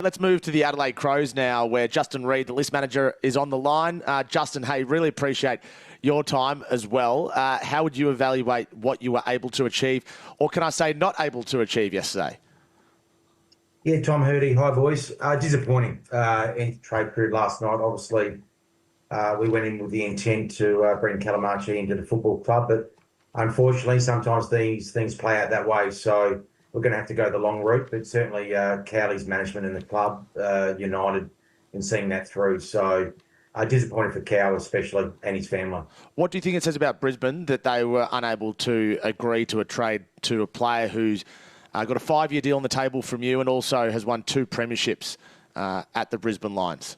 Let's move to the Adelaide Crows now, where Justin Reid, the list manager, is on the line. Justin, hey, really appreciate your time as well. How would you evaluate what you were able to achieve, or can I say not able to achieve yesterday? Yeah, Tom Hurdy. Hi, boys. Disappointing in trade period last night. Obviously, we went in with the intent to bring Calamachi into the football club, but unfortunately, sometimes these things play out that way. So we're going to have to go the long route, but certainly Cowley's management and the club united in seeing that through. So disappointed for Cow especially and his family. What do you think it says about Brisbane that they were unable to agree to a trade to a player who's got a 5-year deal on the table from you and also has won 2 premierships at the Brisbane Lions?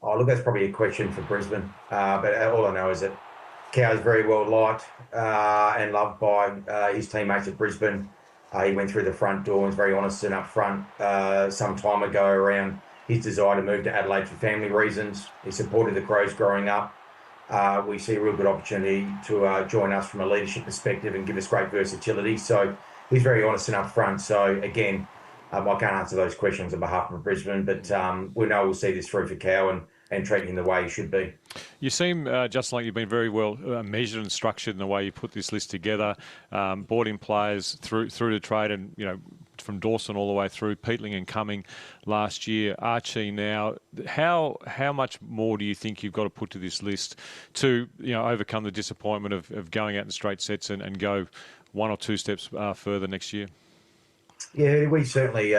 Oh, look, that's probably a question for Brisbane. But all I know is that Cow is very well liked and loved by his teammates at Brisbane. He went through the front door and was very honest and upfront some time ago around his desire to move to Adelaide for family reasons. He supported the Crows growing up. We see a real good opportunity to join us from a leadership perspective and give us great versatility. So he's very honest and upfront. So again, I can't answer those questions on behalf of Brisbane, but we know we'll see this through for Cow and treat him the way he should be. You seem, just like you've been very well measured and structured in the way you put this list together, brought in players through the trade and, from Dawson all the way through, Peatling and Cumming last year, Archie now. How much more do you think you've got to put to this list to, overcome the disappointment of going out in straight sets and go 1 or 2 steps further next year? Yeah, we certainly...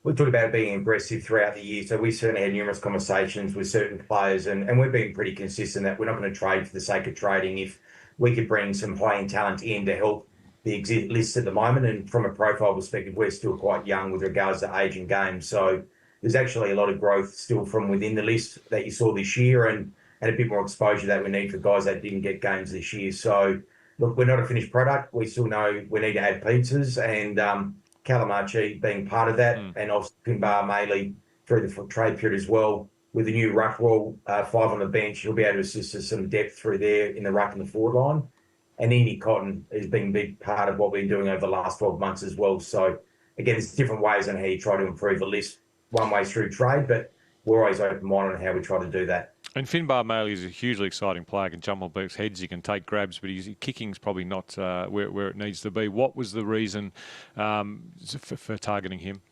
we talked about being aggressive throughout the year, so we certainly had numerous conversations with certain players, and we've been pretty consistent that we're not going to trade for the sake of trading. If we could bring some high-end talent in to help the exit list at the moment, and from a profile perspective, we're still quite young with regards to age and game, so there's actually a lot of growth still from within the list that you saw this year, and a bit more exposure that we need for guys that didn't get games this year. So, look, we're not a finished product. We still know we need to add pizzas, and Calamachi being part of that, and also Pinbar Maley through the trade period as well. With the new ruck rule, 5 on the bench, he'll be able to assist us some depth through there in the ruck and the forward line. And Indy Cotton has been a big part of what we've been doing over the last 12 months as well. So, again, there's different ways on how you try to improve the list. One way through trade, but we're always open-minded on how we try to do that. And Finbar Maley is a hugely exciting player. He can jump on people's heads, he can take grabs, but his kicking's probably not where it needs to be. What was the reason for targeting him?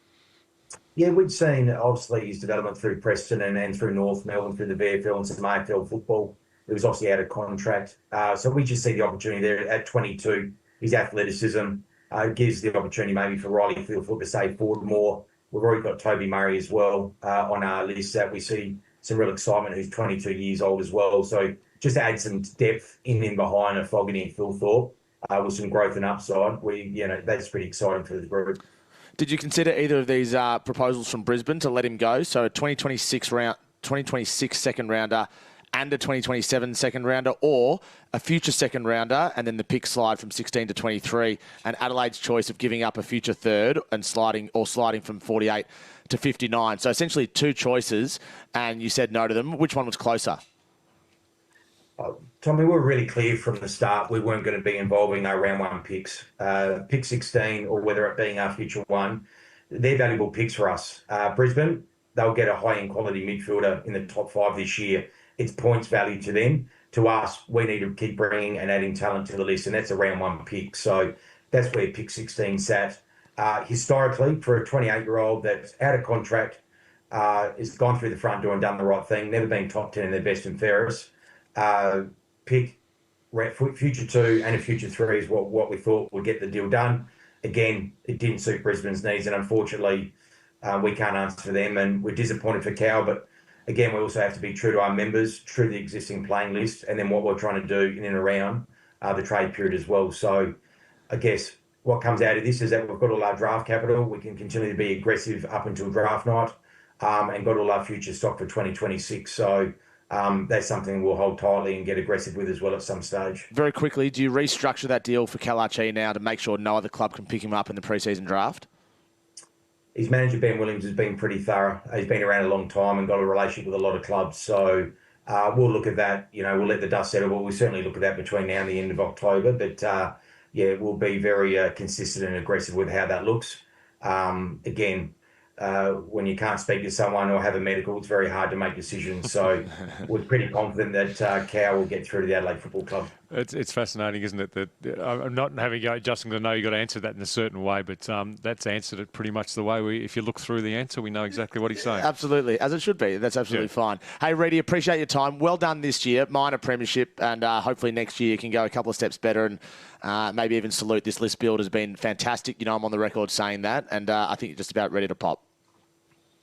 Yeah, we'd seen, obviously, his development through Preston and through North Melbourne, through the VFL and some AFL football. He was obviously out of contract. So we just see the opportunity there at 22. His athleticism gives the opportunity maybe for Riley Fieldfoot to stay forward more. We've already got Toby Murray as well on our list that we see some real excitement, who's 22 years old as well. So just add some depth in behind a Fogarty and Phil Thorpe with some growth and upside. That's pretty exciting for the group. Did you consider either of these proposals from Brisbane to let him go? So a 2026 second rounder and a 2027 second rounder, or a future second rounder and then the pick slide from 16 to 23, and Adelaide's choice of giving up a future third and sliding from 48 to 59. So essentially 2 choices, and you said no to them. Which one was closer? Tommy, we were really clear from the start we weren't going to be involving our round 1 picks. Pick 16, or whether it being our future 1, they're valuable picks for us. Brisbane, they'll get a high-end quality midfielder in the top 5 this year. It's points value to them. To us, we need to keep bringing and adding talent to the list, and that's a round 1 pick. So that's where pick 16 sat. Historically, for a 28-year-old that's out of contract, has gone through the front door and done the right thing, never been top 10 in their best and fairest, pick future 2 and a future 3 is what we thought would get the deal done. Again, it didn't suit Brisbane's needs, and unfortunately, we can't answer for them, and we're disappointed for Cow, but again, we also have to be true to our members, true to the existing playing list, and then what we're trying to do in and around the trade period as well. So I guess what comes out of this is that we've got all our draft capital. We can continue to be aggressive up until draft night, and got all our future stock for 2026. So that's something we'll hold tightly and get aggressive with as well at some stage. Very quickly, do you restructure that deal for Kalachi now to make sure no other club can pick him up in the pre-season draft? His manager, Ben Williams, has been pretty thorough. He's been around a long time and got a relationship with a lot of clubs. So we'll look at that. We'll let the dust settle. But we'll certainly look at that between now and the end of October. But, we'll be very consistent and aggressive with how that looks. Again, when you can't speak to someone or have a medical, it's very hard to make decisions. So we're pretty confident that Cow will get through to the Adelaide Football Club. It's fascinating, isn't it? That I'm not having a go at Justin, because I know you've got to answer that in a certain way, but that's answered it pretty much the way if you look through the answer, we know exactly what he's saying. Absolutely, as it should be. That's absolutely fine. Hey, Reedy, appreciate your time. Well done this year. Minor premiership, and hopefully next year you can go a couple of steps better and maybe even salute. This list build has been fantastic. You know, I'm on the record saying that, and I think you're just about ready to pop.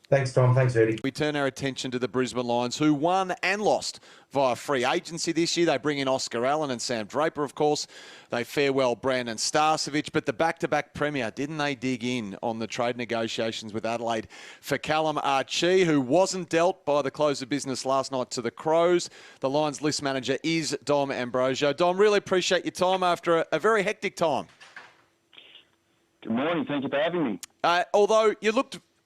Thanks, Tom. Thanks, Eddie. We turn our attention to the Brisbane Lions, who won and lost via free agency this year. They bring in Oscar Allen and Sam Draper, of course. They farewell Brandon Starcevic, but the back-to-back premier, didn't they dig in on the trade negotiations with Adelaide for Callum Archie, who wasn't dealt by the close of business last night to the Crows? The Lions list manager is Dom Ambrosio. Dom, really appreciate your time after a very hectic time. Good morning. Thank you for having me. Although you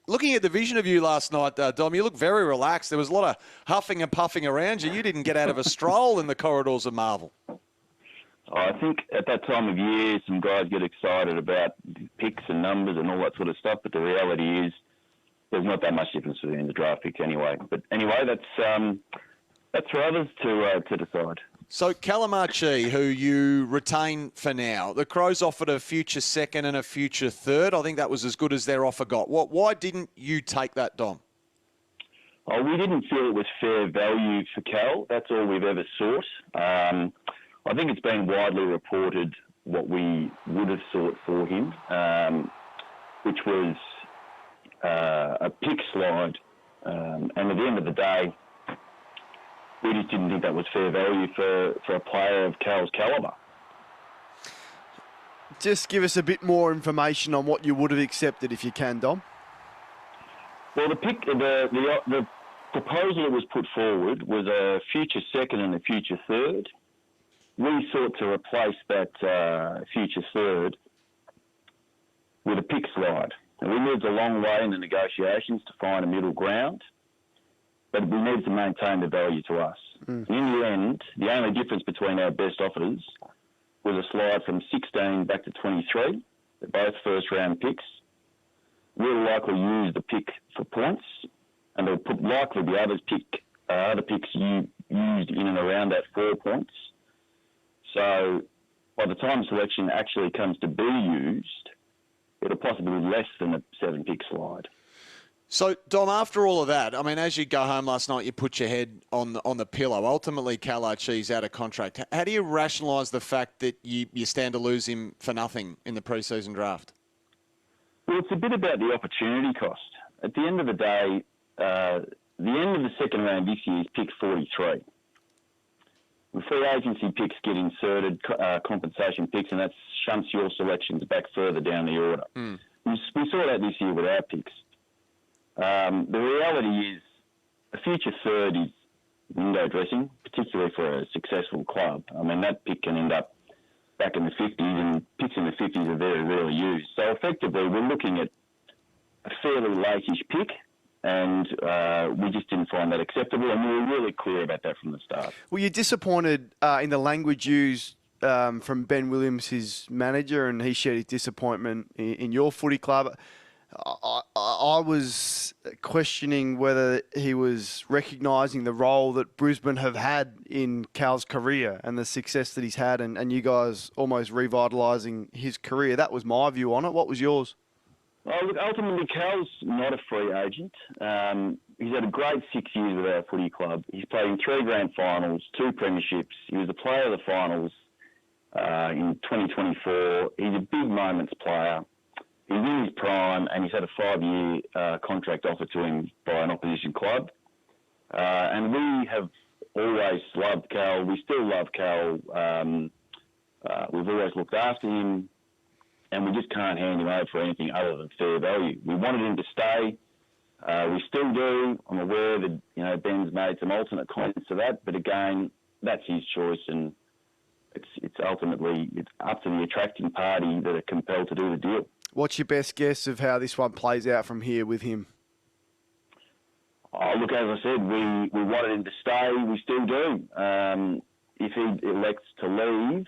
looking at the vision of you last night, Dom, you look very relaxed. There was a lot of huffing and puffing around you. You didn't get out of a stroll in the corridors of Marvel. I think at that time of year, some guys get excited about picks and numbers and all that sort of stuff, but the reality is there's not that much difference between the draft picks anyway. But anyway, that's for others to decide. So Callum Archie, who you retain for now, the Crows offered a future second and a future third. I think that was as good as their offer got. Why didn't you take that, Dom? Oh, we didn't feel it was fair value for Cal. That's all we've ever sought. I think it's been widely reported what we would have sought for him, which was a pick slide. And at the end of the day, we just didn't think that was fair value for a player of Cal's calibre. Just give us a bit more information on what you would have accepted if you can, Dom. Well, the proposal that was put forward was a future second and a future third. We sought to replace that future third with a pick slide. And we moved a long way in the negotiations to find a middle ground, but we needed to maintain the value to us. In the end, the only difference between our best offers was a slide from 16 back to 23. They're both first-round picks. We'll likely use the pick for points, and they'll likely be other picks you used in and around that 4 points. So by the time selection actually comes to be used, it'll possibly be less than a 7-pick slide. So, Dom, after all of that, I mean, as you go home last night, you put your head on the pillow. Ultimately, Cal Archie's out of contract. How do you rationalise the fact that you stand to lose him for nothing in the pre-season draft? Well, it's a bit about the opportunity cost. At the end of the day, the end of the second round this year is pick 43. The free agency picks get inserted, compensation picks, and that shunts your selections back further down the order. We saw that this year with our picks. The reality is a future third is window dressing, particularly for a successful club. I mean, that pick can end up back in the 50s, and picks in the 50s are very rarely used. So effectively, we're looking at a fairly late-ish pick, and we just didn't find that acceptable, and we were really clear about that from the start. Were you disappointed in the language used from Ben Williams, his manager, and he shared his disappointment in your footy club? I was questioning whether he was recognising the role that Brisbane have had in Cal's career and the success that he's had, and you guys almost revitalising his career. That was my view on it. What was yours? Well, look, ultimately, Cal's not a free agent. He's had a great 6 years with our footy club. He's played in 3 grand finals, 2 premierships. He was the player of the finals in 2024. He's a big moments player. He's in his prime, and he's had a 5-year contract offered to him by an opposition club. And we have always loved Cal. We still love Cal. We've always looked after him, and we just can't hand him over for anything other than fair value. We wanted him to stay. We still do. I'm aware that Ben's made some alternate comments to that, but again, that's his choice, and it's ultimately up to the attracting party that are compelled to do the deal. What's your best guess of how this one plays out from here with him? Oh, look, as I said, we wanted him to stay. We still do. If he elects to leave,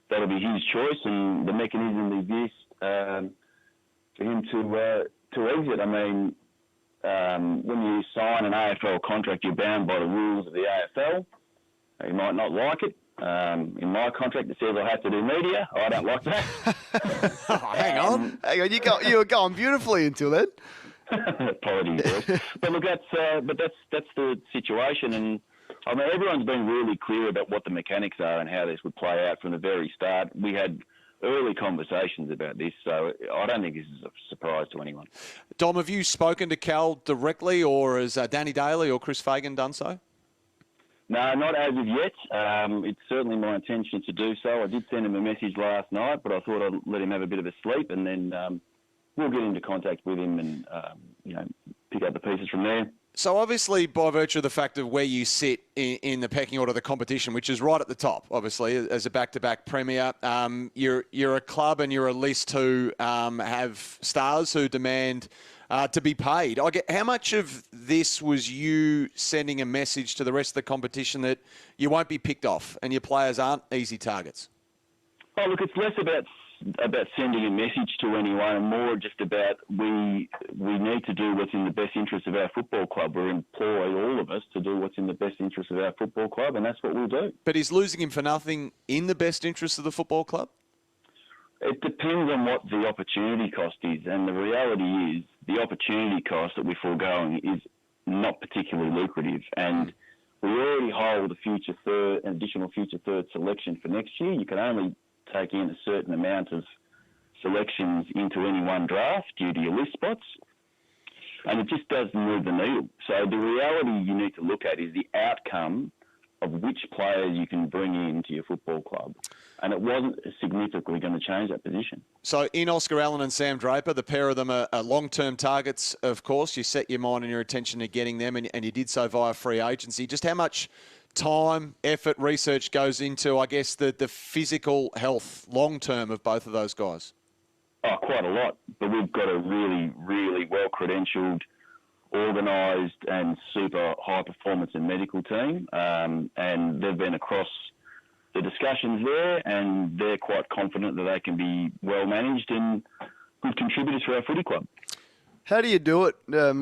that'll be his choice, and the mechanism exists for him to exit. I mean, when you sign an AFL contract, you're bound by the rules of the AFL. You might not like it. In my contract, it says I have to do media. I don't like that. Hang on. You were going beautifully until then. Apologies, boys. But look, that's the situation, and I mean everyone's been really clear about what the mechanics are and how this would play out from the very start. We had early conversations about this, so I don't think this is a surprise to anyone. Dom, have you spoken to Cal directly, or has Danny Daly or Chris Fagan done so? No, not as of yet. It's certainly my intention to do so. I did send him a message last night, but I thought I'd let him have a bit of a sleep, and then we'll get into contact with him and pick up the pieces from there. So obviously, by virtue of the fact of where you sit in the pecking order of the competition, which is right at the top, obviously, as a back-to-back premier, you're a club and you're a list who have stars who demand to be paid. How much of this was you sending a message to the rest of the competition that you won't be picked off and your players aren't easy targets? Oh, look, it's less about sending a message to anyone and more just about we need to do what's in the best interest of our football club. We employ all of us to do what's in the best interest of our football club, and that's what we'll do. But is losing him for nothing in the best interest of the football club? It depends on what the opportunity cost is, and the reality is the opportunity cost that we're foregoing is not particularly lucrative, and we already hold an additional future third selection for next year. You can only take in a certain amount of selections into any one draft due to your list spots, and it just doesn't move the needle. So the reality you need to look at is the outcome of which players you can bring into your football club. And it wasn't significantly going to change that position. So in Oscar Allen and Sam Draper, the pair of them are long-term targets, of course. You set your mind and your attention to getting them, and you did so via free agency. Just how much time, effort, research goes into, I guess, the physical health long-term of both of those guys? Oh, quite a lot. But we've got a really, really well-credentialed, organised and super high-performance and medical team. And they've been across the discussions there, and they're quite confident that they can be well-managed and good contributors for our footy club. How do you do it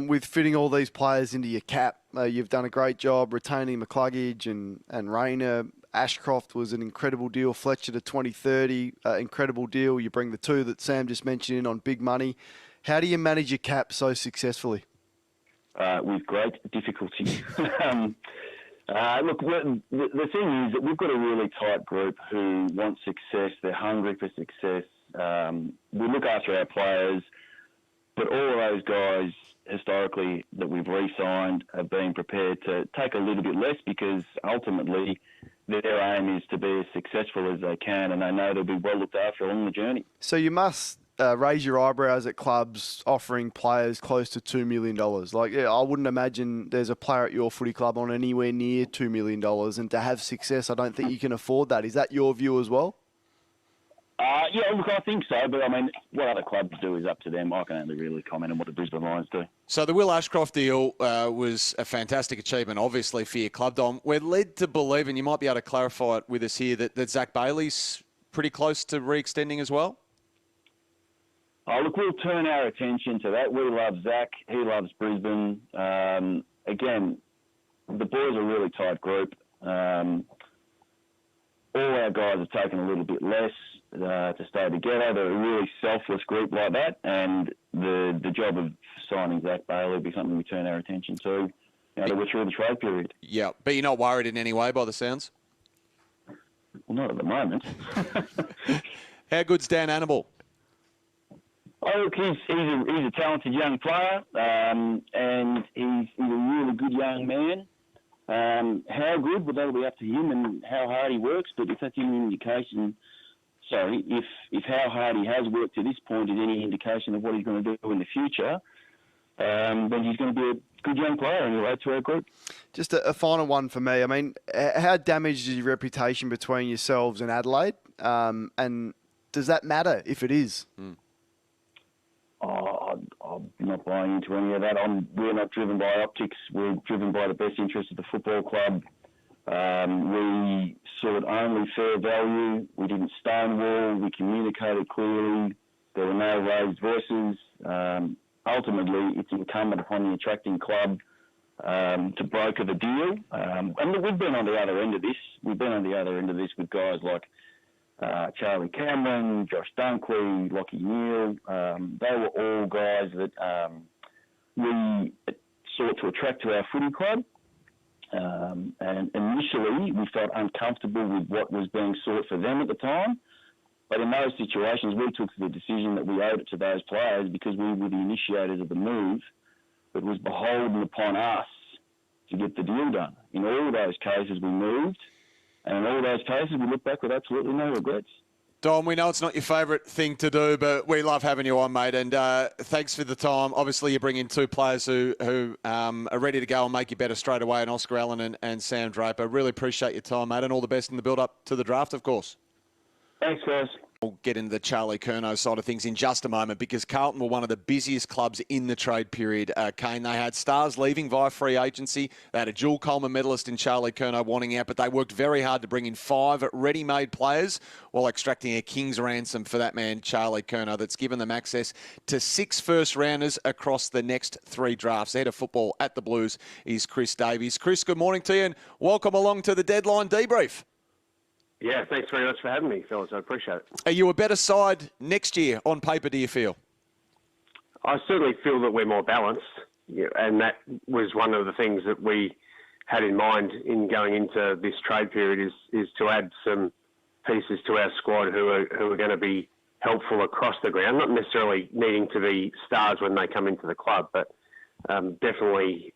with fitting all these players into your cap? You've done a great job retaining McCluggage and Rayner. Ashcroft was an incredible deal. Fletcher to 2030, incredible deal. You bring the two that Sam just mentioned in on big money. How do you manage your cap so successfully? With great difficulty. Look, the thing is that we've got a really tight group who want success. They're hungry for success. We look after our players, but all of those guys historically that we've re-signed have been prepared to take a little bit less because ultimately their aim is to be as successful as they can, and they know they'll be well looked after along the journey. So you must raise your eyebrows at clubs offering players close to $2 million. Like, I wouldn't imagine there's a player at your footy club on anywhere near $2 million, and to have success, I don't think you can afford that. Is that your view as well? Yeah, look, I think so. But, I mean, what other clubs do is up to them. I can only really comment on what the Brisbane Lions do. So the Will Ashcroft deal was a fantastic achievement, obviously, for your club, Dom. We're led to believe, and you might be able to clarify it with us here, that Zach Bailey's pretty close to re-extending as well? Oh, look, we'll turn our attention to that. We love Zach. He loves Brisbane. Again, the boys are a really tight group. All our guys have taken a little bit less to stay together. They're a really selfless group like that, and the job of signing Zach Bailey will be something we turn our attention to. We're through the trade period. Yeah, but you're not worried in any way by the sounds? Well, not at the moment. How good's Dan Annable? Oh, look, he's a talented young player, and he's a really good young man. How good, well, that'll be up to him and how hard he works, but if that's any indication, if how hard he has worked to this point is any indication of what he's going to do in the future, then he's going to be a good young player and he'll add to our group. Just a final one for me. I mean, how damaged is your reputation between yourselves and Adelaide? And does that matter if it is? I'm not buying into any of that. We're not driven by optics. We're driven by the best interest of the football club. We sought only fair value. We didn't stonewall. We communicated clearly. There were no raised voices. ultimately it's incumbent upon the attracting club to broker the deal. And look, we've been on the other end of this. We've been on the other end of this with guys like Charlie Cameron, Josh Dunkley, Lockie Neal. They were all guys that we sought to attract to our footy club. And initially, we felt uncomfortable with what was being sought for them at the time. But in those situations, we took the decision that we owed it to those players because we were the initiators of the move. It was beholden upon us to get the deal done. In all those cases, we moved. And in all those cases, we look back with absolutely no regrets. Dom, we know it's not your favourite thing to do, but we love having you on, mate. And thanks for the time. Obviously, you bring in two players who are ready to go and make you better straight away, and Oscar Allen and Sam Draper. Really appreciate your time, mate, and all the best in the build-up to the draft, of course. Thanks, guys. We'll get into the Charlie Curnow side of things in just a moment because Carlton were one of the busiest clubs in the trade period, Kane. They had stars leaving via free agency. They had a dual Coleman medalist in Charlie Curnow wanting out, but they worked very hard to bring in 5 ready-made players while extracting a king's ransom for that man, Charlie Curnow, that's given them access to 6 first-rounders across the next 3 drafts. The head of football at the Blues is Chris Davies. Chris, good morning to you and welcome along to the Deadline Debrief. Yeah, thanks very much for having me, fellas. I appreciate it. Are you a better side next year on paper, do you feel? I certainly feel that we're more balanced, and that was one of the things that we had in mind in going into this trade period is to add some pieces to our squad who are going to be helpful across the ground, not necessarily needing to be stars when they come into the club, but definitely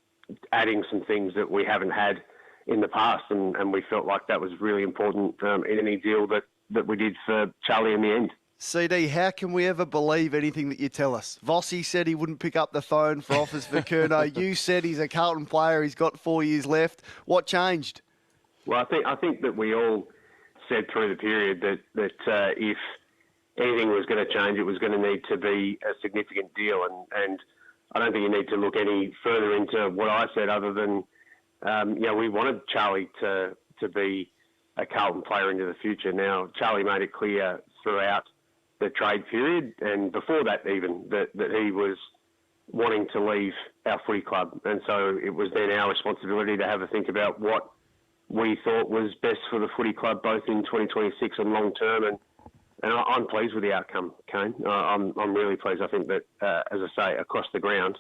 adding some things that we haven't had in the past, and we felt like that was really important in any deal that we did for Charlie in the end. CD, how can we ever believe anything that you tell us? Vossi said he wouldn't pick up the phone for offers for Curnow. You said he's a Carlton player. He's got 4 years left. What changed? Well, I think that we all said through the period that if anything was going to change, it was going to need to be a significant deal, and I don't think you need to look any further into what I said other than we wanted Charlie to be a Carlton player into the future. Now, Charlie made it clear throughout the trade period and before that even that he was wanting to leave our footy club. And so it was then our responsibility to have a think about what we thought was best for the footy club, both in 2026 and long term. And I'm pleased with the outcome, Kane. I'm really pleased. I think that, as I say, across the ground,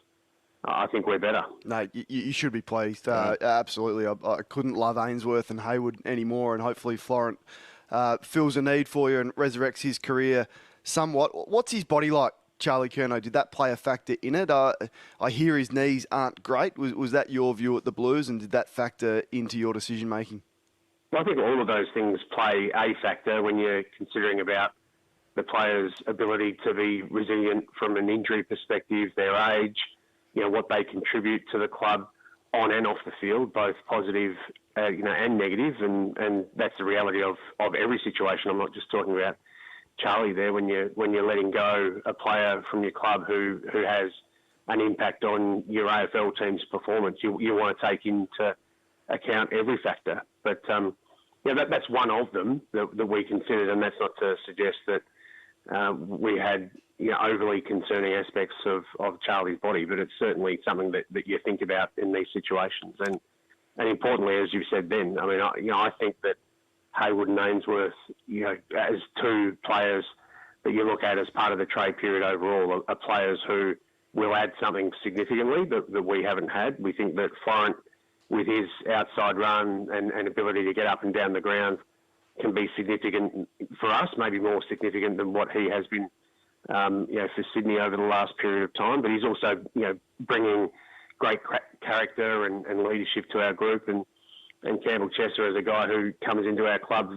I think we're better. No, you should be pleased. Absolutely. I couldn't love Ainsworth and Hayward anymore, and hopefully Florent fills a need for you and resurrects his career somewhat. What's his body like, Charlie Curnow? Did that play a factor in it? I hear his knees aren't great. Was that your view at the Blues, and did that factor into your decision-making? Well, I think all of those things play a factor when you're considering about the player's ability to be resilient from an injury perspective, their age, what they contribute to the club on and off the field, both positive, and negative, and that's the reality of every situation. I'm not just talking about Charlie there. When you're letting go a player from your club who has an impact on your AFL team's performance, you want to take into account every factor. But that's one of them that we considered, and that's not to suggest that we had overly concerning aspects of Charlie's body, but it's certainly something that you think about in these situations. And importantly, as you said then, I mean, I think that Hayward and Ainsworth, as 2 players that you look at as part of the trade period overall, are players who will add something significantly that we haven't had. We think that Florent, with his outside run and ability to get up and down the ground, can be significant for us, maybe more significant than what he has been for Sydney over the last period of time. But he's also, bringing great character and leadership to our group. And Campbell Chesser is a guy who comes into our club,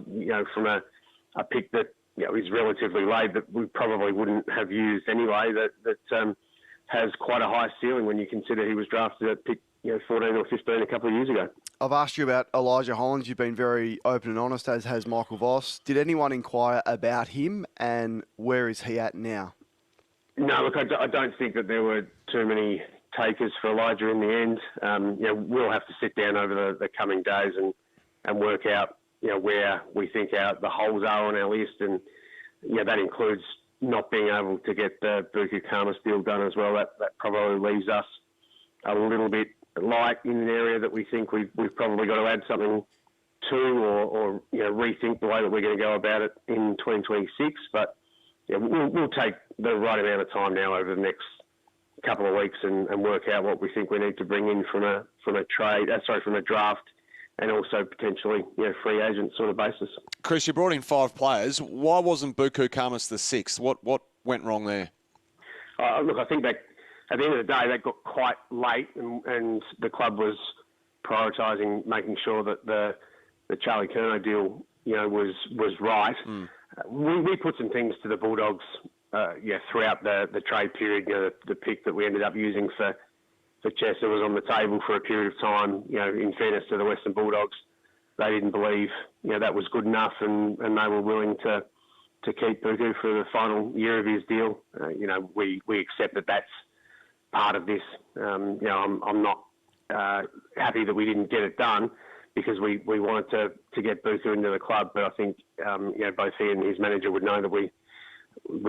from a pick that is relatively late that we probably wouldn't have used anyway. That has quite a high ceiling when you consider he was drafted at pick 14 or 15 a couple of years ago. I've asked you about Elijah Hollands. You've been very open and honest, as has Michael Voss. Did anyone inquire about him, and where is he at now? No, look, I don't think that there were too many takers for Elijah in the end. We'll have to sit down over the coming days and work out, where we think the holes are on our list, and that includes, not being able to get the Buku Khamis deal done as well, that probably leaves us a little bit light in an area that we think we've probably got to add something to, or rethink the way that we're going to go about it in 2026. But we'll take the right amount of time now over the next couple of weeks and work out what we think we need to bring in from a draft, and also potentially free agent sort of basis. Chris, you brought in 5 players. Why wasn't Buku Khamis the 6th? What went wrong there? Look, I think that at the end of the day, that got quite late, and the club was prioritising making sure that the Charlie Curnow deal, was right. We put some things to the Bulldogs, throughout the trade period. The pick that we ended up using for Chester was on the table for a period of time. In fairness to the Western Bulldogs, they didn't believe that was good enough, and they were willing to keep Buku for the final year of his deal. We accept that that's part of this. I'm not happy that we didn't get it done, because we wanted to get Buku into the club, but I think both he and his manager would know that we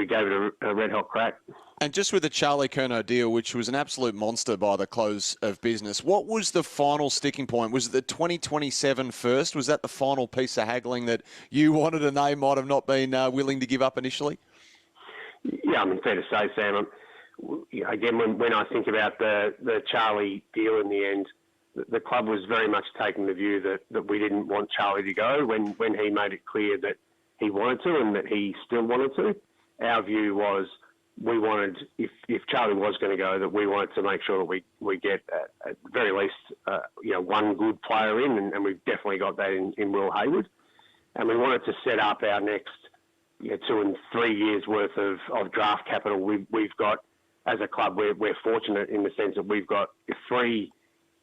gave it a red hot crack. And just with the Charlie Curnow deal, which was an absolute monster by the close of business, what was the final sticking point? Was it the 2027 first? Was that the final piece of haggling that you wanted and they might have not been willing to give up initially? Yeah, fair to say, Sam. Again, when I think about the Charlie deal in the end, the club was very much taking the view that we didn't want Charlie to go when he made it clear that he wanted to and that he still wanted to. Our view was we wanted, if Charlie was going to go, that we wanted to make sure that we get at the very least one good player in, and we've definitely got that in Will Hayward. And we wanted to set up our next 2 and 3 years worth of draft capital. We've got, as a club, we're fortunate in the sense that we've got 3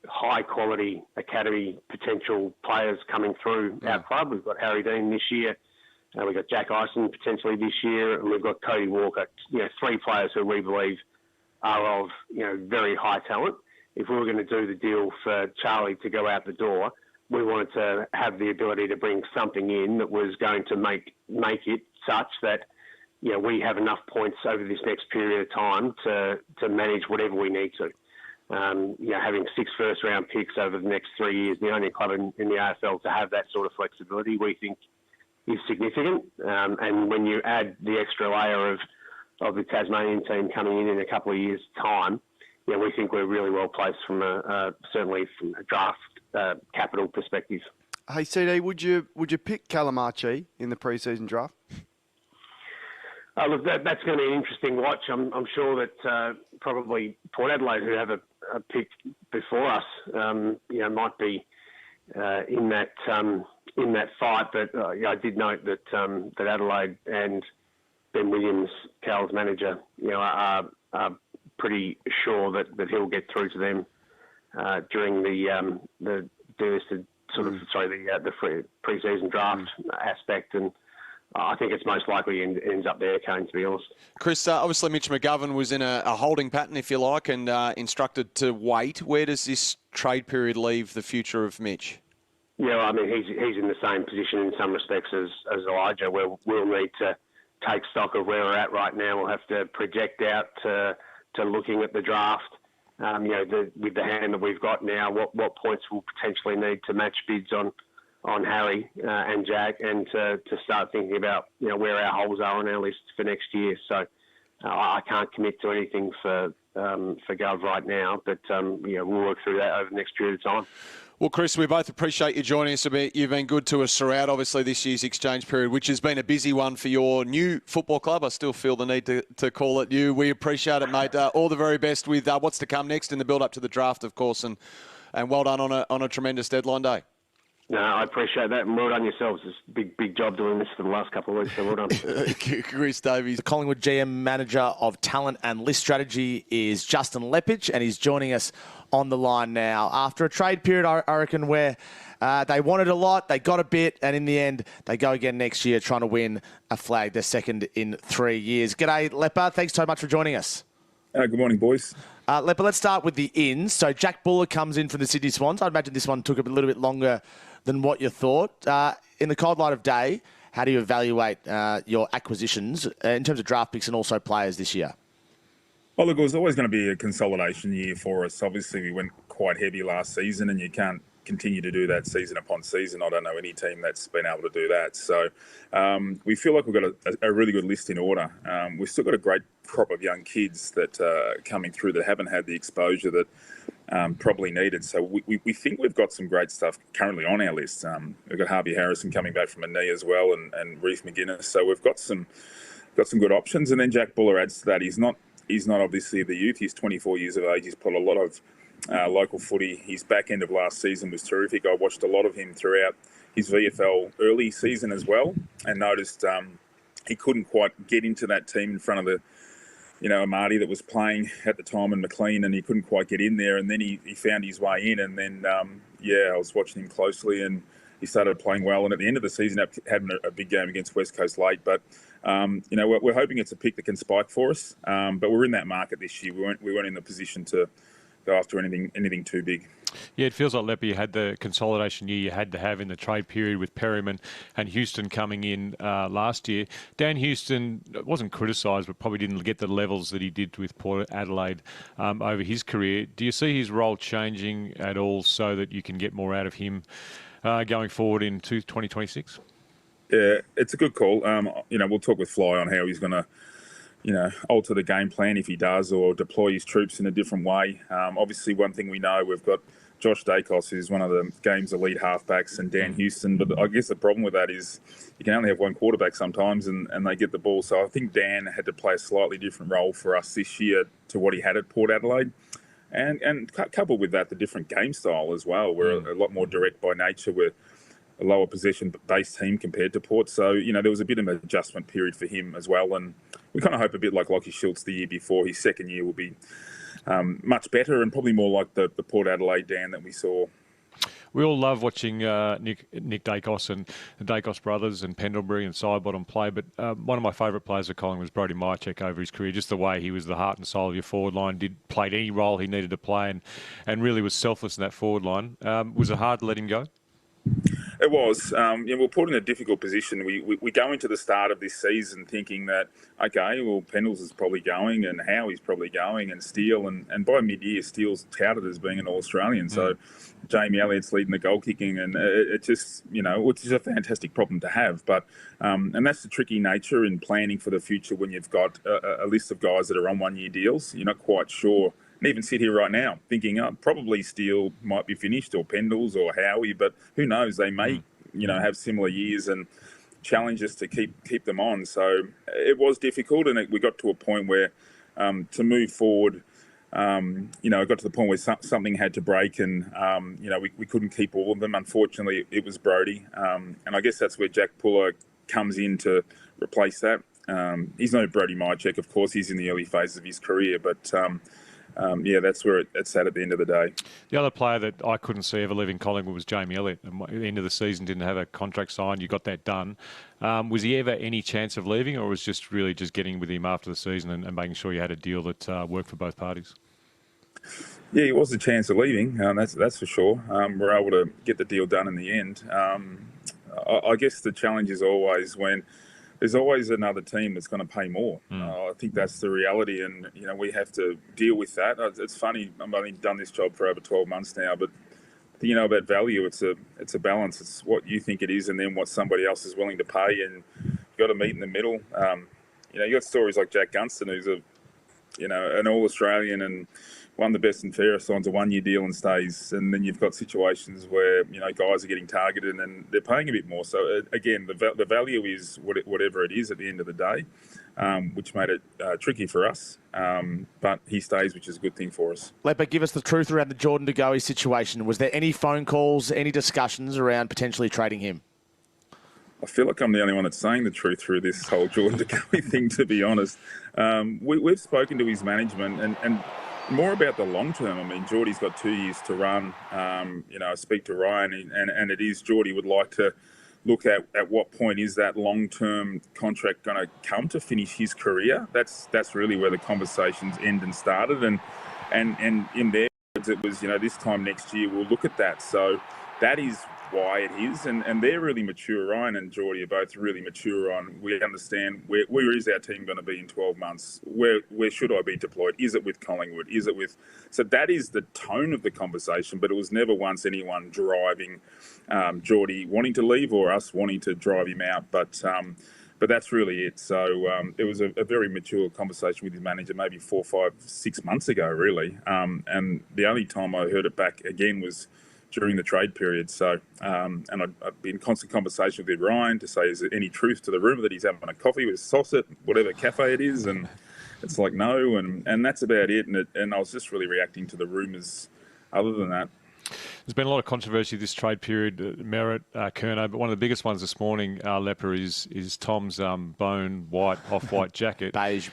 high-quality academy potential players coming through our club. We've got Harry Dean this year. We've got Jack Ison potentially this year, and we've got Cody Walker. 3 players who we believe are of very high talent. If we were going to do the deal for Charlie to go out the door, we wanted to have the ability to bring something in that was going to make it such that we have enough points over this next period of time to manage whatever we need to. Having 6 first-round picks over the next 3 years, the only club in the AFL to have that sort of flexibility, we think is significant. And when you add the extra layer of the Tasmanian team coming in a couple of years' time, we think we're really well placed from certainly from a draft capital perspective. Hey, CD, would you pick Calamachi in the pre-season draft? Look, that's going to be an interesting watch. I'm sure that probably Port Adelaide, who have a pick before us, might be in that fight. But I did note that Adelaide and Ben Williams, Cal's manager, are pretty sure that he'll get through to them during the delisted the pre-season draft aspect, and I think it's most likely ends up there, Kane, to be honest. Chris, obviously Mitch McGovern was in a holding pattern, if you like, and instructed to wait. Where does this trade period leave the future of Mitch? Yeah, he's in the same position in some respects as Elijah, where we'll need to take stock of where we're at right now. We'll have to project out to looking at the draft. With the hand that we've got now, what points we'll potentially need to match bids on Harry and Jack, and to start thinking about where our holes are on our list for next year. So I can't commit to anything for Gov right now, but we'll work through that over the next period of time. Well, Chris, we both appreciate you joining us a bit. You've been good to us throughout, obviously, this year's exchange period, which has been a busy one for your new football club. I still feel the need to call it you. We appreciate it, mate. All the very best with what's to come next in the build-up to the draft, of course, and well done on a tremendous deadline day. No, I appreciate that, and well done yourselves. It's a big job doing this for the last couple of weeks, so well done. Chris Davies. The Collingwood GM Manager of Talent and List Strategy is Justin Lepage, and he's joining us on the line now. After a trade period, I reckon, where they wanted a lot, they got a bit, and in the end, they go again next year trying to win a flag, their second in 3 years. G'day, Leper. Thanks so much for joining us. Good morning, boys. Leper, let's start with the ins. So Jack Buller comes in from the Sydney Swans. I'd imagine this one took a little bit longer than what you thought. In the cold light of day, how do you evaluate your acquisitions in terms of draft picks and also players this year? Well, look, it was always going to be a consolidation year for us. Obviously, we went quite heavy last season, and you can't continue to do that season upon season. I don't know any team that's been able to do that. So we feel like we've got a really good list in order. We've still got a great crop of young kids that are coming through that haven't had the exposure that probably needed. So we think we've got some great stuff currently on our list. We've got Harvey Harrison coming back from a knee as well, and Reece McGuinness. So we've got some good options. And then Jack Buller adds to that. He's not obviously the youth. He's 24 years of age. He's put a lot of local footy. His back end of last season was terrific. I watched a lot of him throughout his VFL early season as well, and noticed he couldn't quite get into that team in front of the, Amati that was playing at the time and McLean, and he couldn't quite get in there. And then he found his way in, and then I was watching him closely, and he started playing well. And at the end of the season, had a big game against West Coast late, but. We're hoping it's a pick that can spike for us, but we're in that market this year. We weren't in the position to go after anything too big. Yeah, it feels like Leppy, you had the consolidation year you had to have in the trade period with Perryman and Houston coming in last year. Dan Houston wasn't criticised, but probably didn't get the levels that he did with Port Adelaide over his career. Do you see his role changing at all so that you can get more out of him going forward into 2026? Yeah, it's a good call. We'll talk with Fly on how he's going to, alter the game plan if he does, or deploy his troops in a different way. Obviously, one thing we know, we've got Josh Dacos, who's one of the game's elite halfbacks, and Dan Houston. But I guess the problem with that is you can only have one quarterback sometimes, and they get the ball. So I think Dan had to play a slightly different role for us this year to what he had at Port Adelaide. And coupled with that, the different game style as well. We're a lot more direct by nature. We're a lower possession-based team compared to Port. So, there was a bit of an adjustment period for him as well. And we kind of hope a bit like Lockie Schultz the year before. His second year will be much better and probably more like the Port Adelaide Dan that we saw. We all love watching Nick Dacos and the Dacos brothers and Pendlebury and Sidebottom play, but one of my favourite players at Collingwood was Brodie Myercheck over his career. Just the way he was the heart and soul of your forward line, played any role he needed to play, and really was selfless in that forward line. Was it hard to let him go? It was. We're put in a difficult position. We go into the start of this season thinking that, okay, well, Pendles is probably going and Howie's probably going and Steele. And by mid-year, Steele's touted as being an All-Australian. So Jamie Elliott's leading the goal kicking. And it just, it's just a fantastic problem to have. But and that's the tricky nature in planning for the future when you've got a list of guys that are on one-year deals. You're not quite sure. And even sit here right now thinking, probably Steele might be finished, or Pendles or Howie, but who knows? They may, have similar years and challenge us to keep them on. So it was difficult, and we got to a point where to move forward, it got to the point where something had to break, and we couldn't keep all of them. Unfortunately, it was Brodie, and I guess that's where Jack Buller comes in to replace that. He's no Brodie Myercheck, of course. He's in the early phases of his career, but. That's where it's at the end of the day. The other player that I couldn't see ever leaving Collingwood was Jamie Elliott. At the end of the season, didn't have a contract signed. You got that done. Was he ever any chance of leaving, or was just really just getting with him after the season and making sure you had a deal that worked for both parties? Yeah, it was a chance of leaving. That's for sure. We're able to get the deal done in the end. I guess the challenge is always when there's always another team that's going to pay more. I think that's the reality, and we have to deal with that. It's funny. I've only done this job for over 12 months now, but about value, it's a balance. It's what you think it is, and then what somebody else is willing to pay, and you've got to meet in the middle. You got stories like Jack Gunston, who's an All-Australian and one of the best and fairest, signs a one-year deal and stays. And then you've got situations where, guys are getting targeted and they're paying a bit more. So, again, the value is whatever it is at the end of the day, which made it tricky for us. But he stays, which is a good thing for us. Lepper, give us the truth around the Jordan De Goey situation. Was there any phone calls, any discussions around potentially trading him? I feel like I'm the only one that's saying the truth through this whole Jordan De Goey thing, to be honest. We've spoken to his management and more about the long term. I mean, Geordie's got 2 years to run. I speak to Ryan, and it is Geordie would like to look at what point is that long-term contract going to come to finish his career. That's really where the conversations end and started. And in their words, it was, this time next year we'll look at that. So that is why it is, and they're really mature. Ryan and Geordie are both really mature on, we understand where is our team going to be in 12 months? Where should I be deployed? Is it with Collingwood? Is it with... So that is the tone of the conversation, but it was never once anyone driving Geordie wanting to leave or us wanting to drive him out. But that's really it. So it was a very mature conversation with his manager maybe 4, 5, 6 months ago, really. And the only time I heard it back again was during the trade period. So, and I've been in constant conversation with Ryan to say, is there any truth to the rumour that he's having a coffee with Saucet, whatever cafe it is? And it's like, no, and that's about it. And I was just really reacting to the rumours other than that. There's been a lot of controversy this trade period, Merritt, Kerno, but one of the biggest ones this morning, Lepper, is Tom's bone white, off-white jacket. Beige.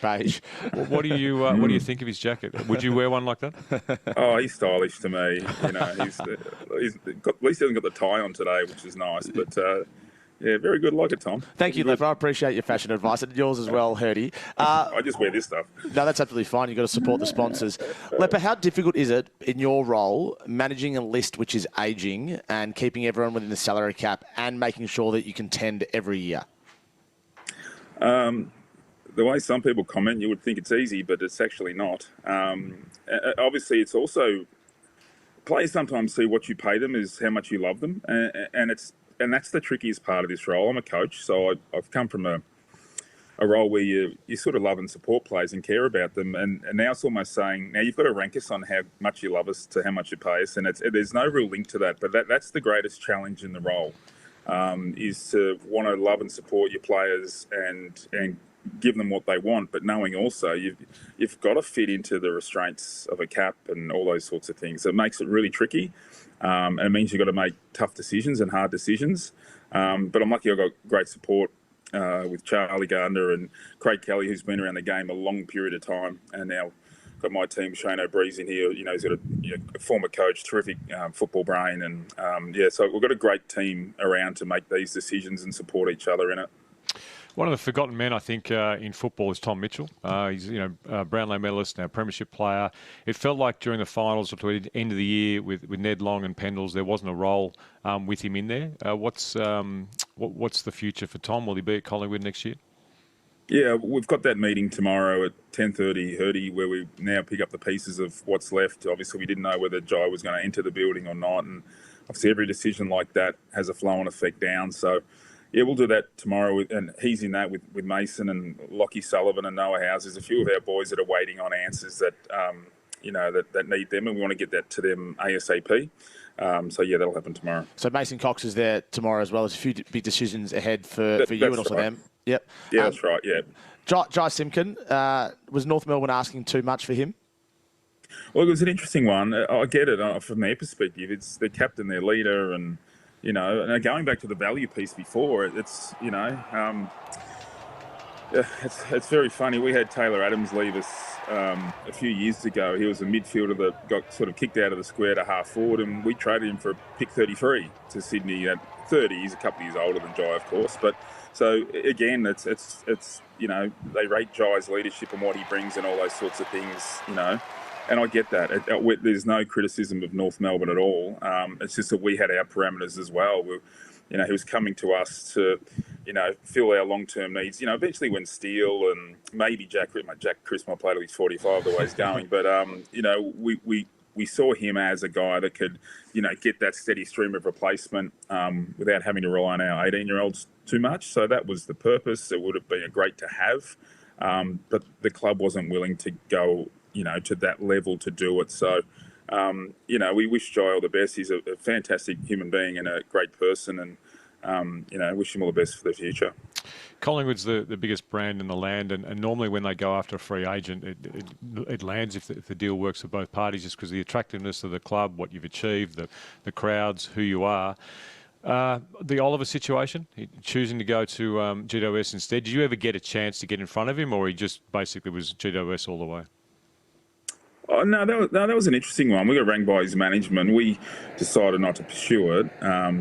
What do you think of his jacket? Would you wear one like that? Oh, he's stylish to me. You know, he's got, at least he hasn't got the tie on today, which is nice. But yeah, very good. Like it, Tom. Thank you, Lepper. I appreciate your fashion advice, and yours as well, Hurdy. I just wear this stuff. No, that's absolutely fine. You've got to support the sponsors. Lepper, how difficult is it in your role managing a list which is ageing and keeping everyone within the salary cap and making sure that you contend every year? The way some people comment, you would think it's easy, but it's actually not. Obviously, it's also players sometimes see what you pay them is how much you love them, and that's the trickiest part of this role. I'm a coach, so I've come from a role where you sort of love and support players and care about them, and now it's almost saying, now you've got to rank us on how much you love us to how much you pay us, and there's no real link to that, but that's the greatest challenge in the role, is to want to love and support your players and give them what they want, but knowing also you've got to fit into the restraints of a cap and all those sorts of things. It makes it really tricky. And it means you've got to make tough decisions and hard decisions. But I'm lucky I've got great support with Charlie Gardner and Craig Kelly, who's been around the game a long period of time. And now got my team, Shane O'Breeze in here. You know, he's got a former coach, terrific football brain. And, so we've got a great team around to make these decisions and support each other in it. One of the forgotten men, I think, in football is Tom Mitchell. He's, Brownlow medalist, now Premiership player. It felt like during the finals or toward the end of the year with Ned Long and Pendles, there wasn't a role with him in there. What's the future for Tom? Will he be at Collingwood next year? Yeah, we've got that meeting tomorrow at 10:30, Hurdy, where we now pick up the pieces of what's left. Obviously, we didn't know whether Jai was going to enter the building or not, and obviously every decision like that has a flow-on effect down. So, yeah, we'll do that tomorrow, and he's in that with Mason and Lockie Sullivan and Noah House. There's a few of our boys that are waiting on answers that that need them, and we want to get that to them ASAP. So yeah, that'll happen tomorrow. So Mason Cox is there tomorrow as well. There's a few big decisions ahead for you and also them. Yep. Yeah, that's right. Yeah. Jai Simpkin, was North Melbourne asking too much for him? Well, it was an interesting one. I get it from their perspective. It's the captain, their leader, and and going back to the value piece before, it's very funny. We had Taylor Adams leave us a few years ago. He was a midfielder that got sort of kicked out of the square to half forward, and we traded him for pick 33 to Sydney at 30. He's a couple of years older than Jai, of course, but so again, it's they rate Jai's leadership and what he brings and all those sorts of things, And I get that. There's no criticism of North Melbourne at all. It's just that we had our parameters as well. He was coming to us to, fill our long-term needs. Eventually when Steele and maybe Jack Chris might play till he's 45 the way he's going. But, we saw him as a guy that could, get that steady stream of replacement without having to rely on our 18-year-olds too much. So that was the purpose. It would have been great to have. But the club wasn't willing to go to that level to do it. So, we wish Jai all the best. He's a fantastic human being and a great person, and, wish him all the best for the future. Collingwood's the biggest brand in the land, and normally when they go after a free agent, it lands if the deal works for both parties, just because of the attractiveness of the club, what you've achieved, the crowds, who you are. The Oliver situation, choosing to go to GWS instead, did you ever get a chance to get in front of him, or he just basically was GWS all the way? Oh, no, that was an interesting one. We got rang by his management. We decided not to pursue it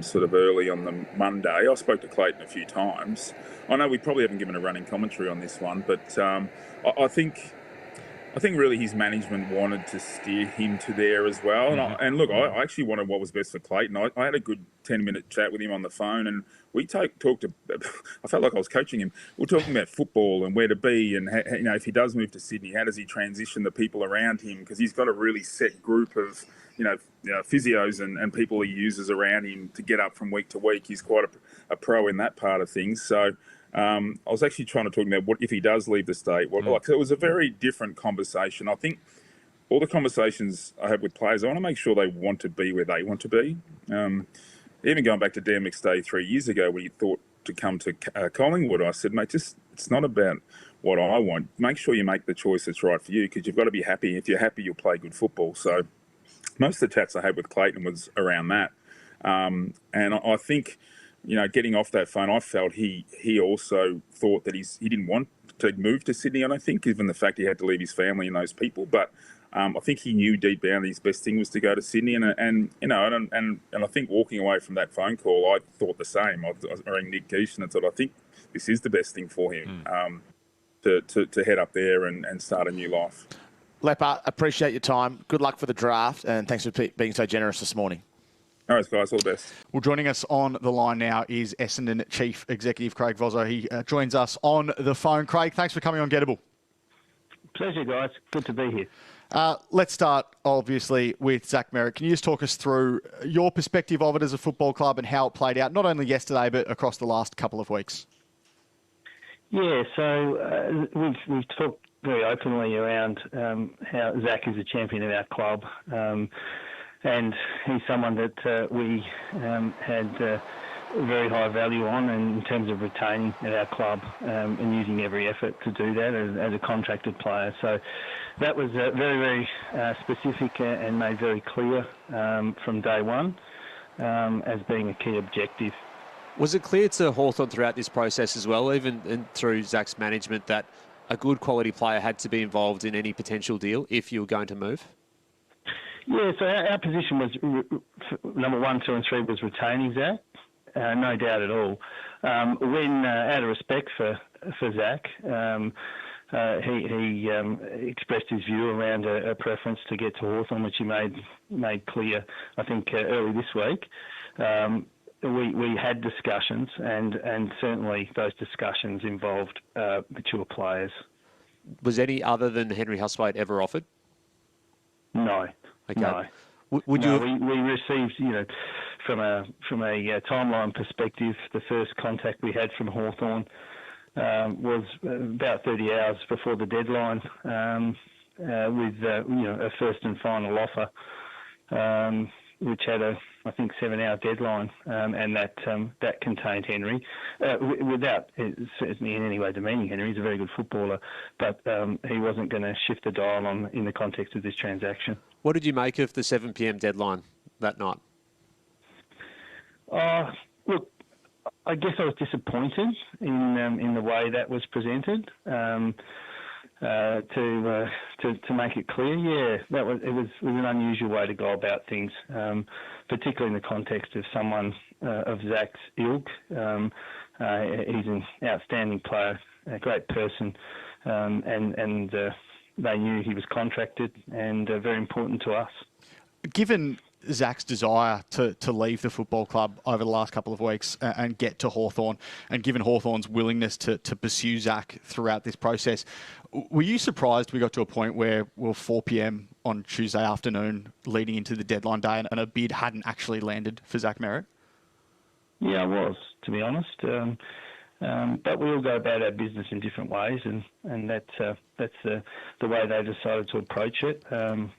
sort of early on the Monday. I spoke to Clayton a few times. I know we probably haven't given a running commentary on this one, but I think I think really his management wanted to steer him to there as well. And look, I actually wanted what was best for Clayton. I had a good 10-minute chat with him on the phone, and we talked. I felt like I was coaching him. We were talking about football and where to be, and if he does move to Sydney, how does he transition the people around him? Because he's got a really set group of physios and people he uses around him to get up from week to week. He's quite a pro in that part of things. So. I was actually trying to talk about what if he does leave the state. It was a very different conversation. I think all the conversations I have with players, I want to make sure they want to be where they want to be. Even going back to Dan McStay 3 years ago, when he thought to come to Collingwood, I said, mate, it's not about what I want. Make sure you make the choice that's right for you, because you've got to be happy. If you're happy, you'll play good football. So most of the chats I had with Clayton was around that. And I think, getting off that phone, I felt he also thought that he didn't want to move to Sydney. I don't think, given the fact he had to leave his family and those people, but I think he knew deep down his best thing was to go to Sydney. And I think walking away from that phone call, I thought the same. I rang Nick Geesh and I thought, I think this is the best thing for him to head up there and start a new life. Leper, appreciate your time. Good luck for the draft, and thanks for being so generous this morning. All right, guys, all the best. Well, joining us on the line now is Essendon Chief Executive Craig Vozzo. He joins us on the phone. Craig, thanks for coming on Gettable. Pleasure, guys. Good to be here. Let's start, obviously, with Zach Merritt. Can you just talk us through your perspective of it as a football club and how it played out, not only yesterday, but across the last couple of weeks? Yeah, so we've talked very openly around how Zach is a champion of our club. And he's someone that we had very high value on in terms of retaining at our club and using every effort to do that as a contracted player. So that was very, very specific and made very clear from day one as being a key objective. Was it clear to Hawthorn throughout this process as well, even through Zach's management, that a good quality player had to be involved in any potential deal if you were going to move? Yeah, so our position was number 1, 2 and 3 was retaining Zach, no doubt at all. When, out of respect for Zach, he expressed his view around a preference to get to Hawthorn, which he made clear, I think, early this week. We had discussions, and certainly those discussions involved mature players. Was any other than Henry Hustwaite ever offered? No. Okay. No. Would you? We received, from a timeline perspective, the first contact we had from Hawthorn was about 30 hours before the deadline, with a first and final offer, which had a 7-hour deadline, and that contained Henry, without certainly in any way demeaning Henry. He's a very good footballer, but he wasn't going to shift the dial in the context of this transaction. What did you make of the 7 p.m. deadline that night? Look, I guess I was disappointed in the way that was presented. To make it clear, it was an unusual way to go about things, particularly in the context of someone of Zach's ilk. He's an outstanding player, a great person, and they knew he was contracted and very important to us. Given Zach's desire to leave the football club over the last couple of weeks and get to Hawthorn, and given Hawthorn's willingness to pursue Zach throughout this process, were you surprised we got to a point where 4 p.m. on Tuesday afternoon leading into the deadline day and a bid hadn't actually landed for Zach Merritt? Yeah, I was, to be honest. But we all go about our business in different ways, and that's the way they decided to approach it. I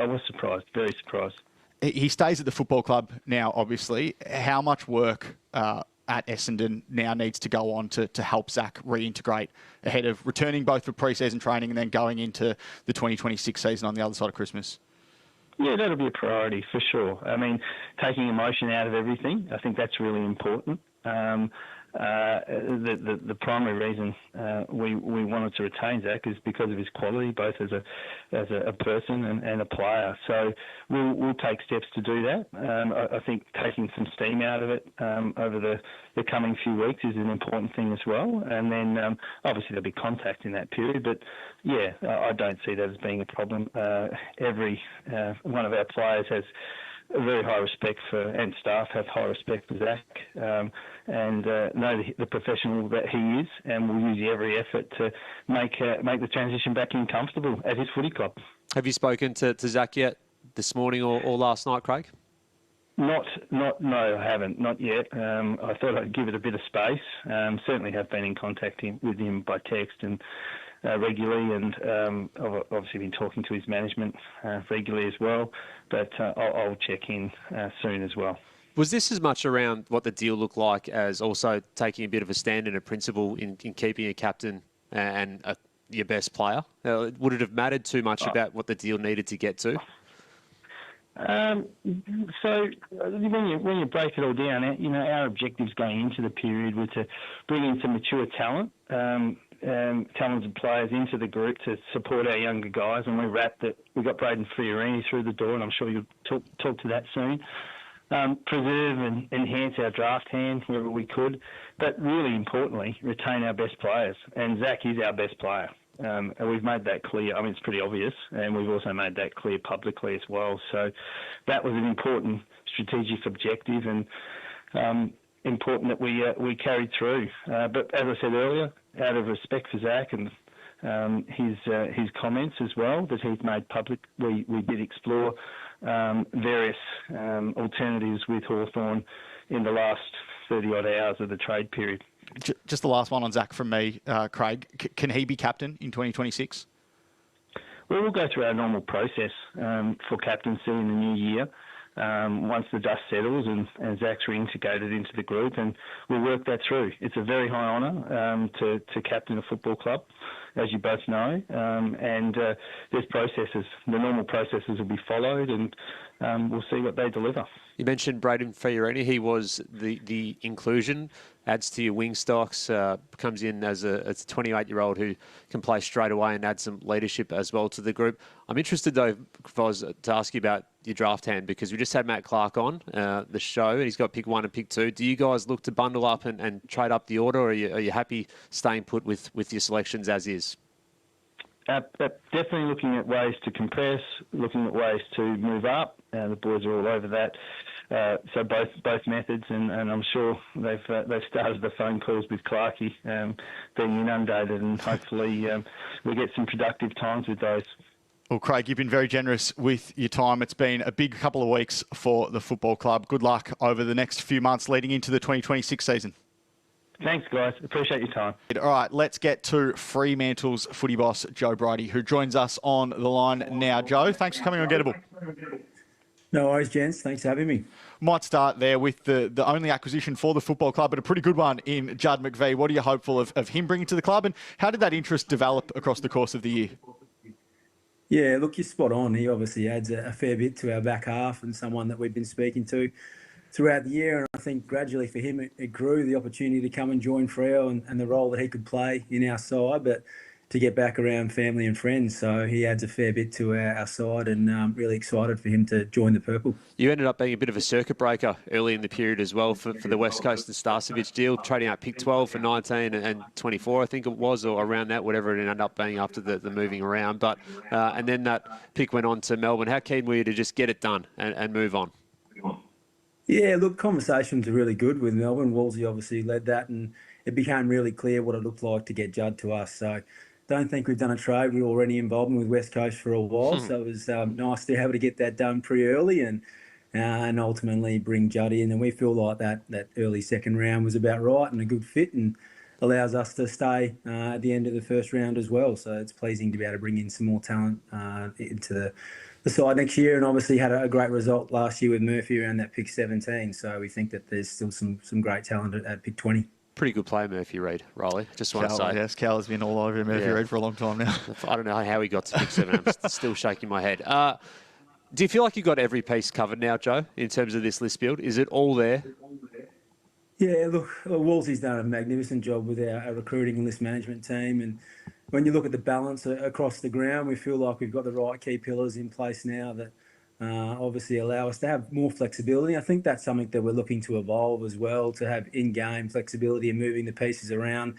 was surprised, very surprised. He stays at the football club now, obviously. How much work at Essendon now needs to go on to help Zach reintegrate ahead of returning both for pre-season training and then going into the 2026 season on the other side of Christmas? Yeah, that'll be a priority for sure. I mean, taking emotion out of everything, I think that's really important. The primary reason we wanted to retain Zach is because of his quality, both as a person and a player. So we'll take steps to do that. I think taking some steam out of it over the coming few weeks is an important thing as well. And then obviously there'll be contact in that period, but yeah, I don't see that as being a problem. Every one of our players has a very high respect for, and staff have high respect for Zach, and know the professional that he is, and will use every effort to make the transition back in comfortable at his footy club. Have you spoken to Zach yet this morning or last night, Craig? No, I haven't, not yet. I thought I'd give it a bit of space. Certainly have been in contact with him by text and regularly, and I've obviously been talking to his management regularly as well, but I'll check in soon as well. Was this as much around what the deal looked like as also taking a bit of a stand and a principle in keeping a captain and your best player? Would it have mattered too much about what the deal needed to get to? So when you break it all down, our objectives going into the period were to bring in some mature talent, talented players into the group to support our younger guys, and we wrapped that. We got Braden Fiorini through the door, and I'm sure you'll talk to that soon. Preserve and enhance our draft hand wherever we could, but really importantly, retain our best players. And Zach is our best player. And we've made that clear. I mean, it's pretty obvious, and we've also made that clear publicly as well. So that was an important strategic objective, and important that we carried through. But as I said earlier, out of respect for Zach and his comments as well that he's made public, we did explore various alternatives with Hawthorn in the last 30-odd hours of the trade period. Just the last one on Zach from me, Craig. Can he be captain in 2026? Well, we'll go through our normal process for captaincy in the new year. Once the dust settles and Zach's reintegrated into the group, and we'll work that through. It's a very high honour to captain a football club, as you both know, and there's processes. The normal processes will be followed, and we'll see what they deliver. You mentioned Braden Fiorini. He was the inclusion, adds to your wing stocks, comes in as a 28-year-old who can play straight away and add some leadership as well to the group. I'm interested, though, Foz, to ask you about your draft hand, because we just had Matt Clark on the show, and he's got pick 1 and pick 2. Do you guys look to bundle up and trade up the order, or are you happy staying put with your selections as is? Definitely looking at ways to compress, looking at ways to move up. The boys are all over that. So both methods, and I'm sure they've started the phone calls with Clarkey, being inundated, and hopefully we get some productive times with those. Well, Craig, you've been very generous with your time. It's been a big couple of weeks for the football club. Good luck over the next few months leading into the 2026 season. Thanks, guys. Appreciate your time. All right, let's get to Fremantle's footy boss, Joe Brody, who joins us on the line now. Joe, thanks for coming on Gettable. No worries, gents. Thanks for having me. Might start there with the only acquisition for the football club, but a pretty good one in Judd McVee. What are you hopeful of him bringing to the club, and how did that interest develop across the course of the year? Yeah, look, you're spot on. He obviously adds a fair bit to our back half, and someone that we've been speaking to throughout the year. And I think gradually for him, it grew, the opportunity to come and join Freo and the role that he could play in our side, but to get back around family and friends. So he adds a fair bit to our side, and really excited for him to join the Purple. You ended up being a bit of a circuit breaker early in the period as well for the West Coast and Starcevic deal, trading out pick 12 for 19 and 24, I think it was, or around that, whatever it ended up being after the moving around. But and then that pick went on to Melbourne. How keen were you to just get it done and move on? Yeah, look, conversations are really good with Melbourne. Wolsey obviously led that, and it became really clear what it looked like to get Judd to us. So don't think we've done a trade. We were already involved with West Coast for a while, so it was nice to be able to get that done pretty early and ultimately bring Judd in. And we feel like that early second round was about right and a good fit, and allows us to stay at the end of the first round as well. So it's pleasing to be able to bring in some more talent into the side next year, and obviously had a great result last year with Murphy around that pick 17. So we think that there's still some great talent at pick 20. Pretty good player, Murphy Reid, Riley. Just want to say. Yes, Cal has been all over Murphy Reid for a long time now. I don't know how he got to pick 7. I'm still shaking my head. Do you feel like you got every piece covered now, Joe, in terms of this list build? Is it all there? Yeah, look, Wolsey's done a magnificent job with our recruiting and list management team. And when you look at the balance across the ground, we feel like we've got the right key pillars in place now that obviously allow us to have more flexibility. I think that's something that we're looking to evolve as well, to have in-game flexibility and moving the pieces around.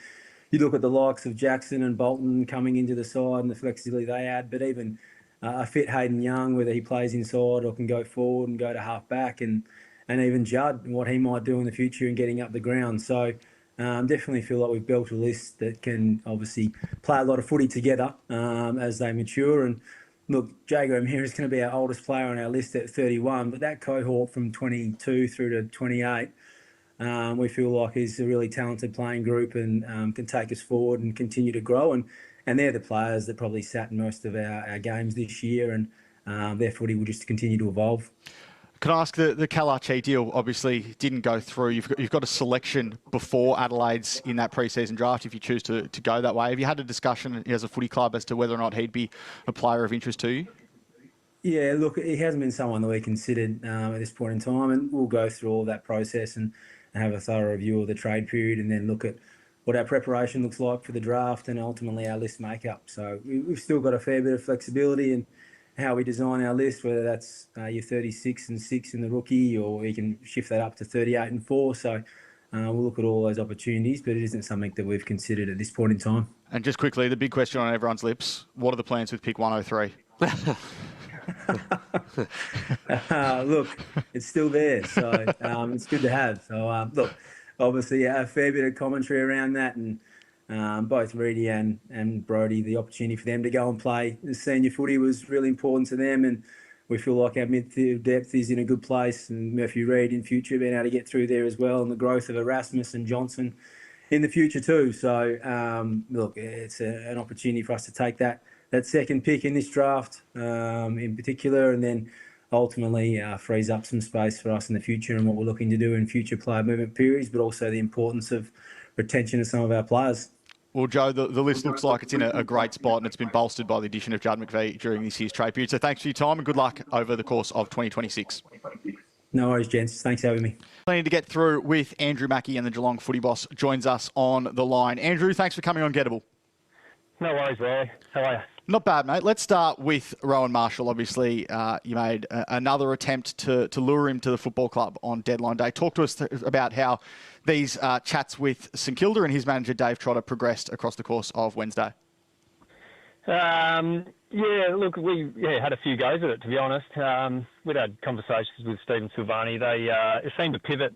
You look at the likes of Jackson and Bolton coming into the side and the flexibility they add, but even a fit Hayden Young, whether he plays inside or can go forward and go to half back, and even Judd and what he might do in the future and getting up the ground. So definitely feel like we've built a list that can obviously play a lot of footy together as they mature. And look, Jago Amir is going to be our oldest player on our list at 31, but that cohort from 22 through to 28, we feel like is a really talented playing group and can take us forward and continue to grow. And they're the players that probably sat in most of our games this year, and their footy will just continue to evolve. Can I ask, the Kalachi deal obviously didn't go through. You've got a selection before Adelaide's in that pre-season draft if you choose to go that way. Have you had a discussion as a footy club as to whether or not he'd be a player of interest to you? Yeah, look, he hasn't been someone that we considered at this point in time, and we'll go through all that process and have a thorough review of the trade period and then look at what our preparation looks like for the draft and ultimately our list makeup. So we've still got a fair bit of flexibility in how we design our list, whether that's your 36 and 6 in the rookie, or we can shift that up to 38 and 4. So we'll look at all those opportunities, but it isn't something that we've considered at this point in time. And just quickly, the big question on everyone's lips, what are the plans with pick 103? Look, it's still there, so it's good to have. So look, obviously a fair bit of commentary around that, and both Reedy and Brodie, the opportunity for them to go and play the senior footy was really important to them, and we feel like our midfield depth is in a good place, and Murphy Reid in future being able to get through there as well, and the growth of Erasmus and Johnson in the future too. So look, it's an opportunity for us to take that second pick in this draft in particular, and then ultimately frees up some space for us in the future and what we're looking to do in future player movement periods, but also the importance of retention of some of our players. Well, Joe, the list looks like it's in a great spot, and it's been bolstered by the addition of Judd McVie during this year's trade period. So thanks for your time and good luck over the course of 2026. No worries, gents. Thanks for having me. Plenty to get through with Andrew Mackie, and the Geelong footy boss joins us on the line. Andrew, thanks for coming on Gettable. No worries, Roy. How are you? Not bad, mate. Let's start with Rowan Marshall. Obviously, you made another attempt to lure him to the football club on deadline day. Talk to us about how these chats with St Kilda and his manager, Dave Trotter, progressed across the course of Wednesday. Yeah, look, we had a few goes at it, to be honest. We'd had conversations with Stephen Silvani. They seemed to pivot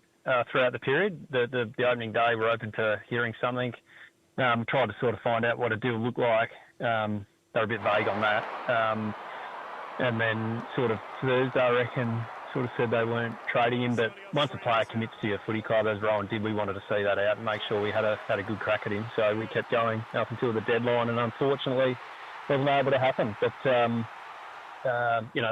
throughout the period. The opening day, we're open to hearing something. Tried to sort of find out what a deal looked like. They're a bit vague on that. And then sort of Thursday, I reckon, sort of said they weren't trading him. But once a player commits to your footy club, as Rowan did, we wanted to see that out and make sure we had a good crack at him. So we kept going up until the deadline, and unfortunately wasn't able to happen. But,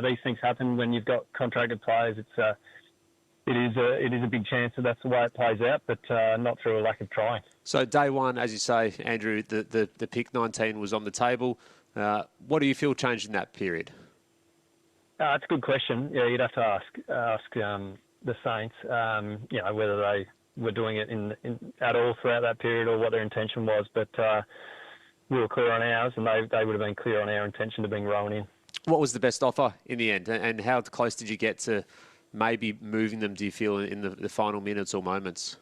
these things happen when you've got contracted players. It is a big chance that that's the way it plays out, but not through a lack of trying. So day one, as you say, Andrew, the pick 19 was on the table. What do you feel changed in that period? It's a good question. Yeah, you'd have to ask the Saints, whether they were doing it at all throughout that period or what their intention was. But we were clear on ours, and they would have been clear on our intention to bring Rowan in. What was the best offer in the end, and how close did you get to maybe moving them, do you feel, in the final minutes or moments?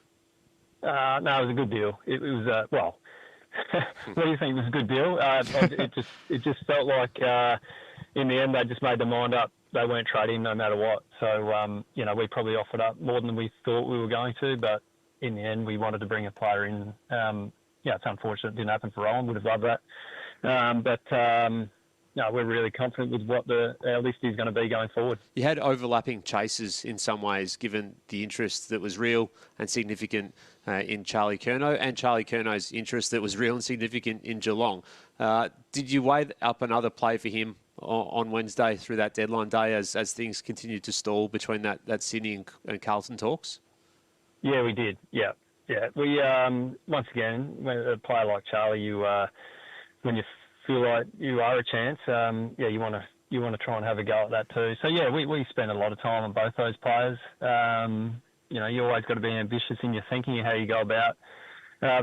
No, it was a good deal. It was, what do you think was a good deal? It just felt like in the end they just made their mind up. They weren't trading no matter what. So, we probably offered up more than we thought we were going to, but in the end we wanted to bring a player in. It's unfortunate it didn't happen for Rowan. Would have loved that. No, we're really confident with what our list is going to be going forward. You had overlapping chases in some ways, given the interest that was real and significant in Charlie Curnow, and Charlie Curnow's interest that was real and significant in Geelong. Did you weigh up another play for him on Wednesday through that deadline day as things continued to stall between that Sydney and Carlton talks? Yeah, we did. Yeah. We once again, when a player like Charlie, when you feel like you are a chance, you want to try and have a go at that too. So yeah, we spent a lot of time on both those players. you always got to be ambitious in your thinking and how you go about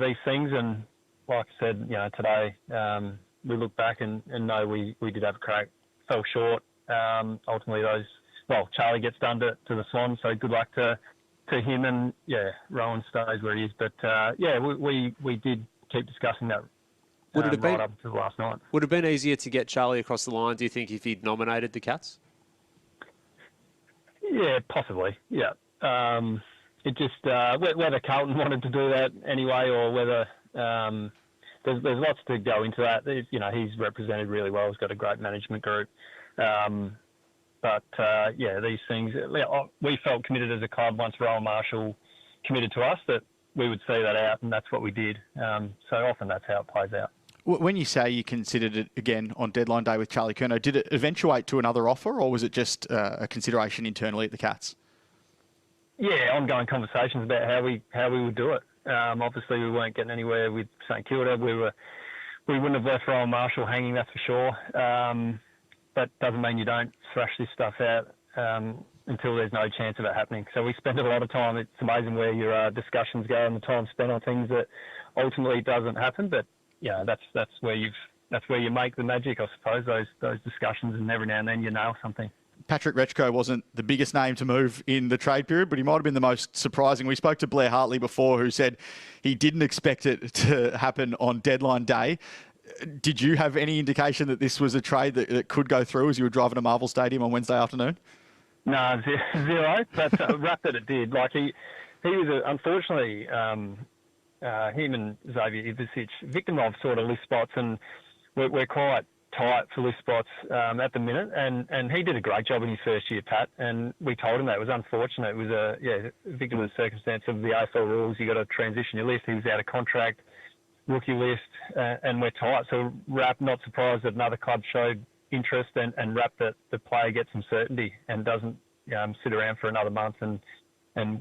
these things. And like I said, today we look back and know we did have a crack. Fell short. Ultimately, Charlie gets done to the Swans, so good luck to him. And Rowan stays where he is. But we did keep discussing that. Would it have been right up to last night? Would it have been easier to get Charlie across the line, do you think, if he'd nominated the Cats? Yeah, possibly. Yeah. It just whether Carlton wanted to do that anyway, or whether there's lots to go into that. He's represented really well. He's got a great management group. But these things. We felt committed as a club once Rowan Marshall committed to us that we would see that out, and that's what we did. So often that's how it plays out. When you say you considered it again on deadline day with Charlie Curnow, did it eventuate to another offer, or was it just a consideration internally at the Cats? Yeah, ongoing conversations about how we would do it. Obviously, we weren't getting anywhere with St Kilda. We wouldn't have left Rowan Marshall hanging, that's for sure. But doesn't mean you don't thrash this stuff out until there's no chance of it happening. So we spend a lot of time. It's amazing where your discussions go and the time spent on things that ultimately doesn't happen. But that's where you make the magic, I suppose. Those discussions, and every now and then you nail something. Patrick Rechko wasn't the biggest name to move in the trade period, but he might have been the most surprising. We spoke to Blair Hartley before, who said he didn't expect it to happen on deadline day. Did you have any indication that this was a trade that could go through as you were driving to Marvel Stadium on Wednesday afternoon? No, zero. But rap that it did. Like he was unfortunately him and Xavier Ivicic victim of sort of list spots, and we're quite tight for list spots at the minute. And he did a great job in his first year, Pat. And we told him that it was unfortunate. It was a victim of the circumstance of the AFL rules. You got to transition your list. He was out of contract. Rookie list, and we're tight. So Rap, not surprised that another club showed interest, and Rap that the player gets some certainty and doesn't sit around for another month and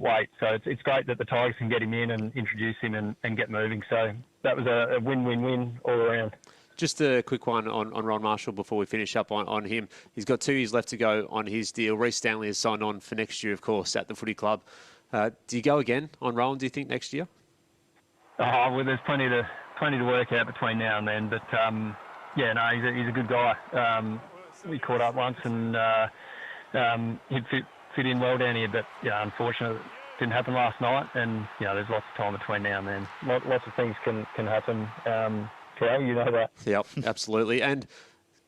wait. So it's great that the Tigers can get him in and introduce him and get moving. So that was a win-win-win all around. Just a quick one on Ron Marshall before we finish up on him. He's got 2 years left to go on his deal. Reece Stanley has signed on for next year, of course, at the footy club. Do you go again on Rowan, do you think, next year? Oh, well, there's plenty to work out between now and then. But he's a good guy. We caught up once, and he'd fit in well down here. But unfortunately, it didn't happen last night. And there's lots of time between now and then. Lots of things can happen. Cal, you know that. Yep, absolutely. And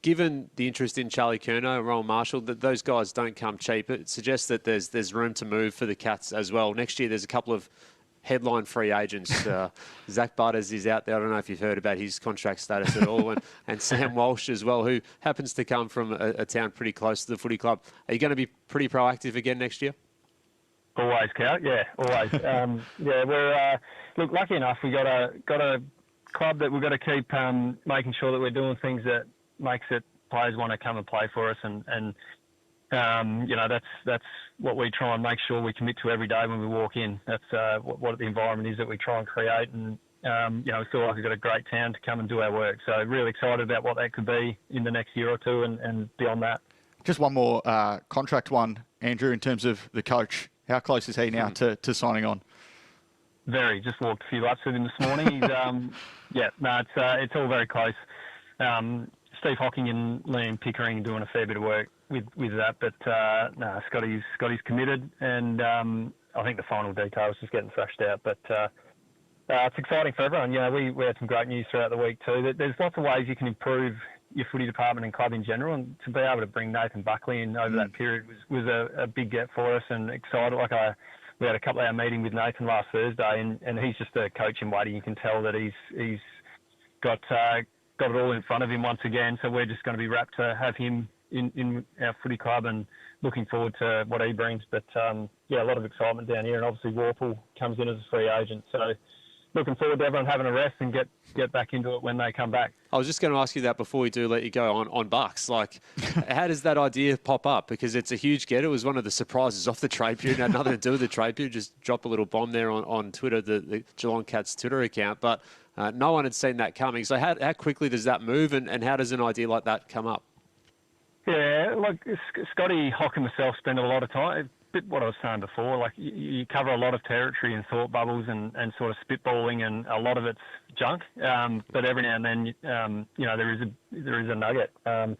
given the interest in Charlie Curnow, Rowan Marshall, that those guys don't come cheap. It suggests that there's room to move for the Cats as well. Next year, there's a couple of headline free agents. Zach Butters is out there. I don't know if you've heard about his contract status at all. And Sam Walsh as well, who happens to come from a town pretty close to the footy club. Are you going to be pretty proactive again next year? Always, Cal. Yeah, always. We're lucky enough. We got a club that we've got to keep making sure that we're doing things that makes it players want to come and play for us, and that's what we try and make sure we commit to every day when we walk in. That's what the environment is that we try and create, and we feel like we've got a great town to come and do our work. So really excited about what that could be in the next year or two and beyond that. Just one more contract one, Andrew, in terms of the coach. How close is he now to signing on? Very. Just walked a few laps with him this morning. He's it's all very close. Steve Hocking and Liam Pickering doing a fair bit of work with that, but Scotty's committed, and I think the final details just getting thrashed out. But it's exciting for everyone. We had some great news throughout the week too. There's lots of ways you can improve your footy department and club in general, and to be able to bring Nathan Buckley in over that period was a big get for us, and excited. We had a couple-hour meeting with Nathan last Thursday, and he's just a coach in waiting. You can tell that he's got it all in front of him once again. So we're just going to be rapt to have him in our footy club, and looking forward to what he brings. But a lot of excitement down here, and obviously Warple comes in as a free agent. So looking forward to everyone having a rest and get back into it when they come back. I was just going to ask you that before we do let you go on Bucks. Like, how does that idea pop up? Because it's a huge get. It was one of the surprises off the trade period. It had nothing to do with the trade period. Just drop a little bomb there on Twitter, the Geelong Cats Twitter account. But no one had seen that coming. So how quickly does that move, and how does an idea like that come up? Yeah, like Scotty Hock and myself spend a lot of time, bit what I was saying before. Like you cover a lot of territory in thought bubbles and sort of spitballing, and a lot of it's junk. But every now and then, there is a nugget. And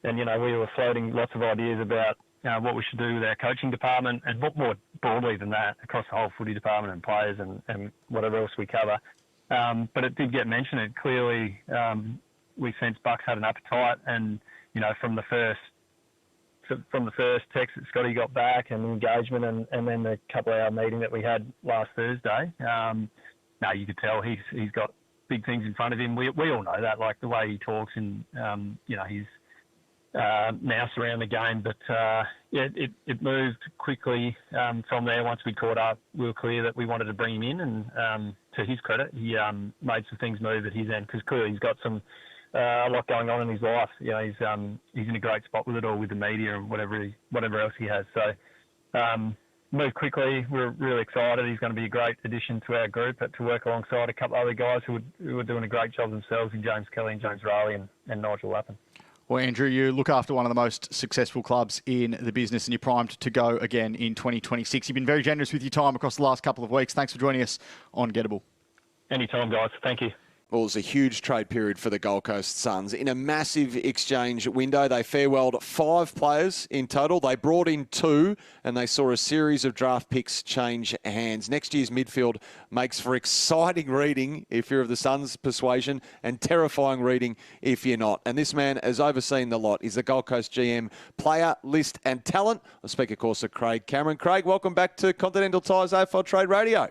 we were floating lots of ideas about what we should do with our coaching department, and more broadly than that, across the whole footy department and players and whatever else we cover. But it did get mentioned. And clearly, we sense Bucks had an appetite, and from the first text that Scotty got back and the engagement, and then the couple-hour meeting that we had last Thursday, you could tell he's got big things in front of him. We all know that, like the way he talks, and he's now around the game. But it moved quickly from there. Once we caught up, we were clear that we wanted to bring him in, and to his credit, he made some things move at his end, because clearly he's got a lot going on in his life. He's in a great spot with it all, with the media and whatever else he has. So moved quickly. We're really excited. He's going to be a great addition to our group, to work alongside a couple of other guys who are doing a great job themselves, in James Kelly and James Rowley and Nigel Lappin. Well, Andrew, you look after one of the most successful clubs in the business, and you're primed to go again in 2026. You've been very generous with your time across the last couple of weeks. Thanks for joining us on Gettable. Anytime, guys. Thank you. Well, it was a huge trade period for the Gold Coast Suns. In a massive exchange window, they farewelled 5 players in total. They brought in 2, and they saw a series of draft picks change hands. Next year's midfield makes for exciting reading if you're of the Suns' persuasion, and terrifying reading if you're not. And this man has overseen the lot. He's the Gold Coast GM, player, list and talent. I speak, of course, of Craig Cameron. Craig, welcome back to Continental Tyres AFL Trade Radio.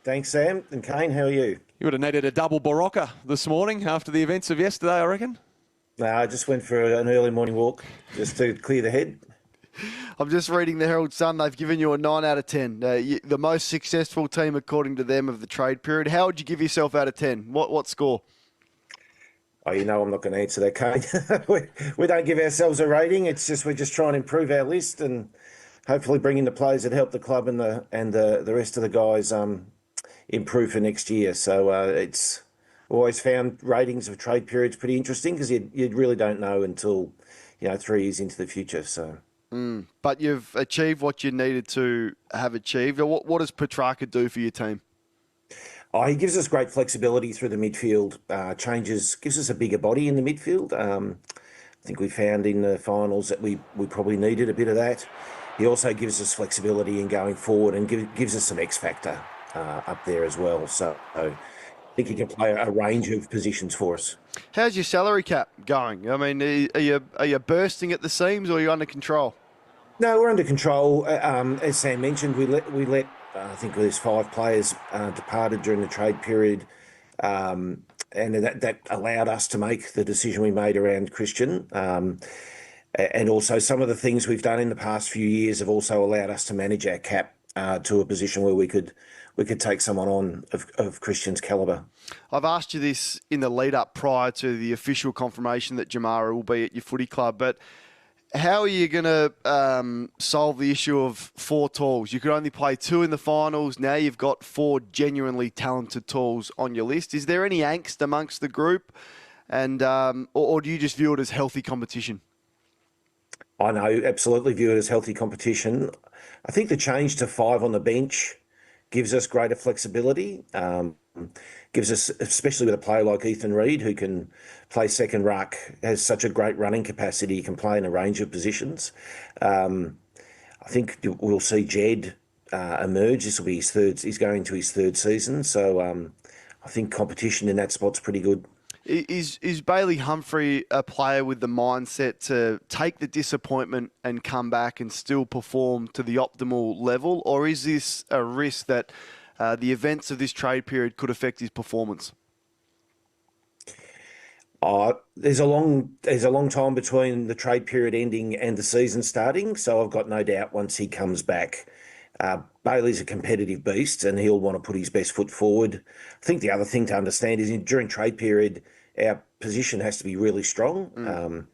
Thanks, Sam. And Kane, how are you? You would have needed a double Barocca this morning after the events of yesterday, I reckon. No, I just went for an early morning walk just to clear the head. I'm just reading the Herald Sun. They've given you a 9 out of 10. The most successful team, according to them, of the trade period. How would you give yourself out of 10? What score? Oh, I'm not going to answer that, Kane. we don't give ourselves a rating. It's just we're just trying to improve our list and hopefully bring in the players that help the club and the rest of the guys improve for next year. So it's always found ratings of trade periods pretty interesting, because you really don't know until 3 years into the future. So, but you've achieved what you needed to have achieved. What does Petrarca do for your team? Oh, he gives us great flexibility through the midfield. Gives us a bigger body in the midfield. I think we found in the finals that we probably needed a bit of that. He also gives us flexibility in going forward, and gives us some X factor up there as well. So I think he can play a range of positions for us. How's your salary cap going? I mean, are you bursting at the seams, or are you under control? No, we're under control. As Sam mentioned, we let I think there's 5 players departed during the trade period, and that allowed us to make the decision we made around Christian. And also some of the things we've done in the past few years have also allowed us to manage our cap to a position where we could take someone on of Christian's calibre. I've asked you this in the lead up prior to the official confirmation that Jamara will be at your footy club, but how are you going to solve the issue of 4 talls? You could only play 2 in the finals. Now you've got 4 genuinely talented talls on your list. Is there any angst amongst the group, and or do you just view it as healthy competition? I know, absolutely view it as healthy competition. I think the change to 5 on the bench gives us greater flexibility, gives us, especially with a player like Ethan Reid, who can play second ruck, has such a great running capacity, he can play in a range of positions. I think we'll see Jed emerge. This will be he's going to his 3rd season. So I think competition in that spot's pretty good. Is Bailey Humphrey a player with the mindset to take the disappointment and come back and still perform to the optimal level, or is this a risk that the events of this trade period could affect his performance? There's a long time between the trade period ending and the season starting, so I've got no doubt once he comes back, Bailey's a competitive beast and he'll want to put his best foot forward. I think the other thing to understand is during trade period, our position has to be really strong.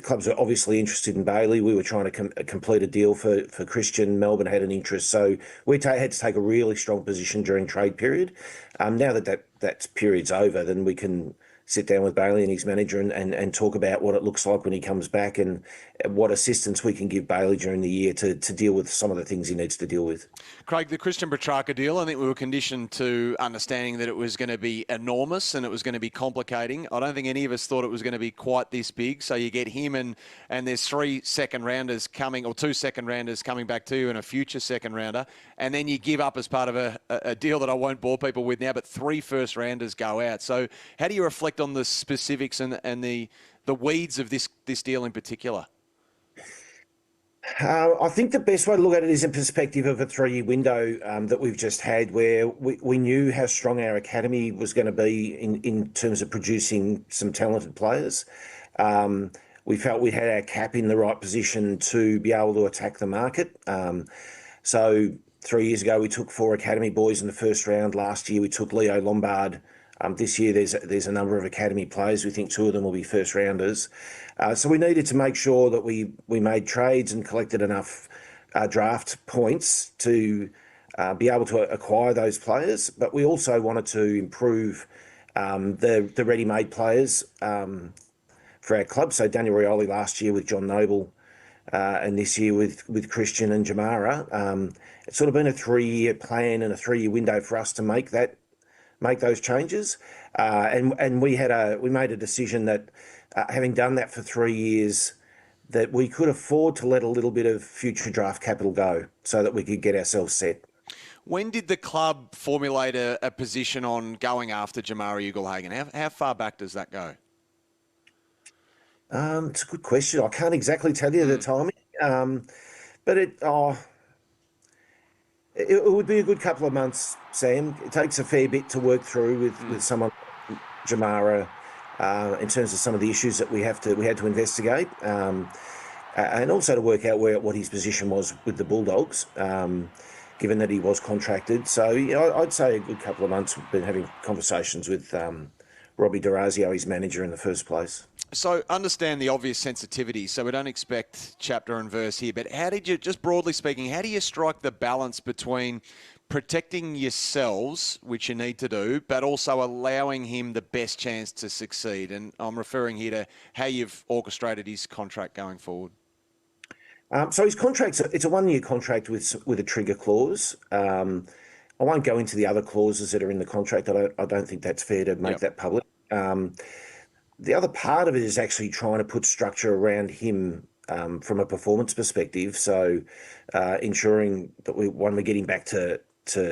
Clubs are obviously interested in Bailey. We were trying to complete a deal for Christian. Melbourne had an interest. So we had to take a really strong position during trade period. Now that period's over, then we can sit down with Bailey and his manager and talk about what it looks like when he comes back and what assistance we can give Bailey during the year to deal with some of the things he needs to deal with. Craig, the Christian Petrarca deal, I think we were conditioned to understanding that it was going to be enormous and it was going to be complicating. I don't think any of us thought it was going to be quite this big. So you get him and there's 3 second-rounders coming, or 2 second-rounders coming back to you and a future second-rounder. And then you give up as part of a deal that I won't bore people with now, but 3 first-rounders go out. So how do you reflect on the specifics and the weeds of this deal in particular? I think the best way to look at it is in perspective of a 3-year window that we've just had, where we knew how strong our academy was going to be in terms of producing some talented players. We felt we had our cap in the right position to be able to attack the market. So 3 years ago, we took 4 academy boys in the first round. Last year, we took Leo Lombard. This year, there's a number of academy players. We think 2 of them will be first rounders. So we needed to make sure that we made trades and collected enough draft points to be able to acquire those players. But we also wanted to improve the ready-made players for our club. So Daniel Rioli last year with John Noble, and this year with Christian and Jamara. It's sort of been a 3-year plan and a 3-year window for us to make those changes, and we made a decision that, having done that for 3 years, that we could afford to let a little bit of future draft capital go so that we could get ourselves set. When did the club formulate a position on going after Jamari Ugle-Hagan? How far back does that go? It's a good question. I can't exactly tell you the timing, but it would be a good couple of months, Sam. It takes a fair bit to work through with someone like Jamara in terms of some of the issues that we had to investigate, and also to work out what his position was with the Bulldogs, given that he was contracted. So I'd say a good couple of months. We've been having conversations with Robbie D'Orazio, his manager, in the first place. So understand the obvious sensitivity, so we don't expect chapter and verse here, but how did you, just broadly speaking, how do you strike the balance between protecting yourselves, which you need to do, but also allowing him the best chance to succeed? And I'm referring here to how you've orchestrated his contract going forward. So his contract, it's a 1-year contract with a trigger clause. I won't go into the other clauses that are in the contract. I don't think that's fair to make that public. The other part of it is actually trying to put structure around him from a performance perspective. So ensuring that we're getting back to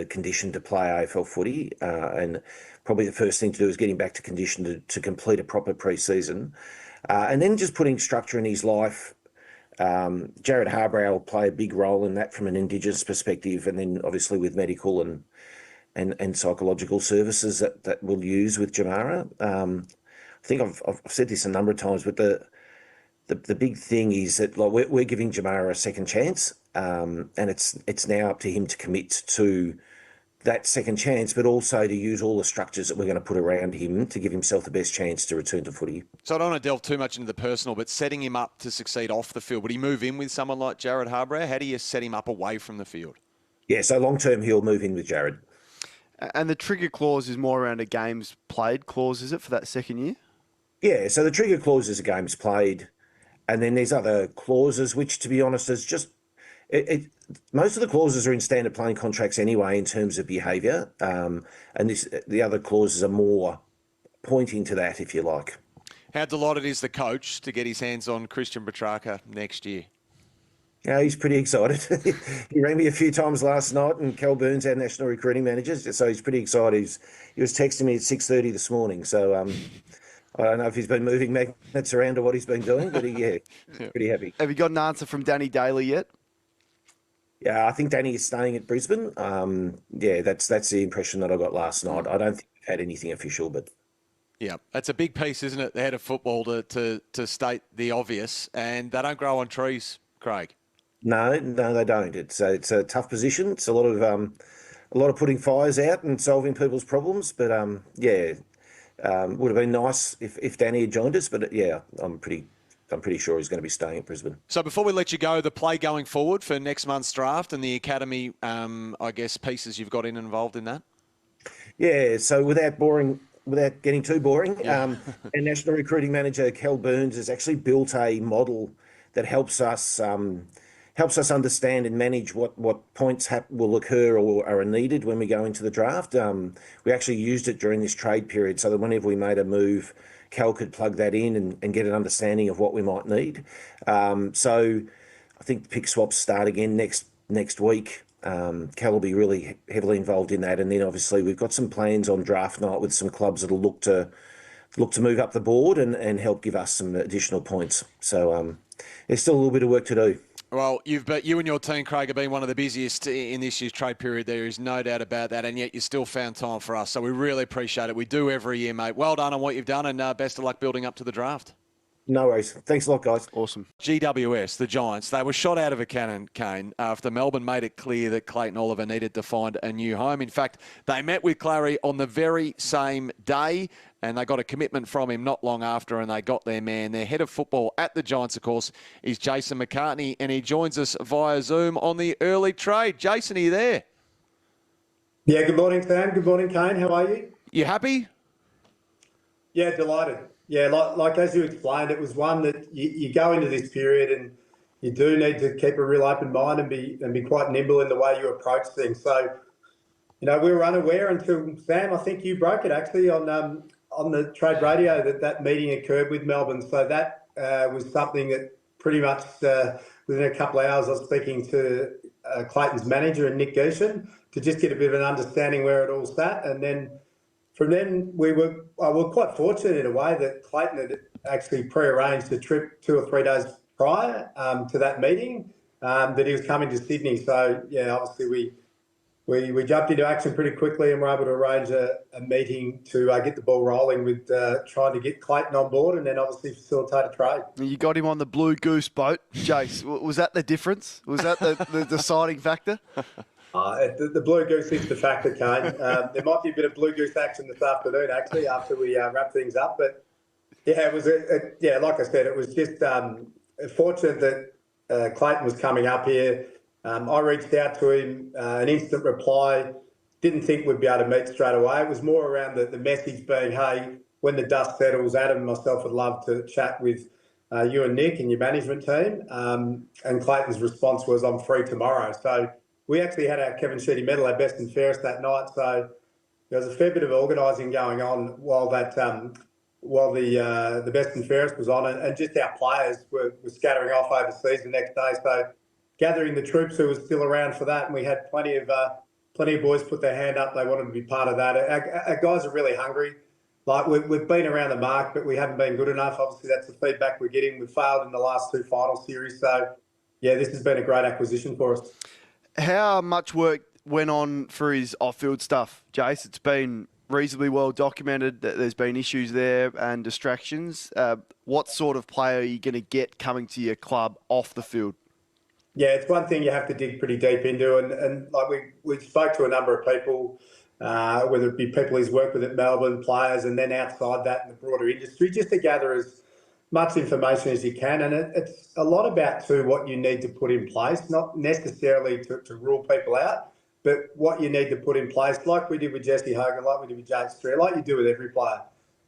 condition to play AFL footy, and probably the first thing to do is getting back to condition to complete a proper pre-season, and then just putting structure in his life. Jared Harbrow will play a big role in that from an Indigenous perspective, and then obviously with medical and psychological services that we'll use with Jamara. I think I've said this a number of times, but the big thing is that we're giving Jamara a second chance, and it's now up to him to commit to that second chance, but also to use all the structures that we're going to put around him to give himself the best chance to return to footy. So I don't want to delve too much into the personal, but setting him up to succeed off the field, would he move in with someone like Jared Harbrow? How do you set him up away from the field? Yeah, so long term he'll move in with Jared. And the trigger clause is more around a games played clause, is it, for that second year? Yeah, so the trigger clause is a games played, and then there's other clauses, which, to be honest, is just most of the clauses are in standard playing contracts anyway in terms of behaviour, and the other clauses are more pointing to that, if you like. How delighted is the coach to get his hands on Christian Petrarca next year? Yeah, he's pretty excited. He rang me a few times last night, and Cal Burns, our national recruiting manager, so he's pretty excited. He was texting me at 6:30 this morning, so I don't know if he's been moving magnets around or what he's been doing, but pretty happy. Have you got an answer from Danny Daly yet? Yeah, I think Danny is staying at Brisbane. That's the impression that I got last night. I don't think we've had anything official, but yeah, that's a big piece, isn't it? The head of football to state the obvious, and they don't grow on trees, Craig. No, they don't. It's a tough position. It's a lot of putting fires out and solving people's problems, but would have been nice if Danny had joined us, but I'm pretty sure he's going to be staying at Brisbane. So before we let you go, the play going forward for next month's draft and the academy, I guess, pieces you've got involved in that? Yeah, so without boring without getting too boring, our national recruiting manager, Kel Burns, has actually built a model that helps us understand and manage what points will occur or are needed when we go into the draft. We actually used it during this trade period so that whenever we made a move, Cal could plug that in and get an understanding of what we might need. So I think the pick swaps start again next week. Cal will be really heavily involved in that, and then obviously we've got some plans on draft night with some clubs that'll look to move up the board and help give us some additional points. So there's still a little bit of work to do. Well, you and your team, Craig, have been one of the busiest in this year's trade period. There is no doubt about that, and yet you still found time for us. So we really appreciate it. We do every year, mate. Well done on what you've done, and best of luck building up to the draft. No worries. Thanks a lot, guys. Awesome. GWS, the Giants, they were shot out of a cannon, Kane, after Melbourne made it clear that Clayton Oliver needed to find a new home. In fact, they met with Clary on the very same day, and they got a commitment from him not long after, and they got their man. Their head of football at the Giants, of course, is Jason McCartney, and he joins us via Zoom on the early trade. Jason, are you there? Yeah, good morning, Sam. Good morning, Kane. How are you? You happy? Yeah, delighted. Yeah, like as you explained, it was one that you go into this period and you do need to keep a real open mind and be quite nimble in the way you approach things. So, we were unaware until, Sam, I think you broke it actually on the trade radio that meeting occurred with Melbourne. So that was something that pretty much within a couple of hours I was speaking to Clayton's manager and Nick Geeshan to just get a bit of an understanding where it all sat. And then from then we were quite fortunate in a way that Clayton had actually pre-arranged a trip 2 or 3 days prior to that meeting that he was coming to Sydney. So yeah, obviously we jumped into action pretty quickly and were able to arrange a meeting to get the ball rolling with trying to get Clayton on board and then obviously facilitate a trade. You got him on the Blue Goose boat, Jace. Was that the difference? Was that the deciding factor? The Blue Goose is the factor, Kane. There might be a bit of Blue Goose action this afternoon, actually, after we wrap things up. But yeah, it was like I said, it was just fortunate that Clayton was coming up here. I reached out to him, an instant reply. Didn't think we'd be able to meet straight away. It was more around the message being, hey, when the dust settles, Adam and myself would love to chat with you and Nick and your management team. And Clayton's response was, I'm free tomorrow. So we actually had our Kevin Sheedy medal, our best and fairest that night. So there was a fair bit of organising going on while the best and fairest was on, and just our players were scattering off overseas the next day. So gathering the troops who were still around for that, and we had plenty of boys put their hand up. They wanted to be part of that. Our guys are really hungry. Like we've been around the mark, but we haven't been good enough. Obviously, that's the feedback we're getting. We failed in the last 2 final series. So yeah, this has been a great acquisition for us. How much work went on for his off-field stuff, Jace? It's been reasonably well documented that there's been issues there and distractions. What sort of player are you going to get coming to your club off the field? Yeah, it's one thing you have to dig pretty deep into, and like we spoke to a number of people, whether it be people he's worked with at Melbourne, players, and then outside that in the broader industry, just to gather as much information as you can. And it's a lot about too what you need to put in place, not necessarily to rule people out, but what you need to put in place, like we did with Jesse Hogan, like we did with Jake Street, like you do with every player.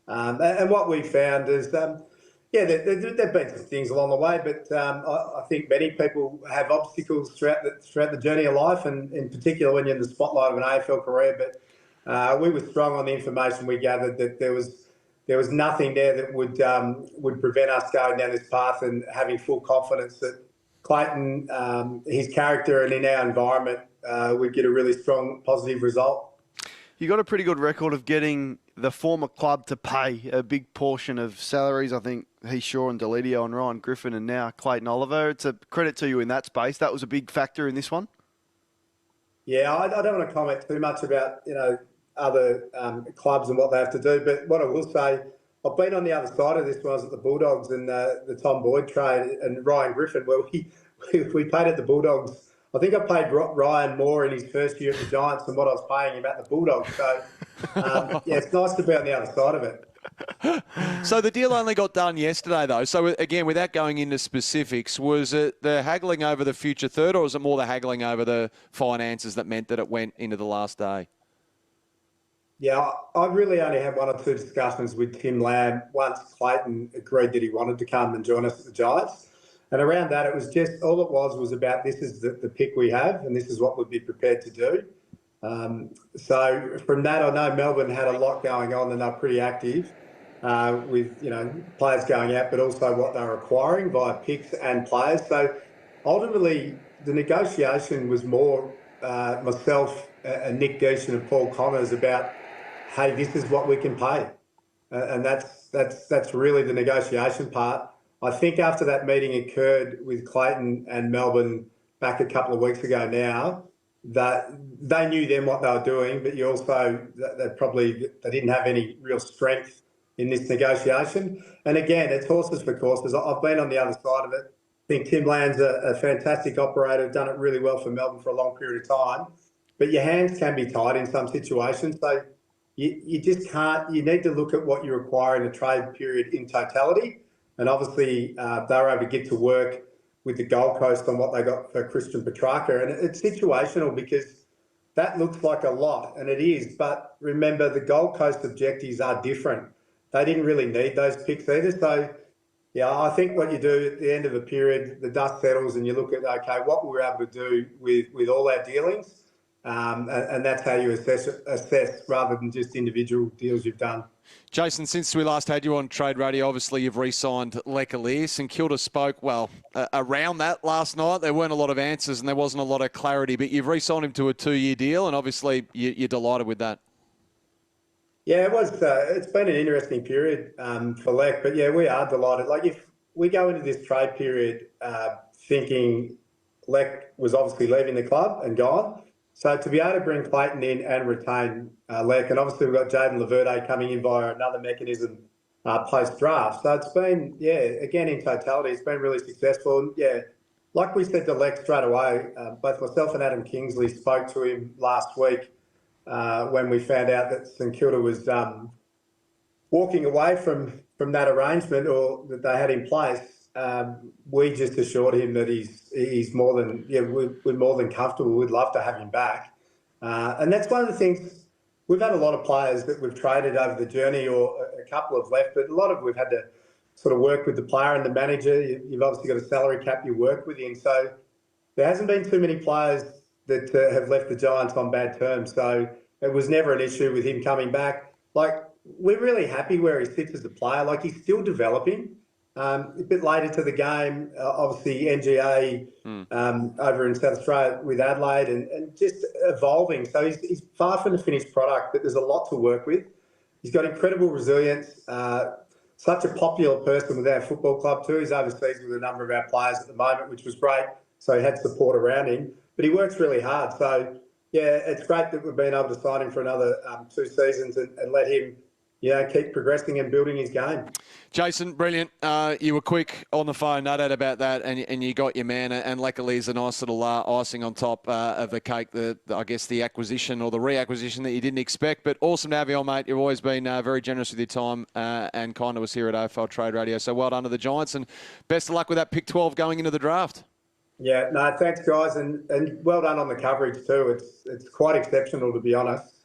And what we found is, there have been some things along the way, but I think many people have obstacles throughout the journey of life, and in particular when you're in the spotlight of an AFL career. But we were strong on the information we gathered that there was nothing there that would prevent us going down this path and having full confidence that Clayton, his character and in our environment, would get a really strong positive result. You got a pretty good record of getting the former club to pay a big portion of salaries. I think Heath Shaw and Deledio and Ryan Griffin and now Clayton Oliver. It's a credit to you in that space. That was a big factor in this one. Yeah, I don't want to comment too much about other clubs and what they have to do. But what I will say, I've been on the other side of this when I was at the Bulldogs and the Tom Boyd trade and Ryan Griffin, where we paid at the Bulldogs. I think I paid Ryan more in his first year at the Giants than what I was paying him at the Bulldogs. So, it's nice to be on the other side of it. So the deal only got done yesterday, though. So, again, without going into specifics, was it the haggling over the future third, or was it more the haggling over the finances that meant that it went into the last day? Yeah, I really only had one or two discussions with Tim Lamb once Clayton agreed that he wanted to come and join us at the Giants. And around that, it was just, all it was about this is the pick we have and this is what we'd be prepared to do. So from that, I know Melbourne had a lot going on and they're pretty active with, players going out, but also what they're acquiring via picks and players. So ultimately, the negotiation was more myself and Nick Geeshan and Paul Connors about, hey, this is what we can pay. And that's really the negotiation part. I think after that meeting occurred with Clayton and Melbourne back a couple of weeks ago now, that they knew then what they were doing, but you also, they didn't have any real strength in this negotiation. And again, it's horses for courses. I've been on the other side of it. I think Tim Land's a fantastic operator, done it really well for Melbourne for a long period of time, but your hands can be tied in some situations. So you just can't, you need to look at what you require in a trade period in totality. And obviously they were able to get to work with the Gold Coast on what they got for Christian Petrarca. And it's situational because that looks like a lot, and it is. But remember, the Gold Coast objectives are different. They didn't really need those picks either. So, yeah, I think what you do at the end of a period, the dust settles and you look at, okay, what we were able to do with all our dealings. And that's how you assess rather than just individual deals you've done. Jason, since we last had you on Trade Radio, obviously you've re-signed Lecalier. St Kilda spoke, around that last night. There weren't a lot of answers and there wasn't a lot of clarity, but you've re-signed him to a 2-year deal and obviously you're delighted with that. Yeah, it was. It's been an interesting period for Lec, but yeah, we are delighted. Like if we go into this trade period thinking Lec was obviously leaving the club and gone, so to be able to bring Clayton in and retain Lec, and obviously we've got Jaden Laverde coming in via another mechanism post-draft. So it's been, again, in totality, it's been really successful. And yeah, like we said to Lec straight away, both myself and Adam Kingsley spoke to him last week when we found out that St Kilda was walking away from that arrangement or that they had in place. We just assured him that he's more than, we're more than comfortable. We'd love to have him back. And that's one of the things, we've had a lot of players that we've traded over the journey or a couple have left, but a lot of we've had to sort of work with the player and the manager. You've obviously got a salary cap you work within. So there hasn't been too many players that have left the Giants on bad terms. So it was never an issue with him coming back. Like, we're really happy where he sits as a player. Like, he's still developing. A bit later to the game, obviously NGA over in South Australia with Adelaide and just evolving. So he's far from the finished product, but there's a lot to work with. He's got incredible resilience, such a popular person with our football club too. He's overseas with a number of our players at the moment, which was great. So he had support around him, but he works really hard. So, yeah, it's great that we've been able to sign him for another 2 seasons and let him keep progressing and building his game. Jason, brilliant. You were quick on the phone, no doubt about that, and you got your man. And Lecalier's a nice little icing on top of the cake, I guess the acquisition or the reacquisition that you didn't expect. But awesome to have you on, mate. You've always been very generous with your time and kind to us here at AFL Trade Radio. So well done to the Giants and best of luck with that pick 12 going into the draft. Yeah, no, thanks, guys, and well done on the coverage too. It's quite exceptional, to be honest.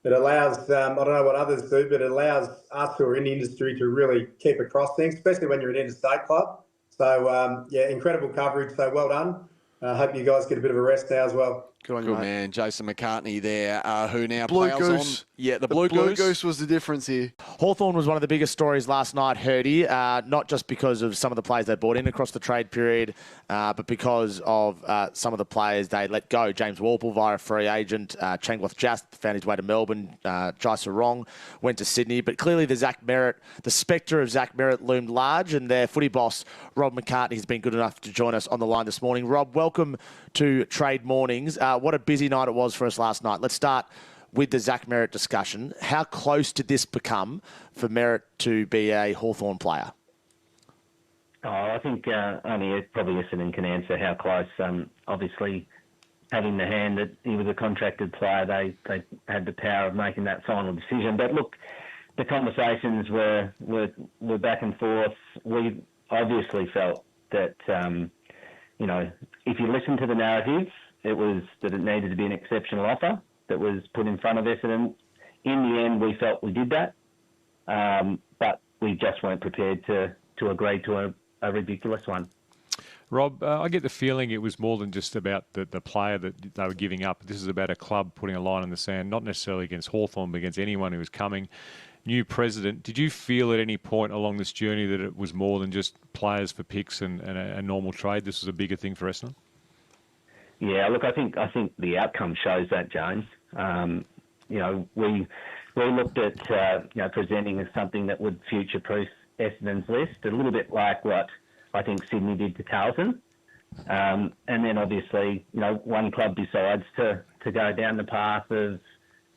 It allows, I don't know what others do, but it allows us who are in the industry to really keep across things, especially when you're an interstate club. So, incredible coverage. So well done. I hope you guys get a bit of a rest now as well. Good on you, Good mate. man. Jason McCartney there, who now Blue plays Goose. on. Yeah, the Blue Goose was the difference here. Hawthorn was one of the biggest stories last night, Hurdy, not just because of some of the players they brought in across the trade period, but because of some of the players they let go. James Walpole via a free agent, Changwath Jast found his way to Melbourne, Jai Sarong went to Sydney, but clearly the spectre of Zach Merritt loomed large, and their footy boss, Rob McCartney, has been good enough to join us on the line this morning. Rob, welcome to Trade Mornings. What a busy night it was for us last night. Let's start with the Zach Merritt discussion. How close did this become for Merritt to be a Hawthorn player? I think only probably Essendon can answer how close. Obviously, having the hand that he was a contracted player, they had the power of making that final decision. But look, the conversations were back and forth. We obviously felt that, if you listen to the narrative, it was that it needed to be an exceptional offer that was put in front of Essendon. in the end, we felt we did that, but we just weren't prepared to agree to a ridiculous one. Rob, I get the feeling it was more than just about the player that they were giving up. This is about a club putting a line in the sand, not necessarily against Hawthorn, but against anyone who was coming. New president. Did you feel at any point along this journey that it was more than just players for picks and a normal trade? This was a bigger thing for Essendon? Yeah, look, I think the outcome shows that, James. We looked at presenting as something that would future-proof Essendon's list, a little bit like what I think Sydney did to Carlton. And then obviously, one club decides to go down the path of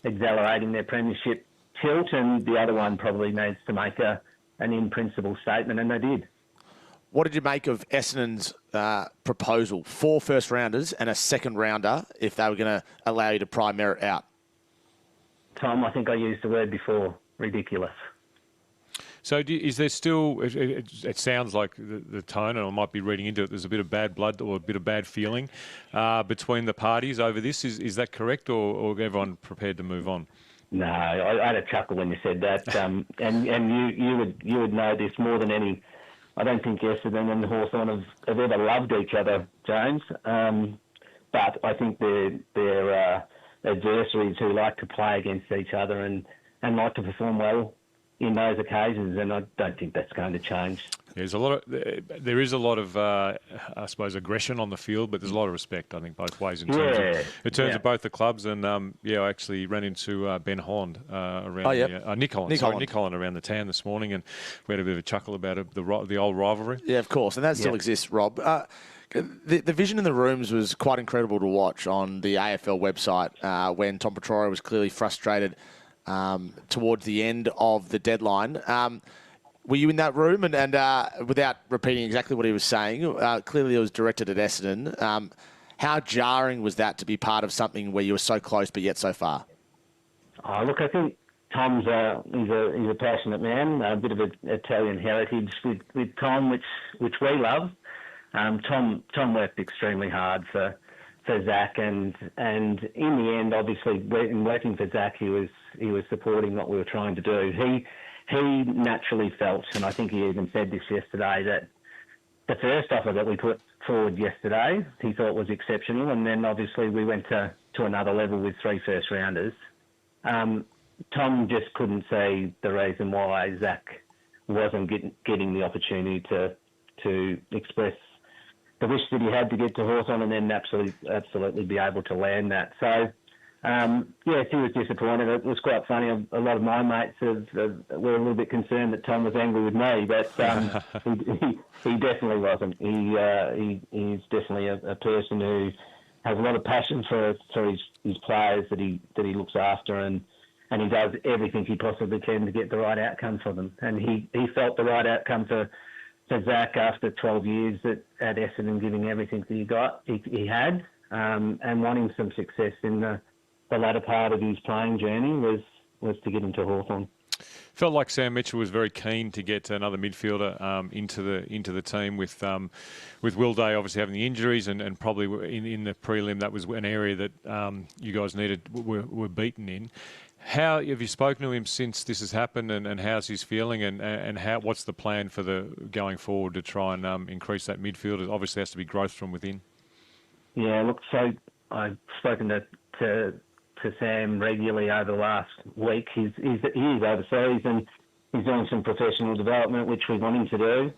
accelerating their premiership tilt, and the other one probably needs to make an in-principle statement, and they did. What did you make of Essendon's proposal? 4 first-rounders and a second-rounder if they were going to allow you to pry merit out. Tom, I think I used the word before, ridiculous. So is there still, it sounds like the tone, and I might be reading into it, there's a bit of bad blood or a bit of bad feeling between the parties over this. Is that correct, or everyone prepared to move on? No, I had a chuckle when you said that, and you would know this more than any. I don't think Essendon and Hawthorn have ever loved each other, James. But I think they're adversaries who like to play against each other and like to perform well in those occasions, and I don't think that's going to change. There is a lot of, I suppose, aggression on the field, but there's a lot of respect, I think, both ways in terms of both the clubs. And I actually ran into Ben Holland around Nick Holland around the town this morning, and we had a bit of a chuckle about the old rivalry. Yeah, of course, and that still exists, Rob. The vision in the rooms was quite incredible to watch on the AFL website when Tom Petroro was clearly frustrated towards the end of the deadline. Were you in that room? And without repeating exactly what he was saying, clearly it was directed at Essendon. How jarring was that to be part of something where you were so close but yet so far? Oh, look, I think Tom's he's a passionate man, a bit of an Italian heritage with Tom, which we love. Tom worked extremely hard for Zach, and in the end, obviously, in working for Zach, he was supporting what we were trying to do. He naturally felt, and I think he even said this yesterday, that the first offer that we put forward yesterday, he thought was exceptional, and then obviously we went to another level with 3 first-rounders. Tom just couldn't see the reason why Zach wasn't getting the opportunity to express the wish that he had to get to Hawthorn and then absolutely be able to land that. So, yes, he was disappointed. It was quite funny. A lot of my mates were a little bit concerned that Tom was angry with me, but he definitely wasn't. He's definitely a person who has a lot of passion for his players that he looks after, and he does everything he possibly can to get the right outcome for them. And he felt the right outcome for Zach after 12 years at Essendon, giving everything that he had, and wanting some success in the latter part of his playing journey was to get him to Hawthorn. Felt like Sam Mitchell was very keen to get another midfielder into the team with Will Day obviously having the injuries and probably in the prelim that was an area that you guys were beaten in. How have you spoken to him since this has happened, and how's his feeling, and what's the plan for the going forward to try and increase that midfield? It obviously has to be growth from within. Yeah, look, so I've spoken to Sam regularly over the last week. He is overseas and he's doing some professional development, which we want him to do,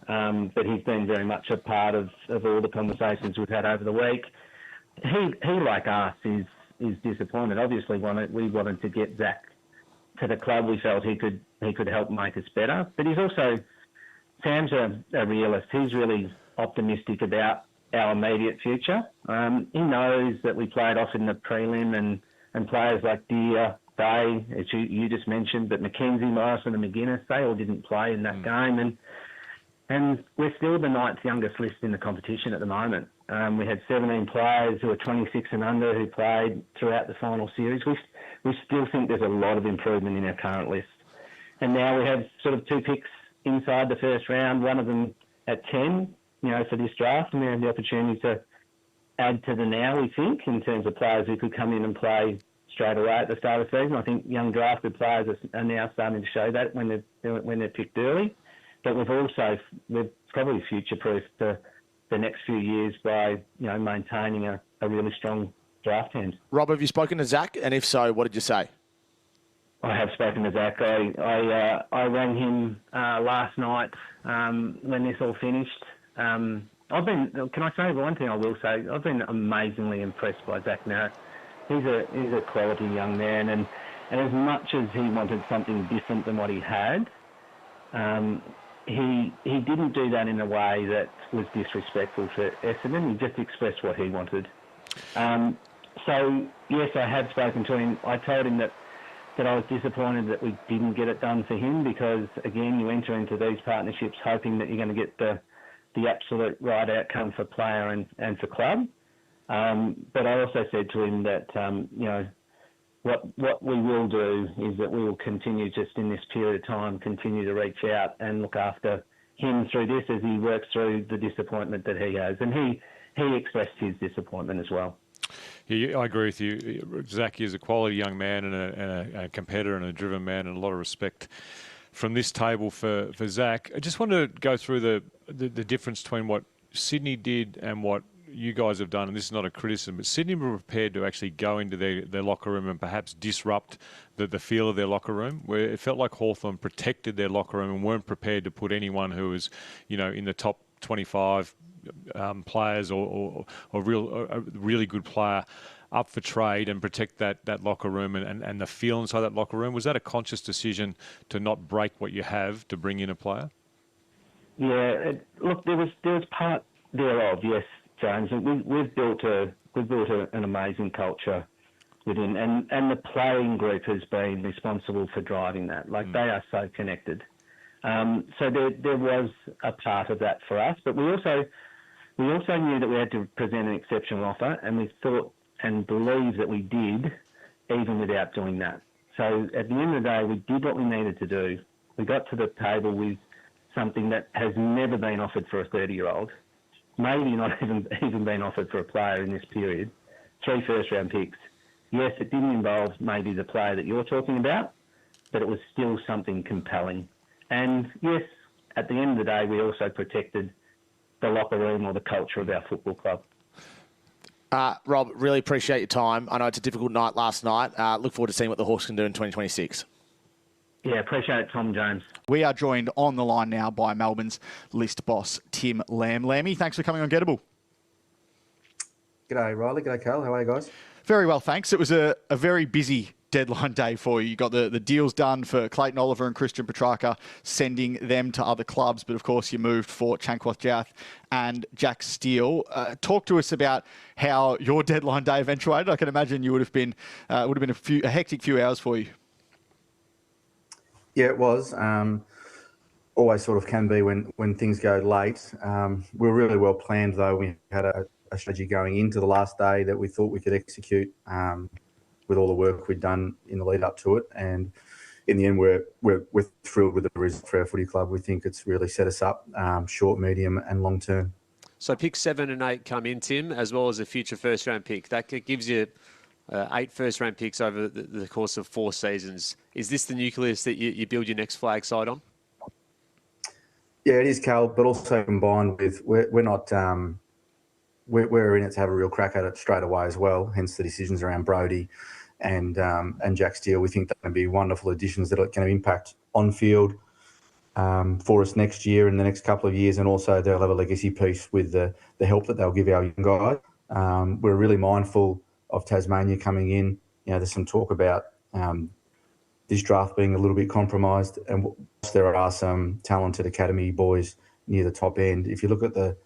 but he's been very much a part of all the conversations we've had over the week. He like us, is disappointed. Obviously, we wanted to get Zach to the club. We felt he could help make us better. But Sam's a realist. He's really optimistic about our immediate future. He knows that we played off in the prelim, and players like Deere, Day, as you just mentioned, but McKenzie, Morrison and McGuinness, they all didn't play in that game. And we're still the 9th youngest list in the competition at the moment. We had 17 players who are 26 and under who played throughout the final series. We still think there's a lot of improvement in our current list. And now we have sort of 2 picks inside the first round, one of them at 10, for this draft, and we have the opportunity to add to the now, we think, in terms of players who could come in and play straight away at the start of the season. I think young drafted players are now starting to show that when they're picked early. But we've probably future-proofed the next few years by maintaining a really strong draft hand. Rob, have you spoken to Zach? And if so, what did you say? I have spoken to Zach. I rang him last night when this all finished. Can I say one thing I will say? I've been amazingly impressed by Zach Merritt. He's a quality young man, and as much as he wanted something different than what he had, he didn't do that in a way that was disrespectful to Essendon. He just expressed what he wanted. So, yes, I have spoken to him. I told him that I was disappointed that we didn't get it done for him because, again, you enter into these partnerships hoping that you're going to get the absolute right outcome for player and for club. But I also said to him that, what we will do is that we will continue just in this period of time, continue to reach out and look after him through this as he works through the disappointment that he has. And he expressed his disappointment as well. Yeah, I agree with you. Zach is a quality young man and a competitor and a driven man, and a lot of respect from this table for Zach. I just want to go through the difference between what Sydney did and what you guys have done, and this is not a criticism, but Sydney were prepared to actually go into their locker room and perhaps disrupt the feel of their locker room, where it felt like Hawthorn protected their locker room and weren't prepared to put anyone who was, in the top 25 players or a really good player up for trade and protect that locker room and the feel inside that locker room. Was that a conscious decision to not break what you have to bring in a player? Yeah, look, there was part thereof, yes, James. We've built an amazing culture within, and the playing group has been responsible for driving that. Like they are so connected. So there was a part of that for us, but we also knew that we had to present an exceptional offer, and we thought and believed that we did, even without doing that. So at the end of the day, we did what we needed to do. We got to the table with something that has never been offered for a 30-year-old, maybe not even been offered for a player in this period. 3 first-round picks. Yes, it didn't involve maybe the player that you're talking about, but it was still something compelling. And yes, at the end of the day, we also protected the locker room or the culture of our football club. Rob, really appreciate your time. I know it's a difficult night last night. Look forward to seeing what the Hawks can do in 2026. Yeah, appreciate it, Tom Jones. We are joined on the line now by Melbourne's list boss, Tim Lamb. Lammy, thanks for coming on Gettable. G'day, Riley. G'day, Carl. How are you guys? Very well, thanks. It was a very busy deadline day for you. You got the deals done for Clayton Oliver and Christian Petrarca, sending them to other clubs. But of course, you moved for Chankwath Jath and Jack Steele. Talk to us about how your deadline day eventuated. I can imagine you would have been a hectic few hours for you. Yeah, it was. Always sort of can be when things go late. We were really well planned, though. We had a strategy going into the last day that we thought we could execute with all the work we'd done in the lead up to it. And in the end, we're thrilled with the result for our footy club. We think it's really set us up short, medium and long term. So picks 7 and 8 come in, Tim, as well as a future first-round pick. That gives you 8 first-round picks over the course of 4 seasons. Is this the nucleus that you build your next flag side on? Yeah, it is, Cal, but also combined with we're not we're in it to have a real crack at it straight away as well. Hence the decisions around Brodie and Jack Steele. We think they're going to be wonderful additions that are going to impact on field for us next year and the next couple of years, and also they'll have a legacy piece with the help that they'll give our young guys. We're really mindful of Tasmania coming in. There's some talk about this draft being a little bit compromised, and there are some talented academy boys near the top end. If you look at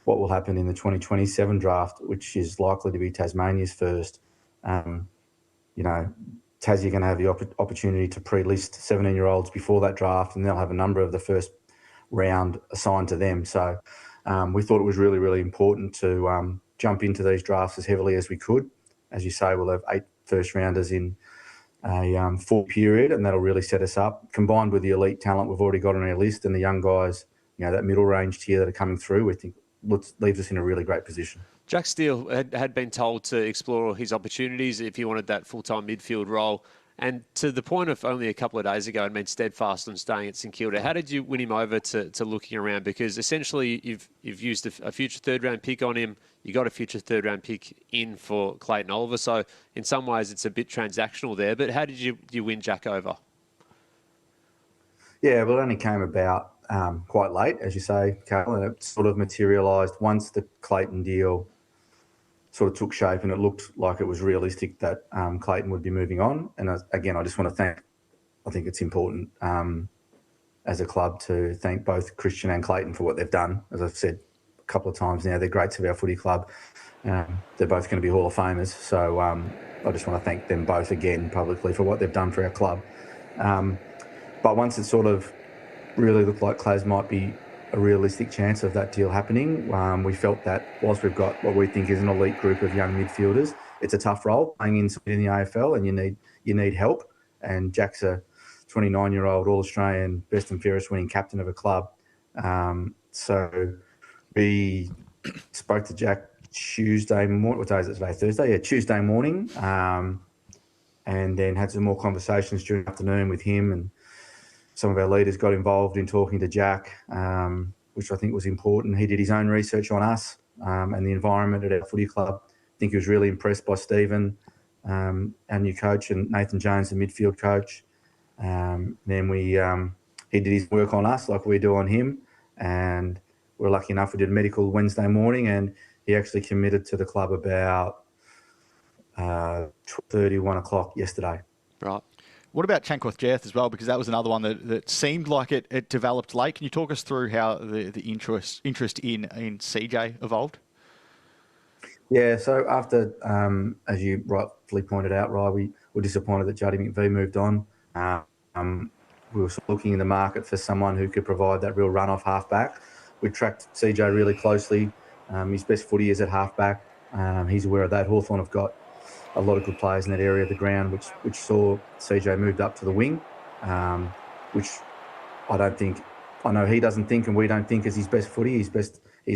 what will happen in the 2027 draft, which is likely to be Tasmania's first, Tassie are going to have the opportunity to pre-list 17-year-olds before that draft, and they'll have a number of the first round assigned to them. So we thought it was really, really important to jump into these drafts as heavily as we could. As you say, we'll have 8 first-rounders in a full period, and that'll really set us up. Combined with the elite talent we've already got on our list and the young guys, that middle range tier that are coming through, we think leaves us in a really great position. Jack Steele had been told to explore his opportunities if he wanted that full-time midfield role. And to the point of only a couple of days ago, and been steadfast on staying at St Kilda. How did you win him over to looking around? Because essentially you've used a future third-round pick on him. You got a future third-round pick in for Clayton Oliver. So in some ways it's a bit transactional there. But how did you win Jack over? Yeah, well, it only came about quite late, as you say, Carl, and it sort of materialised once the Clayton deal sort of took shape and it looked like it was realistic that Clayton would be moving on. And again, I just want to I think it's important as a club to thank both Christian and Clayton for what they've done. As I've said a couple of times now, they're greats of our footy club. They're both going to be Hall of Famers. So I just want to thank them both again publicly for what they've done for our club. But once it sort of really looked like Clays might be a realistic chance of that deal happening, we felt that whilst we've got what we think is an elite group of young midfielders, it's a tough role playing in the AFL, and you need help. And Jack's a 29-year-old All-Australian, best and fairest winning captain of a club. So we spoke to Jack Tuesday morning. What day is it today? Thursday? Yeah, Tuesday morning. And then had some more conversations during the afternoon with him, and some of our leaders got involved in talking to Jack, which I think was important. He did his own research on us and the environment at our footy club. I think he was really impressed by Stephen, our new coach, and Nathan Jones, the midfield coach. Then he did his work on us like we do on him, and we're lucky enough we did a medical Wednesday morning, and he actually committed to the club about 12:30, 1 o'clock yesterday. Right. What about Chankworth Jerth as well? Because that was another one that seemed like it developed late. Can you talk us through how the interest in CJ evolved? Yeah, so after, as you rightfully pointed out, Rye, we were disappointed that Juddy McVee moved on. We were looking in the market for someone who could provide that real run-off halfback. We tracked CJ really closely. His best footy is at halfback. He's aware of that. Hawthorn have got a lot of good players in that area of the ground, which saw CJ moved up to the wing, which I know he doesn't think, and we don't think is his best footy. His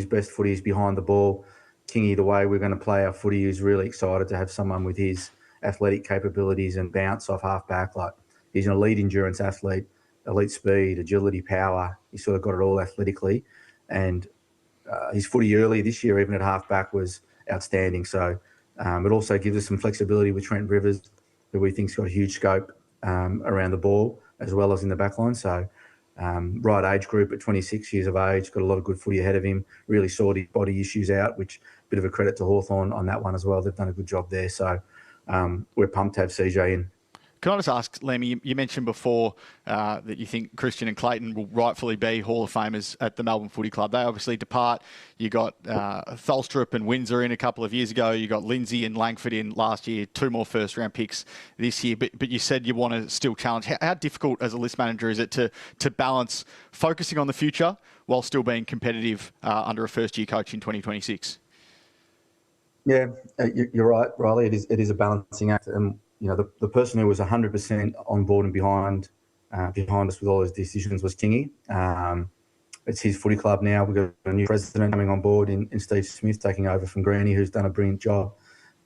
best footy is behind the ball. Kingy, the way we're going to play our footy, is really excited to have someone with his athletic capabilities and bounce off halfback. Like, he's an elite endurance athlete, elite speed, agility, power. He's sort of got it all athletically, and his footy early this year, even at halfback, was outstanding. So it also gives us some flexibility with Trent Rivers, who we think's got a huge scope around the ball as well as in the back line. So right age group at 26 years of age, got a lot of good footy ahead of him, really sorted body issues out, which bit of a credit to Hawthorn on that one as well. They've done a good job there. So we're pumped to have CJ in. Can I just ask, Lemmy, you mentioned before that you think Christian and Clayton will rightfully be Hall of Famers at the Melbourne Footy Club. They obviously depart. You got Tholstrup and Windsor in a couple of years ago. You got Lindsay and Langford in last year. 2 more first-round picks this year. But you said you want to still challenge. How difficult as a list manager is it to balance focusing on the future while still being competitive under a first-year coach in 2026? Yeah, you're right, Riley. It is a balancing act. And you know, the person who was 100% on board and behind us with all his decisions was Kingy. It's his footy club now. We've got a new president coming on board in Steve Smith, taking over from Greeny, who's done a brilliant job.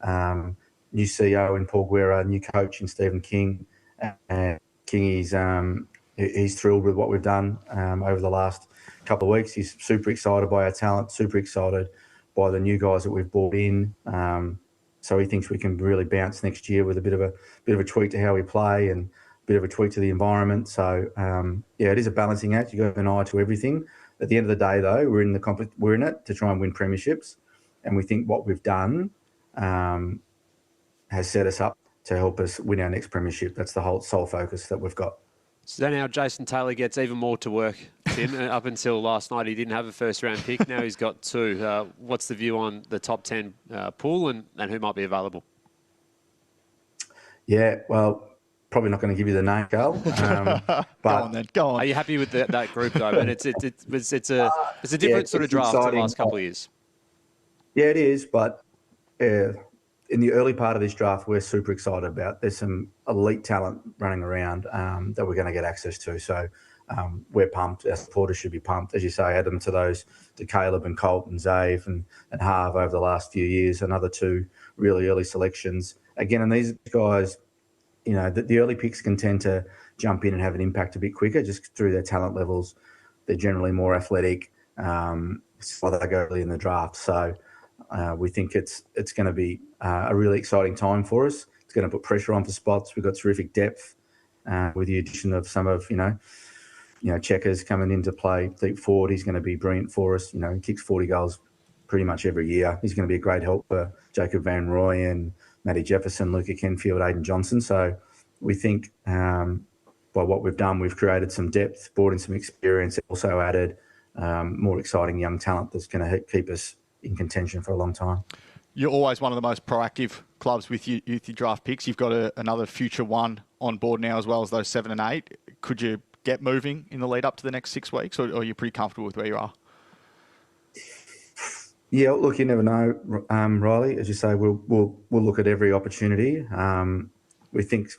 New CEO in Paul Guerra, new coach in Stephen King. And Kingy's he's thrilled with what we've done over the last couple of weeks. He's super excited by our talent, super excited by the new guys that we've brought in. So he thinks we can really bounce next year with a bit of a tweak to how we play and a bit of a tweak to the environment. So yeah, it is a balancing act. You got an eye to everything. At the end of the day, though, we're in it to try and win premierships, and we think what we've done has set us up to help us win our next premiership. That's the whole sole focus that we've got. So now Jason Taylor gets even more to work, Tim. Up until last night, he didn't have a first-round pick. Now he's got 2. What's the view on the top 10 pool and who might be available? Yeah, well, probably not going to give you the name, Carl. But go on then. Go on. Are you happy with that group though? And it's a different sort of draft to the last couple of years. Yeah, it is. But in the early part of this draft, we're super excited about. There's some elite talent running around that we're going to get access to. So we're pumped. Our supporters should be pumped. As you say, add them to Caleb and Colt and Zave and Harv over the last few years, another 2 really early selections. Again, and these guys, the early picks can tend to jump in and have an impact a bit quicker just through their talent levels. They're generally more athletic. So they go early in the draft. So we think it's going to be a really exciting time for us. It's going to put pressure on for spots. We've got terrific depth with the addition of some of, Checkers coming into play deep forward. He's going to be brilliant for us. He kicks 40 goals pretty much every year. He's going to be a great help for Jacob Van Rooyen, Matty Jefferson, Luca Kenfield, Aiden Johnson. So we think by what we've done, we've created some depth, brought in some experience, also added more exciting young talent that's going to keep us in contention for a long time. You're always one of the most proactive clubs with your draft picks. You've got another future one on board now, as well as those 7 and 8. Could you get moving in the lead up to the next 6 weeks, or are you pretty comfortable with where you are? Yeah, look, you never know, Riley. As you say, we'll look at every opportunity. We think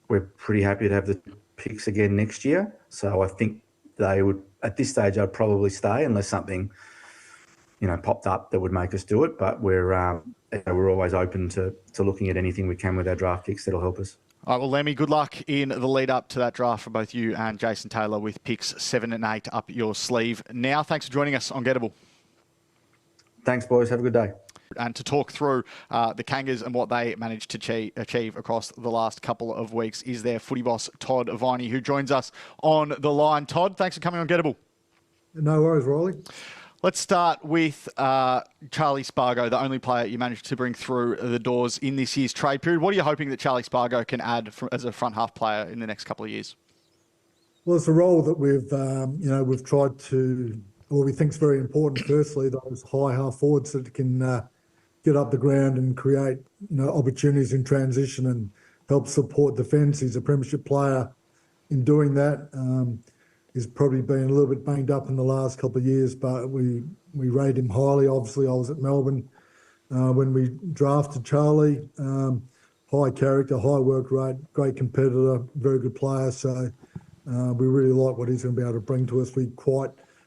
we're pretty happy to have the picks again next year. So I think they would, at this stage, I'd probably stay unless something, popped up that would make us do it. But we're always open to looking at anything we can with our draft picks that'll help us. All right, well, Lemmy, good luck in the lead up to that draft for both you and Jason Taylor with picks 7 and 8 up your sleeve. Now, thanks for joining us on Gettable. Thanks, boys. Have a good day. And to talk through the Kangas and what they managed to achieve across the last couple of weeks is their footy boss, Todd Viney, who joins us on the line. Todd, thanks for coming on Gettable. No worries, Riley. Let's start with Charlie Spargo, the only player you managed to bring through the doors in this year's trade period. What are you hoping that Charlie Spargo can add as a front half player in the next couple of years? Well, it's a role that we've tried to, or we think is very important. Firstly, those high half forwards that can get up the ground and create opportunities in transition and help support defence. He's a premiership player in doing that. He's probably been a little bit banged up in the last couple of years, but we rate him highly. Obviously, I was at Melbourne when we drafted Charlie. High character, high work rate, great competitor, very good player. So we really like what he's going to be able to bring to us. We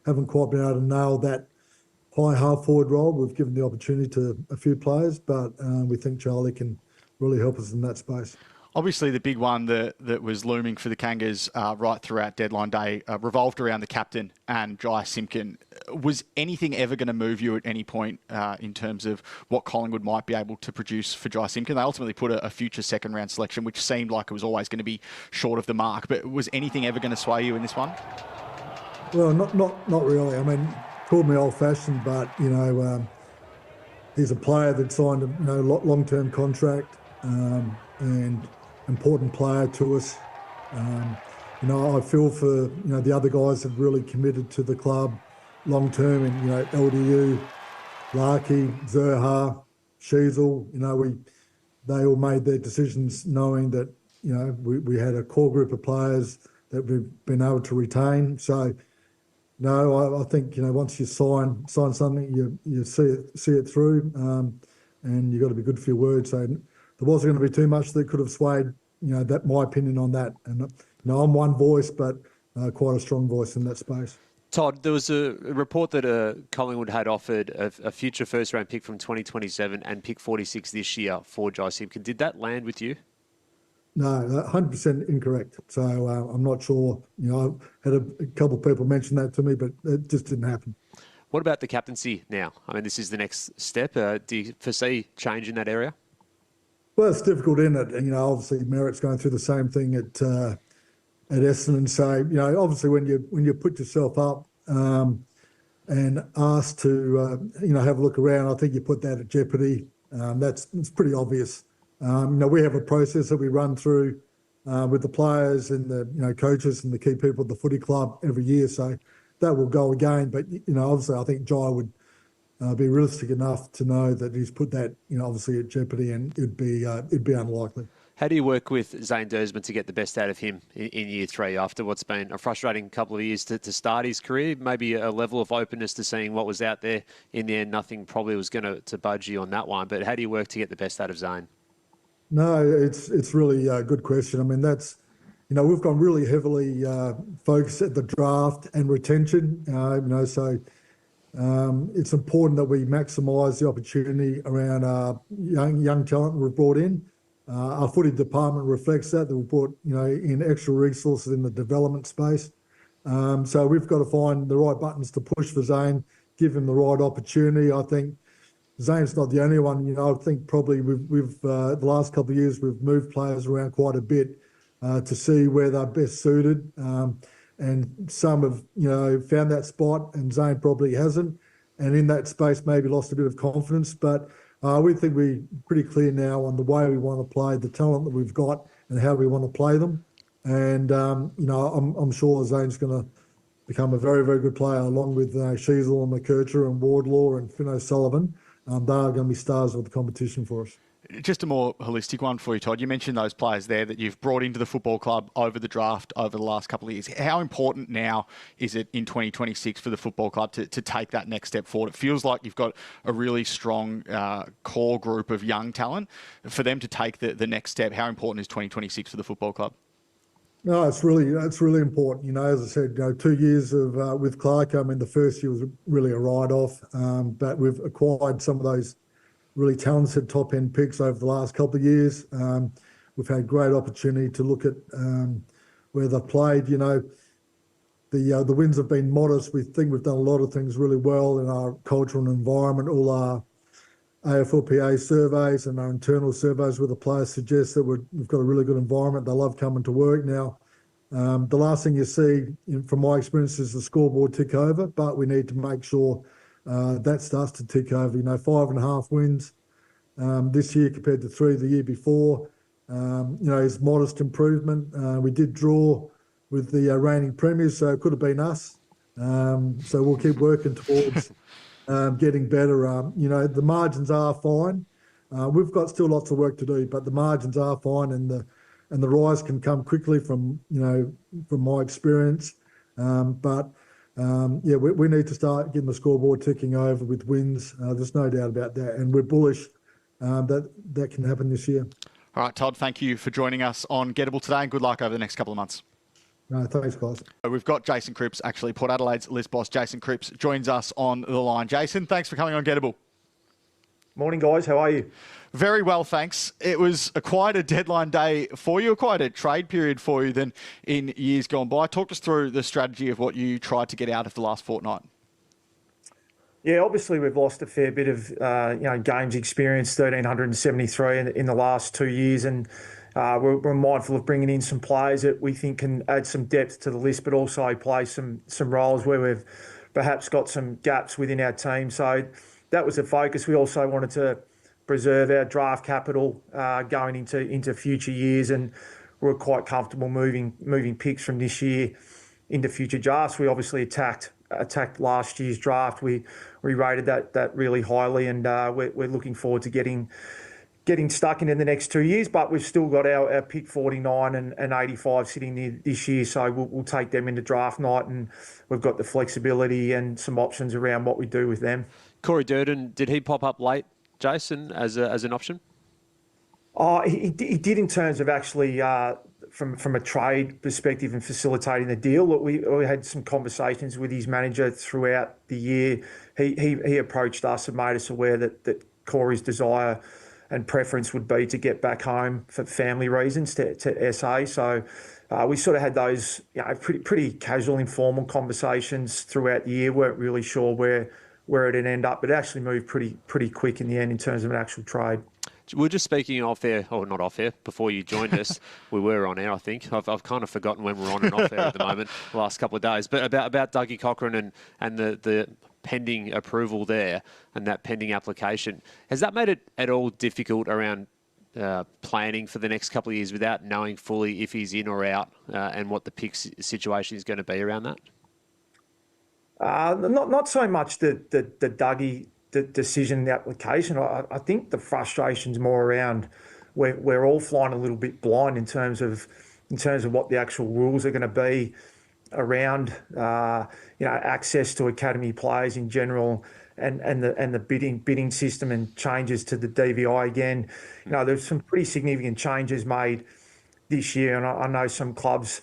haven't quite been able to nail that high half forward role. We've given the opportunity to a few players, but we think Charlie can really help us in that space. Obviously, the big one that was looming for the Kangas right throughout deadline day revolved around the captain and Jai Simpkin. Was anything ever going to move you at any point in terms of what Collingwood might be able to produce for Jai Simpkin? They ultimately put a future second-round selection, which seemed like it was always going to be short of the mark. But was anything ever going to sway you in this one? Well, not really. I mean, called me old-fashioned, but, he's a player that signed a long-term contract and important player to us. I feel for the other guys that really committed to the club long term, and LDU, Larkey, Zerha, Sheasel. They all made their decisions knowing that we had a core group of players that we've been able to retain. So no, I think once you sign something, you see it through, and you've got to be good for your word. So there wasn't going to be too much that could have swayed, that my opinion on that. And I'm one voice, but quite a strong voice in that space. Todd, there was a report that Collingwood had offered a future first-round pick from 2027 and pick 46 this year for Jai Simpkin. Did that land with you? No, 100% incorrect. So I'm not sure. I had a couple of people mention that to me, but it just didn't happen. What about the captaincy now? I mean, this is the next step. Do you foresee change in that area? Well, it's difficult, isn't it? And, obviously Merritt's going through the same thing at Essendon. So, obviously when you put yourself up and asked to, have a look around, I think you put that at jeopardy. It's pretty obvious. We have a process that we run through with the players and the coaches and the key people at the footy club every year. So that will go again. But, obviously I think Jai would be realistic enough to know that he's put that, obviously at jeopardy, and it'd be unlikely. How do you work with Zane Dersman to get the best out of him in year 3 after what's been a frustrating couple of years to start his career? Maybe a level of openness to seeing what was out there. In the end, nothing probably was going to budge you on that one. But how do you work to get the best out of Zane? No, it's really a good question. I mean, that's, we've gone really heavily focused at the draft and retention. So it's important that we maximise the opportunity around our young talent we've brought in. Our footy department reflects that we've brought in extra resources in the development space. So we've got to find the right buttons to push for Zane, give him the right opportunity. I think Zane's not the only one. I think probably we've the last couple of years we've moved players around quite a bit to see where they're best suited. And some have found that spot, and Zane probably hasn't. And in that space, maybe lost a bit of confidence. But we think we're pretty clear now on the way we want to play, the talent that we've got, and how we want to play them. And I'm sure Zane's going to become a very, very good player, along with Sheasel and McKercher and Wardlaw and Finn O'Sullivan. They are going to be stars of the competition for us. Just a more holistic one for you, Todd. You mentioned those players there that you've brought into the football club over the draft over the last couple of years. How important now is it in 2026 for the football club to take that next step forward? It feels like you've got a really strong core group of young talent. For them to take the next step, how important is 2026 for the football club? No, it's really important. As I said, 2 years of with Clark. I mean, the first year was really a write-off, but we've acquired some of those really talented top-end picks over the last couple of years. We've had great opportunity to look at where they've played. The wins have been modest. We think we've done a lot of things really well in our cultural environment. All our AFLPA surveys and our internal surveys where the players suggest that we've got a really good environment. They love coming to work now. The last thing you see, from my experience, is the scoreboard tick over, but we need to make sure that starts to tick over. 5.5 wins this year compared to 3 the year before. Is modest improvement. We did draw with the reigning premiers, so it could have been us. So we'll keep working towards getting better. The margins are fine. We've got still lots of work to do, but the margins are fine, and the rise can come quickly from my experience. We need to start getting the scoreboard ticking over with wins. There's no doubt about that, and we're bullish that can happen this year. All right, Todd, thank you for joining us on Gettable today, and good luck over the next couple of months. No, thanks, guys. We've got Jason Cripps, actually, Port Adelaide's list boss. Jason Cripps joins us on the line. Jason, thanks for coming on Gettable. Morning, guys. How are you? Very well, thanks. It was quite a deadline day for you, quite a trade period for you than in years gone by. Talk us through the strategy of what you tried to get out of the last fortnight. Yeah, obviously we've lost a fair bit of games experience, 1,373 in the last 2 years, and we're mindful of bringing in some players that we think can add some depth to the list, but also play some roles where we've perhaps got some gaps within our team. So that was the focus. We also wanted to preserve our draft capital going into future years, and we're quite comfortable moving picks from this year into future drafts. We obviously attacked last year's draft. We rated that really highly, and we're looking forward to getting stuck in the next 2 years. But we've still got our pick 49 and 85 sitting there this year, so we'll take them into draft night, and we've got the flexibility and some options around what we do with them. Corey Durden, did he pop up late, Jason, as an option? He did in terms of actually from a trade perspective and facilitating the deal. Look, we had some conversations with his manager throughout the year. He approached us and made us aware that Corey's desire and preference would be to get back home for family reasons to SA. So we sort of had those pretty casual, informal conversations throughout the year. Weren't really sure where it'd end up, but it actually moved pretty quick in the end in terms of an actual trade. We were just speaking off air, or not off air, before you joined us. We were on air, I think. I've kind of forgotten when we're on and off air at the moment, the last couple of days. But about Dougie Cochrane and the pending approval there and that pending application. Has that made it at all difficult around planning for the next couple of years without knowing fully if he's in or out and what the pick situation is going to be around that? Not so much the Dougie decision, the application. I think the frustration's more around we're all flying a little bit blind in terms of what the actual rules are going to be around access to academy players in general, and the bidding system and changes to the DVI again. There's some pretty significant changes made this year. And I know some clubs,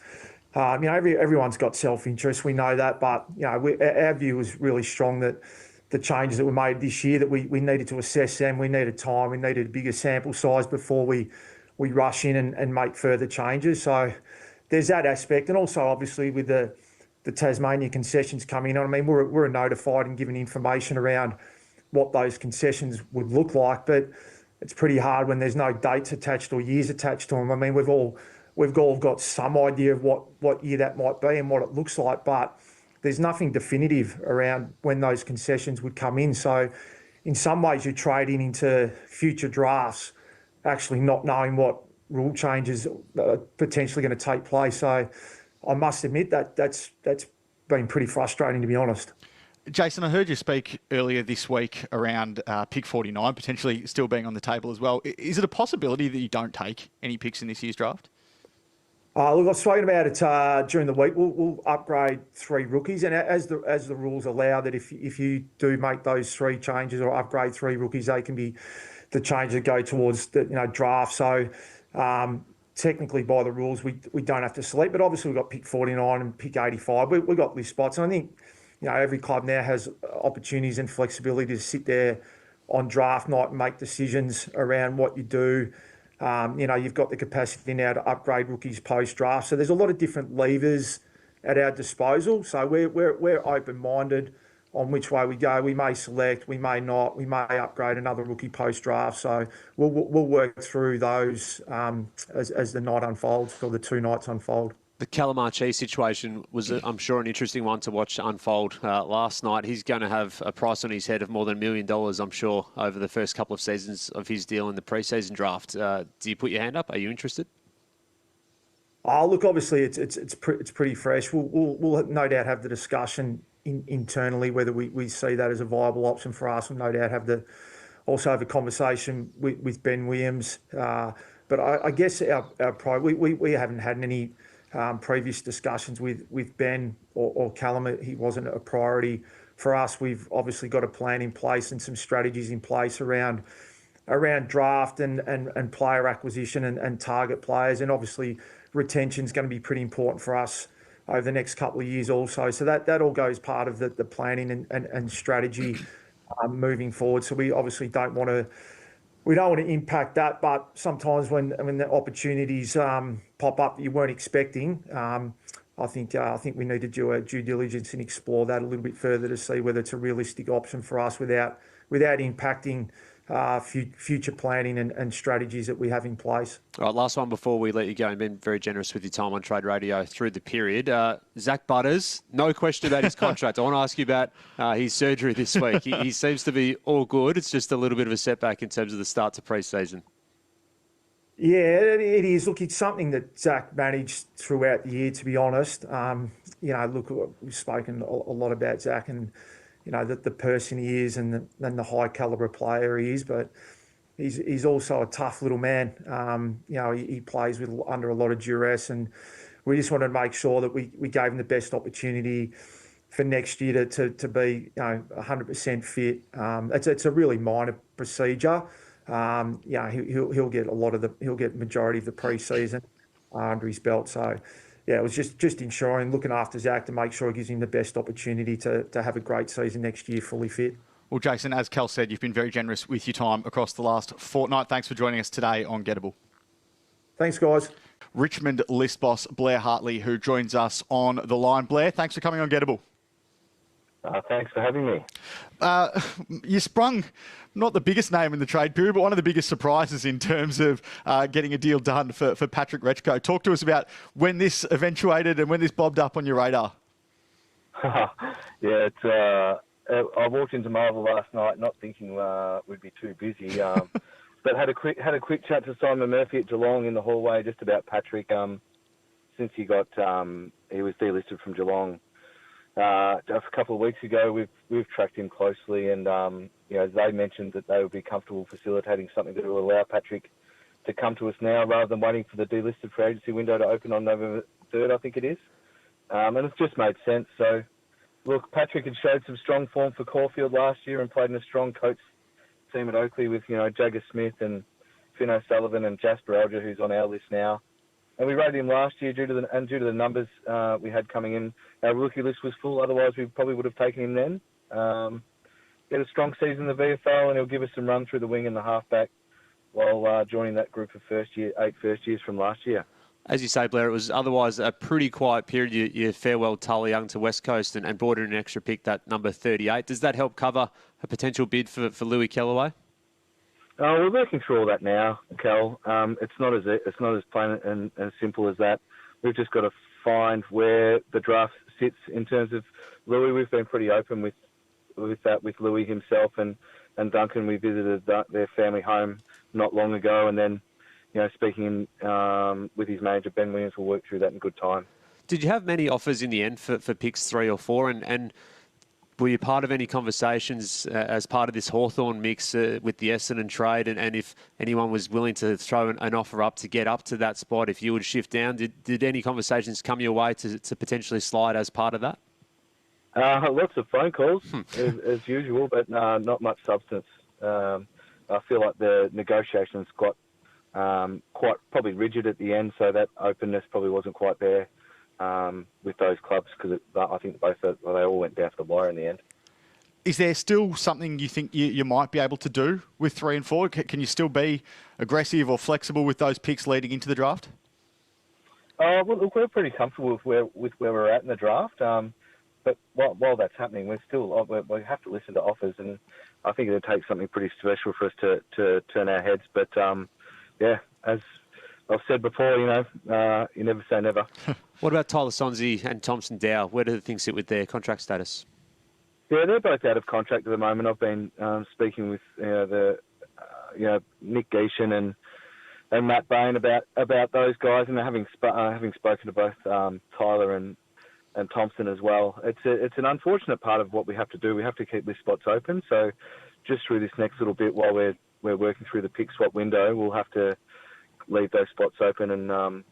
everyone's got self-interest. We know that, but our view was really strong that the changes that were made this year, that we needed to assess them. We needed time. We needed a bigger sample size before we rush in and make further changes. So there's that aspect. And also, obviously, with the Tasmania concessions coming in, I mean, we're notified and given information around what those concessions would look like, but it's pretty hard when there's no dates attached or years attached to them. I mean, we've all got some idea of what year that might be and what it looks like, but there's nothing definitive around when those concessions would come in. So in some ways you're trading into future drafts, actually not knowing what rule changes are potentially going to take place. So I must admit that's been pretty frustrating, to be honest. Jason, I heard you speak earlier this week around pick 49 potentially still being on the table as well. Is it a possibility that you don't take any picks in this year's draft? Look, I've spoken about it during the week. We'll upgrade 3 rookies, and as the rules allow, that if you do make those 3 changes or upgrade 3 rookies, they can be the changes that go towards the draft. So technically, by the rules, we don't have to select, but obviously we've got pick 49 and pick 85. We've got list spots, and I think every club now has opportunities and flexibility to sit there on draft night and make decisions around what you do. You've got the capacity now to upgrade rookies post-draft. So there's a lot of different levers at our disposal. So we're open-minded on which way we go. We may select, we may not, we may upgrade another rookie post-draft. So we'll work through those as the night unfolds, or the 2 nights unfold. The Calamarchi situation was, I'm sure, an interesting one to watch unfold last night. He's going to have a price on his head of more than $1 million, I'm sure, over the first couple of seasons of his deal in the pre-season draft. Do you put your hand up? Are you interested? Look, obviously it's pretty fresh. We'll no doubt have the discussion internally whether we see that as a viable option for us. We'll no doubt also have a conversation with Ben Williams. But I guess our we haven't had any previous discussions with Ben or Callum. He wasn't a priority for us. We've obviously got a plan in place and some strategies in place around draft and player acquisition and target players. And obviously retention is going to be pretty important for us over the next couple of years also. So that all goes part of the planning and strategy moving forward. So we obviously don't want to impact that, but sometimes when the opportunities pop up that you weren't expecting, I think we need to do a due diligence and explore that a little bit further to see whether it's a realistic option for us without impacting future planning and strategies that we have in place. All right, last one before we let you go. You've been very generous with your time on Trade Radio through the period. Zach Butters, no question about his contract. I want to ask you about his surgery this week. He seems to be all good. It's just a little bit of a setback in terms of the start to pre-season. Yeah, it is. Look, it's something that Zach managed throughout the year, to be honest. Look, we've spoken a lot about Zach and the person he is and the high calibre player he is, but he's also a tough little man. He plays under a lot of duress, and we just wanted to make sure that we gave him the best opportunity for next year to be 100% fit. It's a really minor procedure. He'll get majority of the pre-season under his belt. So it was just ensuring, looking after Zach to make sure it gives him the best opportunity to have a great season next year, fully fit. Well, Jason, as Cal said, you've been very generous with your time across the last fortnight. Thanks for joining us today on Gettable. Thanks, guys. Richmond list boss Blair Hartley, who joins us on the line. Blair, thanks for coming on Gettable. Thanks for having me. You sprung not the biggest name in the trade period, but one of the biggest surprises in terms of getting a deal done for Patrick Rechko. Talk to us about when this eventuated and when this bobbed up on your radar. I walked into Marvel last night not thinking we'd be too busy, but had a quick chat to Simon Murphy at Geelong in the hallway just about Patrick. Since he was delisted from Geelong just a couple of weeks ago, we've tracked him closely, and they mentioned that they would be comfortable facilitating something that will allow Patrick to come to us now rather than waiting for the delisted free agency window to open on November 3rd, I think it is. And it's just made sense. So, look, Patrick had showed some strong form for Caulfield last year and played in a strong coach team at Oakley with Jagger Smith and Finn O'Sullivan and Jasper Alger, who's on our list now. and we rated him last year due to the numbers we had coming in. Our rookie list was full. Otherwise, we probably would have taken him then. He had a strong season in the VFL, and he'll give us some run through the wing and the halfback while joining that group of eight first years from last year. As you say, Blair, it was otherwise a pretty quiet period. You farewelled Tully Young to West Coast and brought in an extra pick, that number 38. Does that help cover a potential bid for Louis Kellaway? We're working through all that now, Cal. It's not as plain and as simple as that. We've just got to find where the draft sits in terms of Louis. We've been pretty open with that with Louis himself and Duncan. We visited their family home not long ago, and then speaking with his manager Ben Williams, will work through that in good time. Did you have many offers in the end for picks 3 or 4, and were you part of any conversations as part of this Hawthorn mix with the Essendon trade, and if anyone was willing to throw an offer up to get up to that spot, if you would shift down, did any conversations come your way to potentially slide as part of that? Lots of phone calls, as usual, but not much substance. I feel like the negotiations got quite probably rigid at the end, so that openness probably wasn't quite there with those clubs, because I think they all went down to the wire in the end. Is there still something you think you might be able to do with 3 and 4? Can you still be aggressive or flexible with those picks leading into the draft? Well, look, we're pretty comfortable with where we're at in the draft. But while that's happening, we have to listen to offers, and I think it'll take something pretty special for us to turn our heads. But as I've said before, you never say never. What about Tyler Sonsie and Thompson Dow? Where do things sit with their contract status? Yeah, they're both out of contract at the moment. I've been speaking with Nick Geeshan and Matt Bain about those guys, and having spoken to both Tyler and Thompson as well. It's an unfortunate part of what we have to do. We have to keep these spots open. So just through this next little bit, while we're working through the pick swap window, we'll have to leave those spots open, and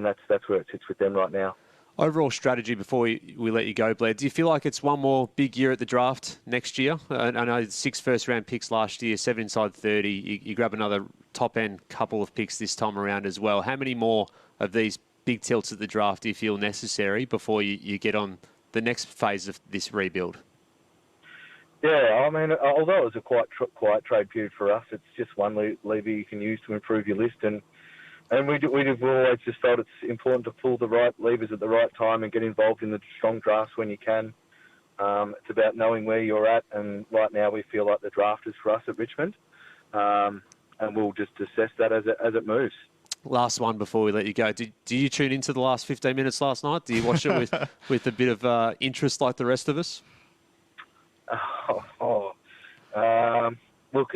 that's where it sits with them right now. Overall strategy before we let you go, Blair, do you feel like it's one more big year at the draft next year? I know 6 first-round picks last year, 7 inside 30. You grab another top-end couple of picks this time around as well. How many more of these big tilts at the draft do you feel necessary before you get on the next phase of this rebuild? Yeah, I mean, although it was a quite quiet trade period for us, it's just one lever you can use to improve your list, and we've always just felt it's important to pull the right levers at the right time and get involved in the strong drafts when you can. It's about knowing where you're at, and right now we feel like the draft is for us at Richmond, and we'll just assess that as it moves. Last one before we let you go. Did you tune into the last 15 minutes last night? Do you watch it with a bit of interest like the rest of us? Look,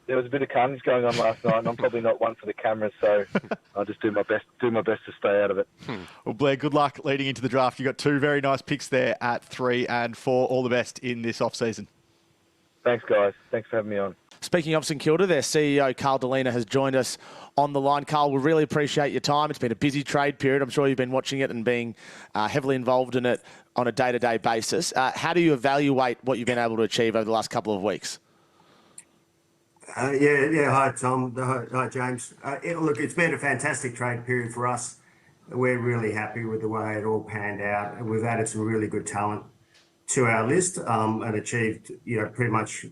there was a bit of carnage going on last night, and I'm probably not one for the cameras, so I'll just do my best to stay out of it. Well, Blair, good luck leading into the draft. You've got 2 very nice picks there at 3 and 4. All the best in this off-season. Thanks, guys. Thanks for having me on. Speaking of St Kilda, their CEO, Carl Delina, has joined us on the line. Carl, we really appreciate your time. It's been a busy trade period. I'm sure you've been watching it and being heavily involved in it on a day-to-day basis. How do you evaluate what you've been able to achieve over the last couple of weeks? Hi, Tom. Hi, James. Look, it's been a fantastic trade period for us. We're really happy with the way it all panned out. We've added some really good talent to our list and achieved, pretty much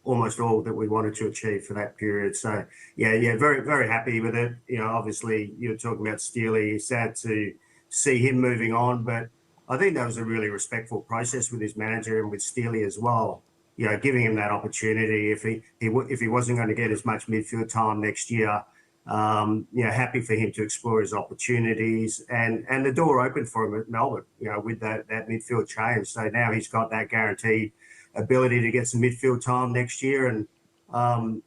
almost all that we wanted to achieve for that period. So, very, very happy with it. Obviously, you're talking about Steely. Sad to see him moving on, but I think that was a really respectful process with his manager and with Steely as well. Giving him that opportunity if he wasn't going to get as much midfield time next year. Happy for him to explore his opportunities and the door opened for him at Melbourne. With that midfield change. So now he's got that guaranteed ability to get some midfield time next year and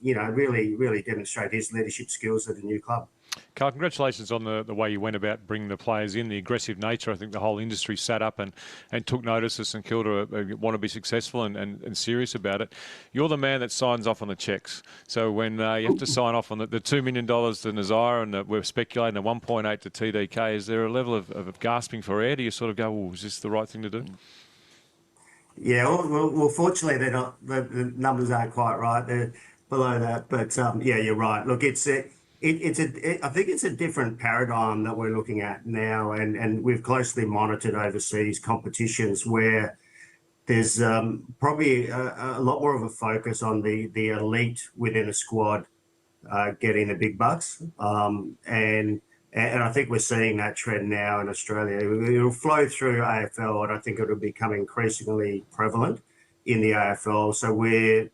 really demonstrate his leadership skills at a new club. Carl, congratulations on the way you went about bringing the players in, the aggressive nature. I think the whole industry sat up and took notice of St Kilda want to be successful and serious about it. You're the man that signs off on the checks. So when you have to sign off on the $2 million to Nazire and we're speculating the 1.8 to TDK, is there a level of gasping for air? Do you sort of go, is this the right thing to do? Yeah, well, fortunately, they're not. The numbers aren't quite right. They're below that, but you're right. Look, it's I think it's a different paradigm that we're looking at now, and we've closely monitored overseas competitions where there's probably a lot more of a focus on the elite within a squad getting the big bucks. And I think we're seeing that trend now in Australia. It'll flow through AFL, and I think it'll become increasingly prevalent in the AFL. So we're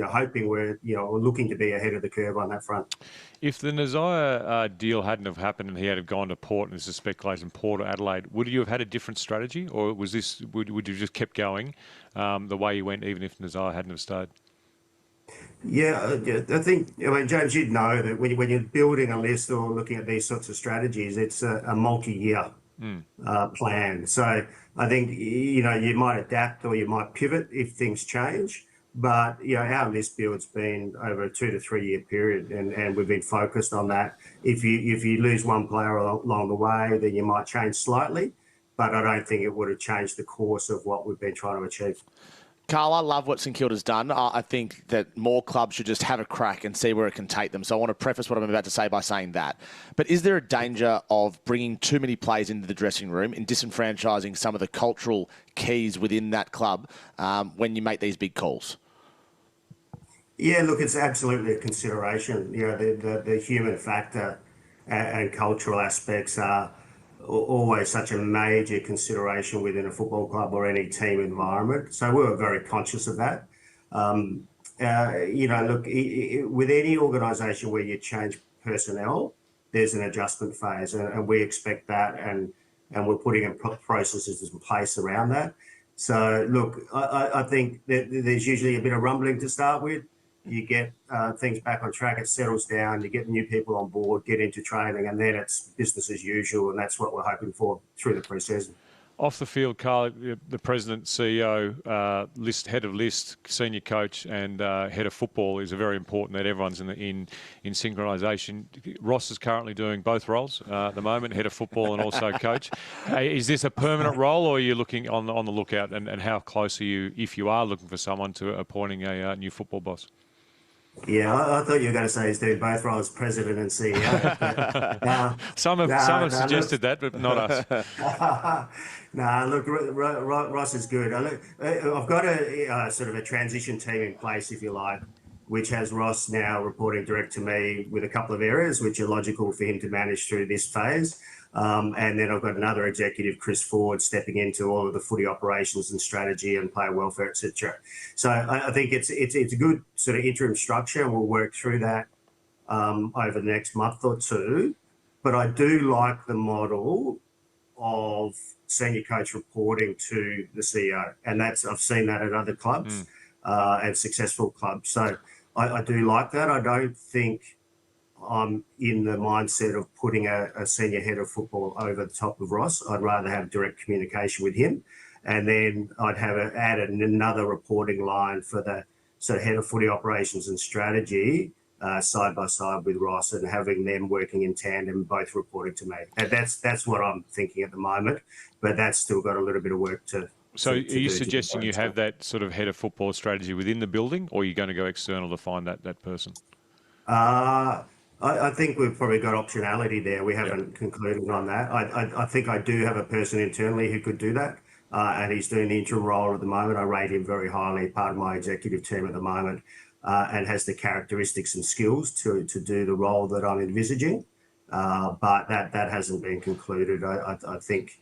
hoping we're looking to be ahead of the curve on that front. If the Nazaya deal hadn't have happened and he had have gone to Port, and there's a speculation Port or Adelaide, would you have had a different strategy, or would you just kept going the way you went, even if Nazaya hadn't have stayed? Yeah, I think, James, you'd know that when you're building a list or looking at these sorts of strategies, it's a multi-year plan. So I think, you might adapt or you might pivot if things change. But, our list build's been over a 2 to 3 year period, and we've been focused on that. If you lose one player along the way, then you might change slightly. But I don't think it would have changed the course of what we've been trying to achieve. Carl, I love what St Kilda's done. I think that more clubs should just have a crack and see where it can take them. So I want to preface what I'm about to say by saying that. But is there a danger of bringing too many players into the dressing room and disenfranchising some of the cultural keys within that club when you make these big calls? Yeah, look, it's absolutely a consideration. The human factor and cultural aspects are always such a major consideration within a football club or any team environment. So we were very conscious of that. Look, with any organisation where you change personnel, there's an adjustment phase, and we expect that, and we're putting in processes in place around that. So, look, I think that there's usually a bit of rumbling to start with. You get things back on track, it settles down, you get new people on board, get into training, and then it's business as usual, and that's what we're hoping for through the pre-season. Off the field, Carl, the president, CEO, head of list, senior coach, and head of football is very important that everyone's in synchronisation. Ross is currently doing both roles at the moment, head of football and also coach. Is this a permanent role, or are you looking on the lookout? And how close are you, if you are looking for someone, to appointing a new football boss? Yeah, I thought you were going to say he's doing both roles, president and CEO. But, some have suggested that, but not us. Look, Ross is good. I've got a sort of a transition team in place, if you like, which has Ross now reporting direct to me with a couple of areas which are logical for him to manage through this phase. And then I've got another executive, Chris Ford, stepping into all of the footy operations and strategy and player welfare, etc. So I think it's a good sort of interim structure, and we'll work through that over the next month or two. But I do like the model of senior coach reporting to the CEO, and I've seen that at other clubs and successful clubs. So I do like that. I don't think I'm in the mindset of putting a senior head of football over the top of Ross. I'd rather have direct communication with him, and then I'd add another reporting line for the sort of head of footy operations and strategy side by side with Ross, and having them working in tandem, both reporting to me. And that's what I'm thinking at the moment, but that's still got a little bit of work to. So are you suggesting you have that sort of head of football strategy within the building, or are you going to go external to find that person? I think we've probably got optionality there. We haven't concluded on that. I think I do have a person internally who could do that, and he's doing the interim role at the moment. I rate him very highly, part of my executive team at the moment, and has the characteristics and skills to do the role that I'm envisaging. But that hasn't been concluded. I think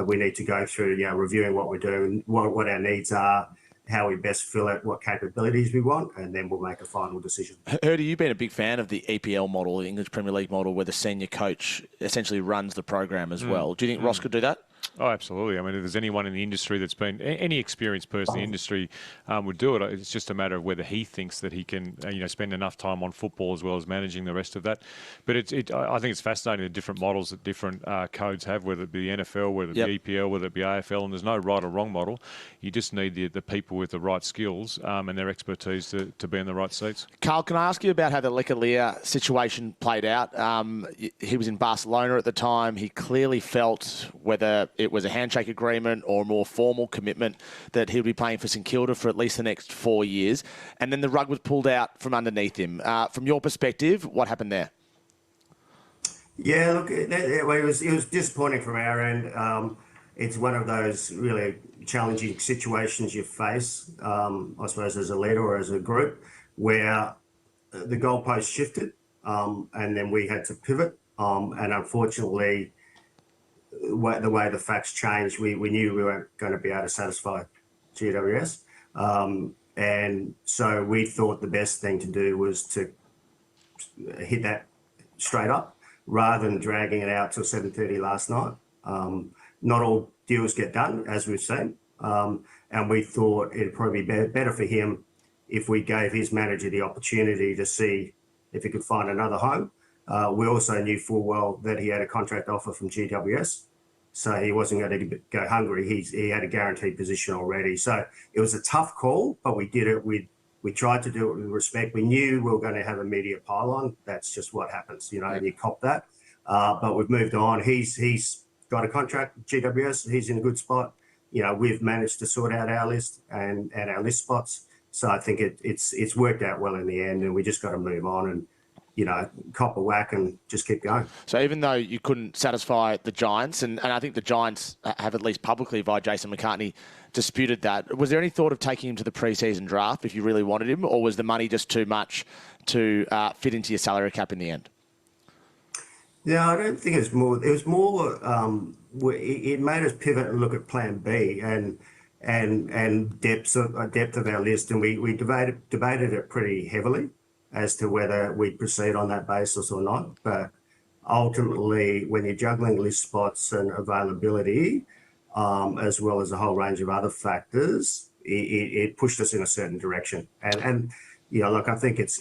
we need to go through, reviewing what we're doing, what our needs are, how we best fill it, what capabilities we want, and then we'll make a final decision. Herdy, you've been a big fan of the EPL model, the English Premier League model, where the senior coach essentially runs the program as well. Do you think Ross could do that? Oh, absolutely. I mean, if there's anyone in the industry that's been, any experienced person in the industry would do it. It's just a matter of whether he thinks that he can, spend enough time on football as well as managing the rest of that. But I think it's fascinating the different models that different codes have, whether it be the NFL, whether it be EPL, whether it be AFL, and there's no right or wrong model. You just need the people with the right skills and their expertise to be in the right seats. Carl, can I ask you about how the Leclerc situation played out? He was in Barcelona at the time. He clearly felt, whether it was a handshake agreement or a more formal commitment, that he'll be playing for St Kilda for at least the next 4 years. And then the rug was pulled out from underneath him. From your perspective, what happened there? Yeah, look, it was disappointing from our end. It's one of those really challenging situations you face, I suppose, as a leader or as a group, where the goalpost shifted, and then we had to pivot. And unfortunately, the way the facts changed, we knew we weren't going to be able to satisfy GWS. And so we thought the best thing to do was to hit that straight up rather than dragging it out till 7:30 last night. Not all deals get done, as we've seen. And we thought it'd probably be better for him if we gave his manager the opportunity to see if he could find another home. We also knew full well that he had a contract offer from GWS, so he wasn't going to go hungry. He had a guaranteed position already. So it was a tough call, but we did it. We tried to do it with respect. We knew we were going to have a media pylon. That's just what happens, and you cop that. But we've moved on. He's got a contract with GWS. He's in a good spot. We've managed to sort out our list and our list spots. So I think it's worked out well in the end, and we just got to move on and, cop a whack and just keep going. So even though you couldn't satisfy the Giants, and I think the Giants have at least publicly via Jason McCartney disputed that, was there any thought of taking him to the pre-season draft if you really wanted him, or was the money just too much to fit into your salary cap in the end? Yeah, I don't think it was more, it made us pivot and look at plan B and depth of our list, and we debated it pretty heavily as to whether we'd proceed on that basis or not. But ultimately, when you're juggling list spots and availability, as well as a whole range of other factors, it pushed us in a certain direction. And I think it's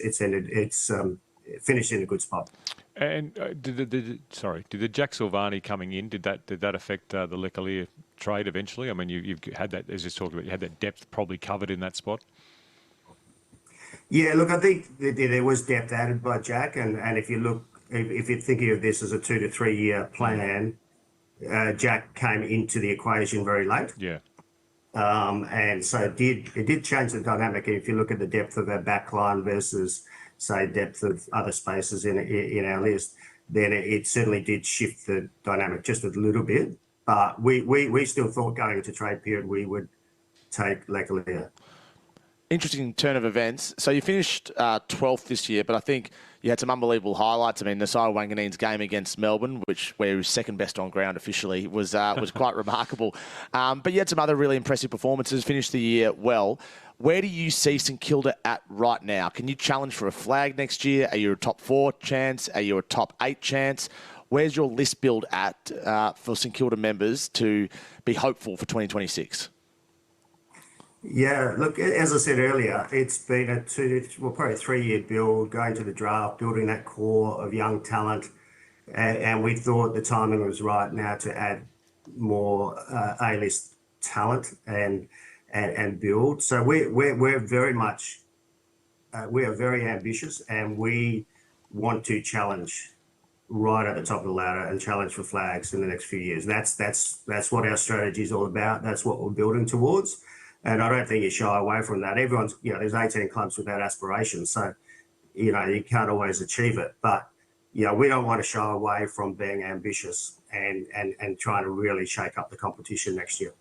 finished in a good spot. And did the Jack Silvani coming in, did that affect the Leclerc trade eventually? I mean, you've had that, as you talked about, you had that depth probably covered in that spot. Yeah, look, I think there was depth added by Jack, and if you're thinking of this as a 2 to 3 year plan, Jack came into the equation very late. Yeah. And so it did change the dynamic. If you look at the depth of our back line versus, say, depth of other spaces in our list, then it certainly did shift the dynamic just a little bit. But we still thought going into trade period we would take Leclerc. Interesting turn of events. So you finished 12th this year, but I think you had some unbelievable highlights. I mean, Nasiah Wanganeen's game against Melbourne, where he was second best on ground officially, was quite remarkable. But you had some other really impressive performances, finished the year well. Where do you see St Kilda at right now? Can you challenge for a flag next year? Are you a top 4 chance? Are you a top 8 chance? Where's your list build at for St Kilda members to be hopeful for 2026? Yeah, look, as I said earlier, it's been probably a 3-year build, going to the draft, building that core of young talent, and we thought the timing was right now to add more A-list talent and build. So we're very much we are very ambitious, and we want to challenge right at the top of the ladder and challenge for flags in the next few years. That's what our strategy is all about. That's what we're building towards. And I don't think you shy away from that. Everyone's, there's 18 clubs without aspirations. So, you can't always achieve it. But, we don't want to shy away from being ambitious and trying to really shake up the competition next year.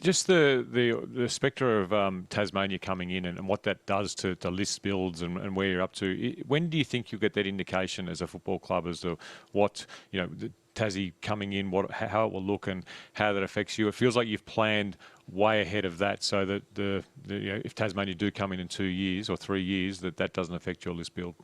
Just the spectre of Tasmania coming in and what that does to list builds and where you're up to. When do you think you'll get that indication as a football club as to what, the Tassie coming in, how it will look and how that affects you? It feels like you've planned way ahead of that, so that if Tasmania do come in 2 years or 3 years, that doesn't affect your list build.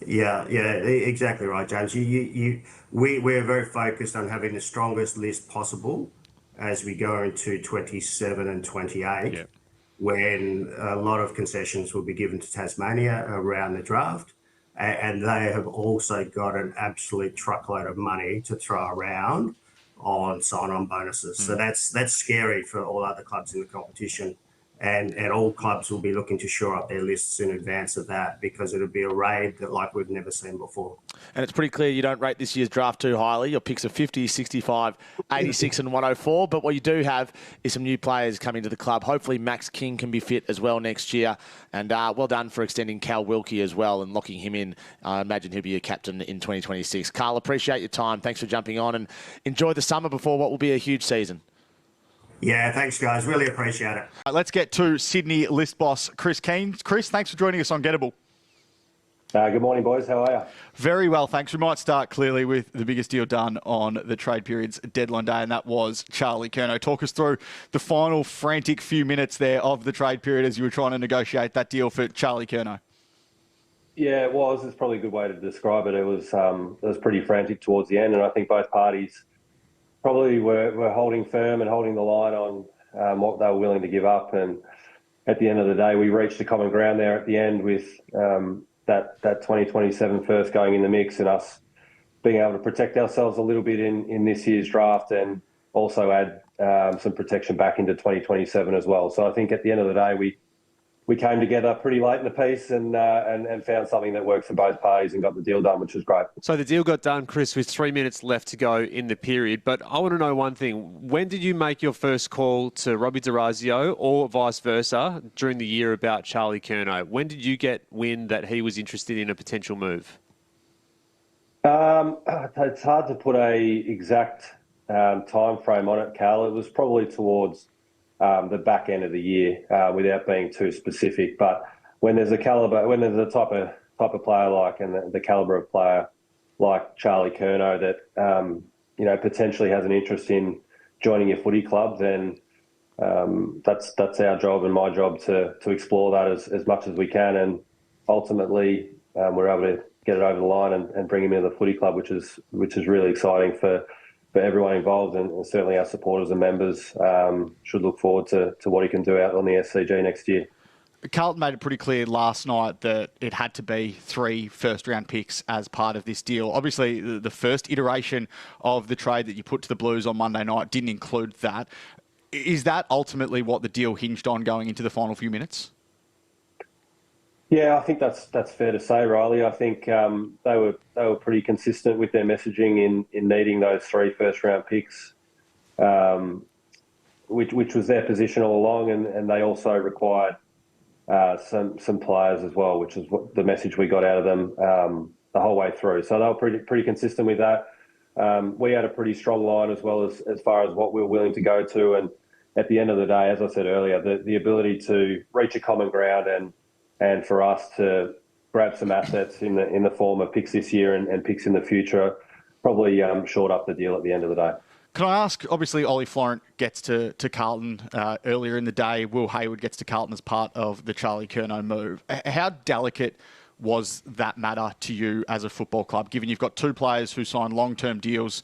Yeah, exactly right, James. We're very focused on having the strongest list possible as we go into 27 and 28, when a lot of concessions will be given to Tasmania around the draft. And they have also got an absolute truckload of money to throw around on sign-on bonuses. So that's scary for all other clubs in the competition And all clubs will be looking to shore up their lists in advance of that, because it'll be a raid that like we've never seen before. And it's pretty clear you don't rate this year's draft too highly. Your picks are 50, 65, 86 and 104. But what you do have is some new players coming to the club. Hopefully Max King can be fit as well next year. And well done for extending Cal Wilkie as well and locking him in. I imagine he'll be a captain in 2026. Carl, appreciate your time. Thanks for jumping on, and enjoy the summer before what will be a huge season. Yeah, thanks, guys. Really appreciate it. Let's get to Sydney list boss Chris Keane. Chris, thanks for joining us on Gettable. Good morning, boys. How are you? Very well, thanks. We might start clearly with the biggest deal done on the trade period's deadline day, and that was Charlie Curnow. Talk us through the final frantic few minutes there of the trade period as you were trying to negotiate that deal for Charlie Curnow. Yeah, it was. It's probably a good way to describe it. It was pretty frantic towards the end, and I think both parties probably were holding firm and holding the line on what they were willing to give up. And at the end of the day, we reached a common ground there at the end with that 2027 first going in the mix, and us being able to protect ourselves a little bit in this year's draft, and also add some protection back into 2027 as well. So I think at the end of the day, we came together pretty late in the piece and found something that worked for both parties and got the deal done, which was great. So the deal got done, Chris, with 3 minutes left to go in the period. But I want to know one thing. When did you make your first call to Robbie DeRazio, or vice versa, during the year about Charlie Curnow? When did you get wind that he was interested in a potential move? It's hard to put a exact time frame on it, Cal. It was probably towards the back end of the year, without being too specific. But when there's a type of player like, and the calibre of player like Charlie Curnow that potentially has an interest in joining your footy club, then that's our job and my job to explore that as much as we can. And ultimately, we're able to get it over the line and bring him into the footy club, which is really exciting for everyone involved, and certainly our supporters and members should look forward to what he can do out on the SCG next year. Carlton made it pretty clear last night that it had to be 3 first-round picks as part of this deal. Obviously, the first iteration of the trade that you put to the Blues on Monday night didn't include that. Is that ultimately what the deal hinged on going into the final few minutes? Yeah, I think that's fair to say, Riley. I think they were pretty consistent with their messaging in needing those 3 first-round picks, which was their position all along, and they also required some players as well, which is what the message we got out of them the whole way through. So they were pretty consistent with that. We had a pretty strong line as well as far as what we were willing to go to, and at the end of the day, as I said earlier, the ability to reach a common ground and for us to grab some assets in the form of picks this year and picks in the future probably shored up the deal at the end of the day. Can I ask, obviously Ollie Florent gets to Carlton earlier in the day. Will Hayward gets to Carlton as part of the Charlie Curnow move. How delicate was that matter to you as a football club, given you've got 2 players who signed long-term deals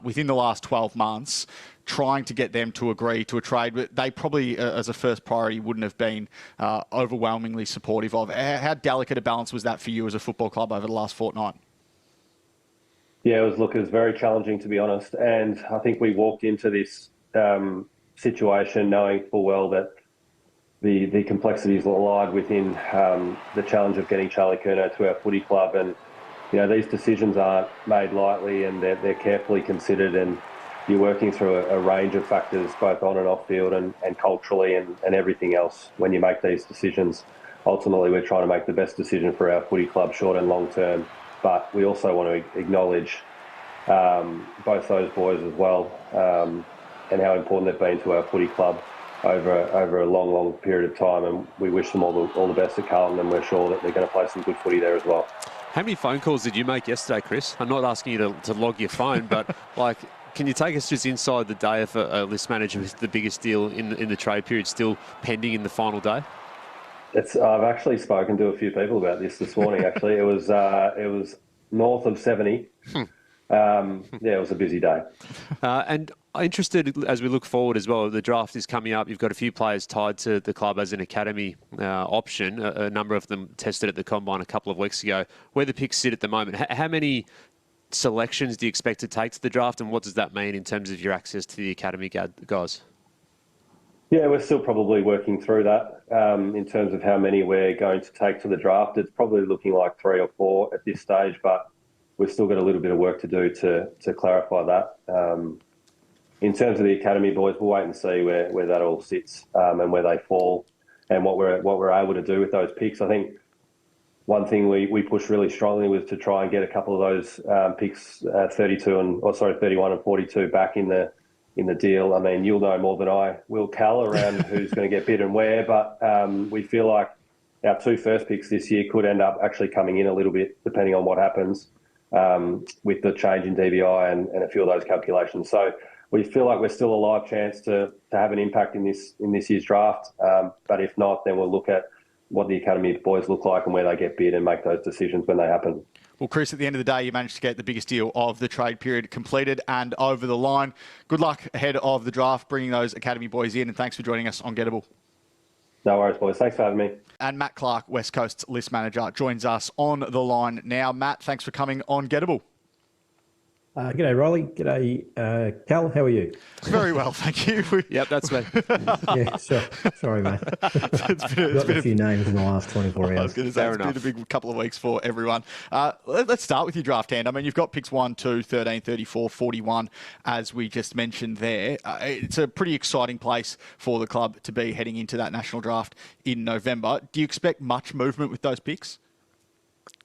within the last 12 months, trying to get them to agree to a trade, but they probably, as a first priority, wouldn't have been overwhelmingly supportive of. How delicate a balance was that for you as a football club over the last fortnight? Yeah, it was very challenging, to be honest. And I think we walked into this situation knowing full well that the complexities lied within the challenge of getting Charlie Curnow to our footy club. And, these decisions aren't made lightly, and they're carefully considered, and you're working through a range of factors, both on and off field and culturally and everything else when you make these decisions. Ultimately, we're trying to make the best decision for our footy club, short and long term. But we also want to acknowledge both those boys as well, and how important they've been to our footy club over a long period of time. And we wish them all the best at Carlton, and we're sure that they're going to play some good footy there as well. How many phone calls did you make yesterday, Chris? I'm not asking you to log your phone, but can you take us just inside the day of a list manager with the biggest deal in the trade period still pending in the final day? I've actually spoken to a few people about this morning. Actually, it was north of 70. It was a busy day. And interested, as we look forward as well, the draft is coming up. You've got a few players tied to the club as an academy option. A number of them tested at the Combine a couple of weeks ago. Where the picks sit at the moment, how many selections do you expect to take to the draft, and what does that mean in terms of your access to the academy guys? Yeah, we're still probably working through that in terms of how many we're going to take to the draft. It's probably looking like 3 or 4 at this stage, but we've still got a little bit of work to do to clarify that. In terms of the academy boys, we'll wait and see where that all sits and where they fall and what we're able to do with those picks. I think one thing we pushed really strongly was to try and get a couple of those picks, 31 and 42, back in the deal. I mean, you'll know more than I will, Cal, around who's going to get bid and where, but we feel like our 2 first picks this year could end up actually coming in a little bit, depending on what happens with the change in DBI and a few of those calculations. So we feel like we're still a live chance to have an impact in this year's draft. But if not, then we'll look at what the academy boys look like and where they get bid and make those decisions when they happen. Well, Chris, at the end of the day, you managed to get the biggest deal of the trade period completed and over the line. Good luck ahead of the draft, bringing those academy boys in, and thanks for joining us on Gettable. No worries, boys. Thanks for having me. And Matt Clark, West Coast's list manager, joins us on the line now. Matt, thanks for coming on Gettable. G'day, Riley. G'day, Cal. How are you? Very well, thank you. Yep, that's me. Yeah, sure. Sorry, mate. It's been a few names in the last 24 hours. I was going to say, it's been a big couple of weeks for everyone. Let's start with your draft hand. I mean, you've got picks 1, 2, 13, 34, 41, as we just mentioned there. It's a pretty exciting place for the club to be heading into that national draft in November. Do you expect much movement with those picks?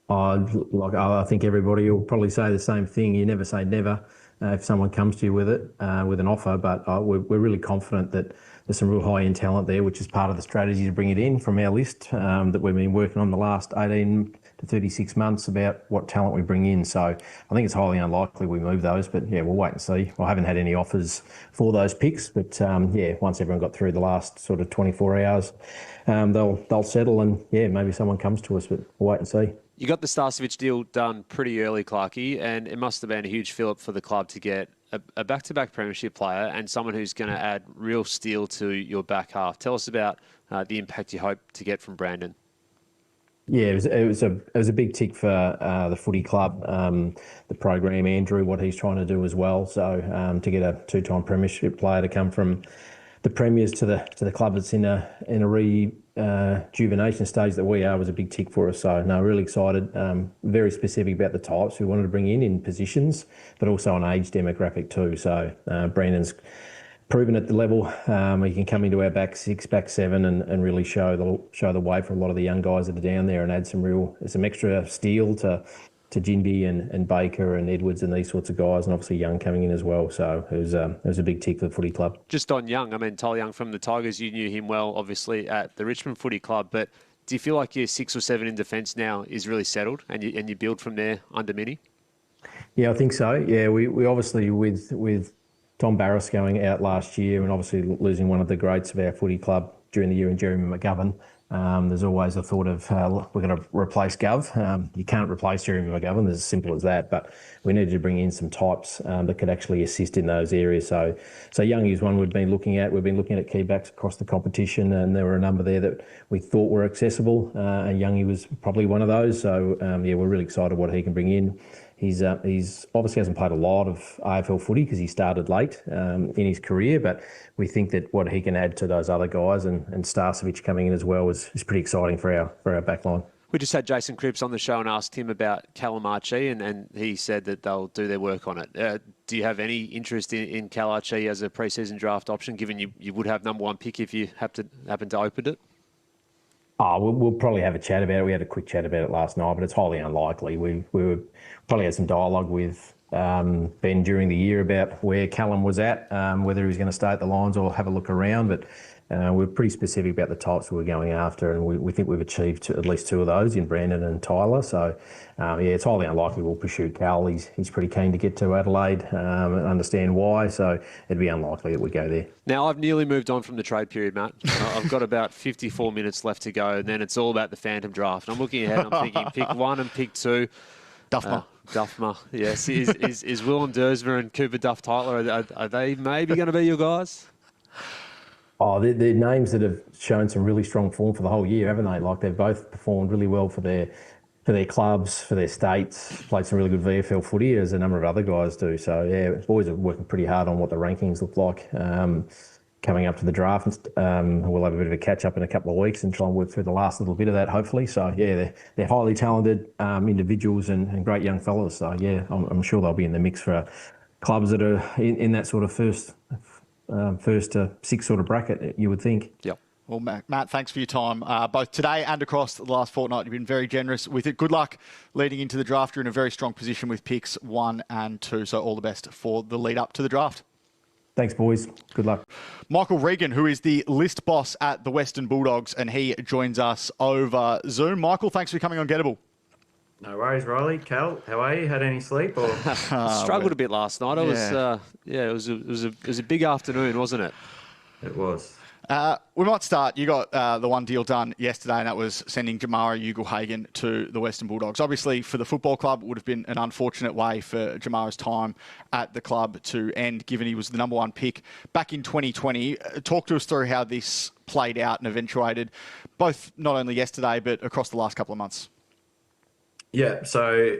I think everybody will probably say the same thing. You never say never if someone comes to you with it, with an offer. But we're really confident that there's some real high-end talent there, which is part of the strategy to bring it in from our list that we've been working on the last 18 to 36 months about what talent we bring in. So I think it's highly unlikely we move those. But, yeah, we'll wait and see. I haven't had any offers for those picks. But, once everyone got through the last sort of 24 hours, they'll settle and, maybe someone comes to us. But we'll wait and see. You got the Starcevic deal done pretty early, Clarkey, and it must have been a huge fillip for the club to get a back-to-back premiership player and someone who's going to add real steel to your back half. Tell us about the impact you hope to get from Brandon. Yeah, it was a big tick for the footy club, the program, Andrew, what he's trying to do as well. So to get a 2-time premiership player to come from the premiers to the club that's in a rejuvenation stage that we are was a big tick for us. So, no, really excited. Very specific about the types we wanted to bring in positions, but also on age demographic too. So, Brandon's proven at the level. He can come into our back 6, back 7 and really show the way for a lot of the young guys that are down there and add some extra steel to Jinby and Baker and Edwards and these sorts of guys, and obviously Young coming in as well. So it was a big tick for the footy club. Just on Young, I mean, Tyler Young from the Tigers, you knew him well, obviously, at the Richmond Footy Club, but do you feel like your 6 or 7 in defence now is really settled and you build from there under Mini? Yeah, I think so. Yeah, we obviously, with Tom Barras going out last year and obviously losing one of the greats of our footy club during the year in Jeremy McGovern, there's always a thought of we're going to replace Gov. You can't replace Jeremy McGovern, it's as simple as that. But we needed to bring in some types that could actually assist in those areas. So Young is one we've been looking at. We've been looking at key backs across the competition, and there were a number there that we thought were accessible, and Youngie was probably one of those. So we're really excited what he can bring in. He's obviously hasn't played a lot of AFL footy because he started late in his career, but we think that what he can add to those other guys and Starcevic coming in as well is pretty exciting for our back line. We just had Jason Cripps on the show and asked him about Callum Archie, and he said that they'll do their work on it. Do you have any interest in Cal Archie as a pre-season draft option, given you would have number 1 pick if you happen to open it? We'll probably have a chat about it. We had a quick chat about it last night, but it's highly unlikely. We probably had some dialogue with Ben during the year about where Callum was at, whether he was going to stay at the Lions or have a look around. But we're pretty specific about the types we were going after, and we think we've achieved at least 2 of those in Brandon and Tyler. So, it's highly unlikely we'll pursue Cal. He's pretty keen to get to Adelaide and understand why, so it'd be unlikely that we go there. Now, I've nearly moved on from the trade period, Matt. I've got about 54 minutes left to go, and then it's all about the Phantom draft. I'm looking ahead, I'm thinking pick 1 and pick 2. Duffma, yes. Is Willem Dersma and Cooper Duff-Tyler, are they maybe going to be your guys? They're names that have shown some really strong form for the whole year, haven't they? Like, they've both performed really well for their clubs, for their states, played some really good VFL footy, as a number of other guys do. So, boys are working pretty hard on what the rankings look like. coming up to the draft. We'll have a bit of a catch up in a couple of weeks and try and work through the last little bit of that, hopefully. So, yeah, they're highly talented individuals and great young fellas. So, yeah, I'm sure they'll be in the mix for clubs that are in that sort of first to sixth sort of bracket, you would think. Yep. Well, Matt, thanks for your time, both today and across the last fortnight. You've been very generous with it. Good luck leading into the draft. You're in a very strong position with picks 1 and 2, so all the best for the lead up to the draft. Thanks, boys. Good luck. Michael Regan, who is the list boss at the Western Bulldogs, and he joins us over Zoom. Michael, thanks for coming on Gettable. No worries, Riley. Cal, how are you? Had any sleep? Or struggled a bit last night. It was a big afternoon, wasn't it? It was. We might start. You got the one deal done yesterday, and that was sending Jamara Ugle-Hagan to the Western Bulldogs. Obviously, for the football club, it would have been an unfortunate way for Jamara's time at the club to end, given he was the number 1 pick back in 2020. Talk to us through how this played out and eventuated, both not only yesterday, but across the last couple of months. Yeah, so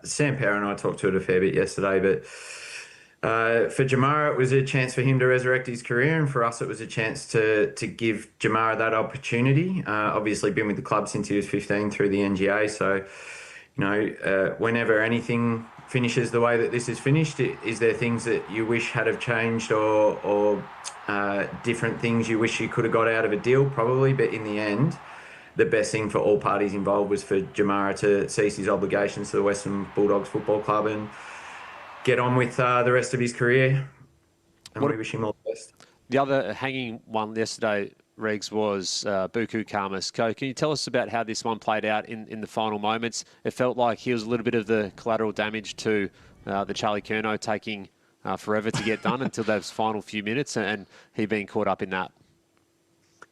Sam Power and I talked to it a fair bit yesterday, but for Jamara, it was a chance for him to resurrect his career, and for us, it was a chance to give Jamara that opportunity. Obviously, been with the club since he was 15 through the NGA, so whenever anything finishes the way that this is finished, is there things that you wish had have changed or different things you wish you could have got out of a deal? Probably, but in the end, the best thing for all parties involved was for Jamara to cease his obligations to the Western Bulldogs Football Club and get on with the rest of his career. And we wish him all the best. The other hanging one yesterday, Regs, was Buku Karmas. Can you tell us about how this one played out in the final moments? It felt like he was a little bit of the collateral damage to the Charlie Curnow taking forever to get done until those final few minutes, and he being caught up in that.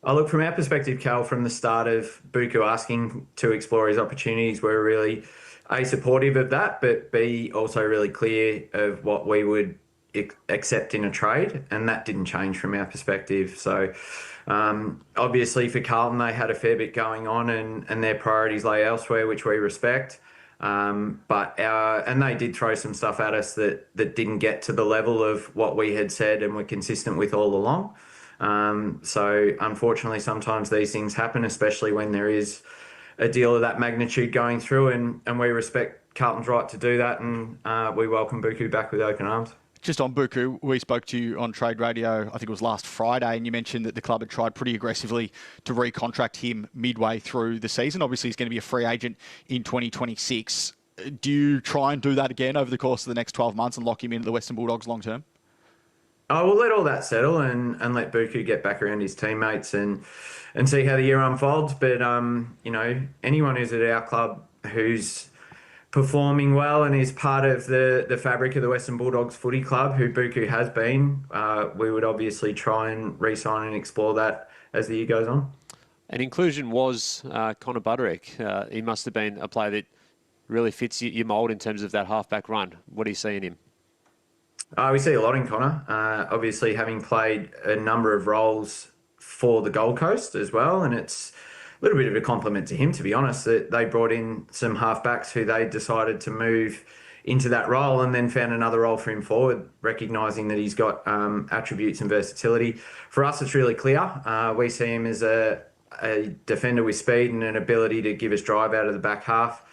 Oh, look, from our perspective, Cal, from the start of Buku asking to explore his opportunities, we're really, A, supportive of that, but B, also really clear of what we would accept in a trade, and that didn't change from our perspective. So obviously for Carlton, they had a fair bit going on and their priorities lay elsewhere, which we respect. And they did throw some stuff at us that didn't get to the level of what we had said and were consistent with all along. So unfortunately, sometimes these things happen, especially when there is a deal of that magnitude going through, and we respect Carlton's right to do that, and we welcome Buku back with open arms. Just on Buku, we spoke to you on Trade Radio, I think it was last Friday, and you mentioned that the club had tried pretty aggressively to recontract him midway through the season. Obviously, he's going to be a free agent in 2026. Do you try and do that again over the course of the next 12 months and lock him into the Western Bulldogs long term? Oh, we'll let all that settle and let Buku get back around his teammates and see how the year unfolds. But, anyone who's at our club who's performing well and is part of the fabric of the Western Bulldogs Footy Club, who Buku has been, we would obviously try and re-sign and explore that as the year goes on. And inclusion was Connor Buderick. He must have been a player that really fits your mould in terms of that halfback run. What do you see in him? We see a lot in Connor. Obviously, having played a number of roles for the Gold Coast as well, and it's a little bit of a compliment to him, to be honest, that they brought in some halfbacks who they decided to move into that role and then found another role for him forward, recognising that he's got attributes and versatility. For us, it's really clear. We see him as a defender with speed and an ability to give us drive out of the back half.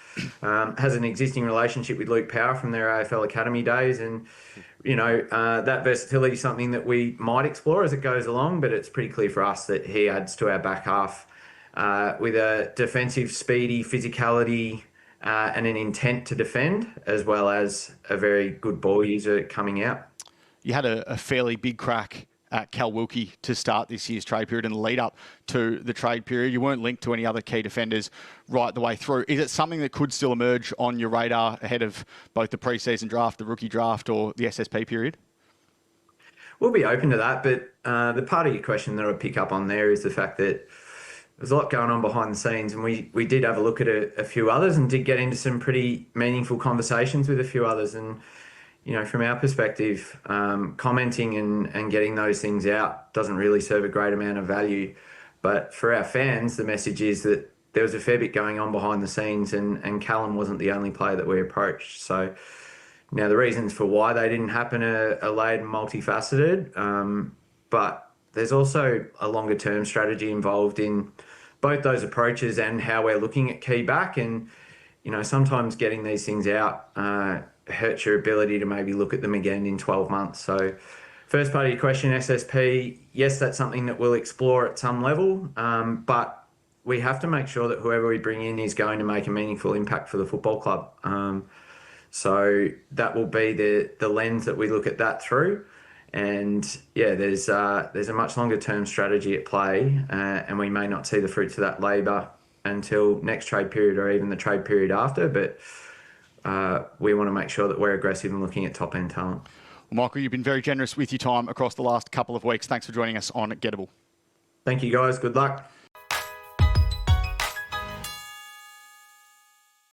Has an existing relationship with Luke Power from their AFL Academy days, and that versatility is something that we might explore as it goes along, but it's pretty clear for us that he adds to our back half with a defensive, speedy physicality and an intent to defend, as well as a very good ball user coming out. You had a fairly big crack at Cal Wilkie to start this year's trade period and lead up to the trade period. You weren't linked to any other key defenders right the way through. Is it something that could still emerge on your radar ahead of both the pre-season draft, the rookie draft, or the SSP period? We'll be open to that, but the part of your question that I'll pick up on there is the fact that there's a lot going on behind the scenes, and we did have a look at a few others and did get into some pretty meaningful conversations with a few others. And from our perspective, commenting and getting those things out doesn't really serve a great amount of value. But for our fans, the message is that there was a fair bit going on behind the scenes, and Callum wasn't the only player that we approached. So now the reasons for why they didn't happen are laid and multifaceted, but there's also a longer term strategy involved in both those approaches and how we're looking at key back. And, you know, sometimes getting these things out hurts your ability to maybe look at them again in 12 months. So first part of your question, SSP, yes, that's something that we'll explore at some level, but we have to make sure that whoever we bring in is going to make a meaningful impact for the football club. So that will be the lens that we look at that through. And yeah, there's a much longer term strategy at play, and we may not see the fruits of that labour until next trade period or even the trade period after. But we want to make sure that we're aggressive in looking at top end talent. Well, Michael, you've been very generous with your time across the last couple of weeks. Thanks for joining us on Gettable. Thank you, guys. Good luck.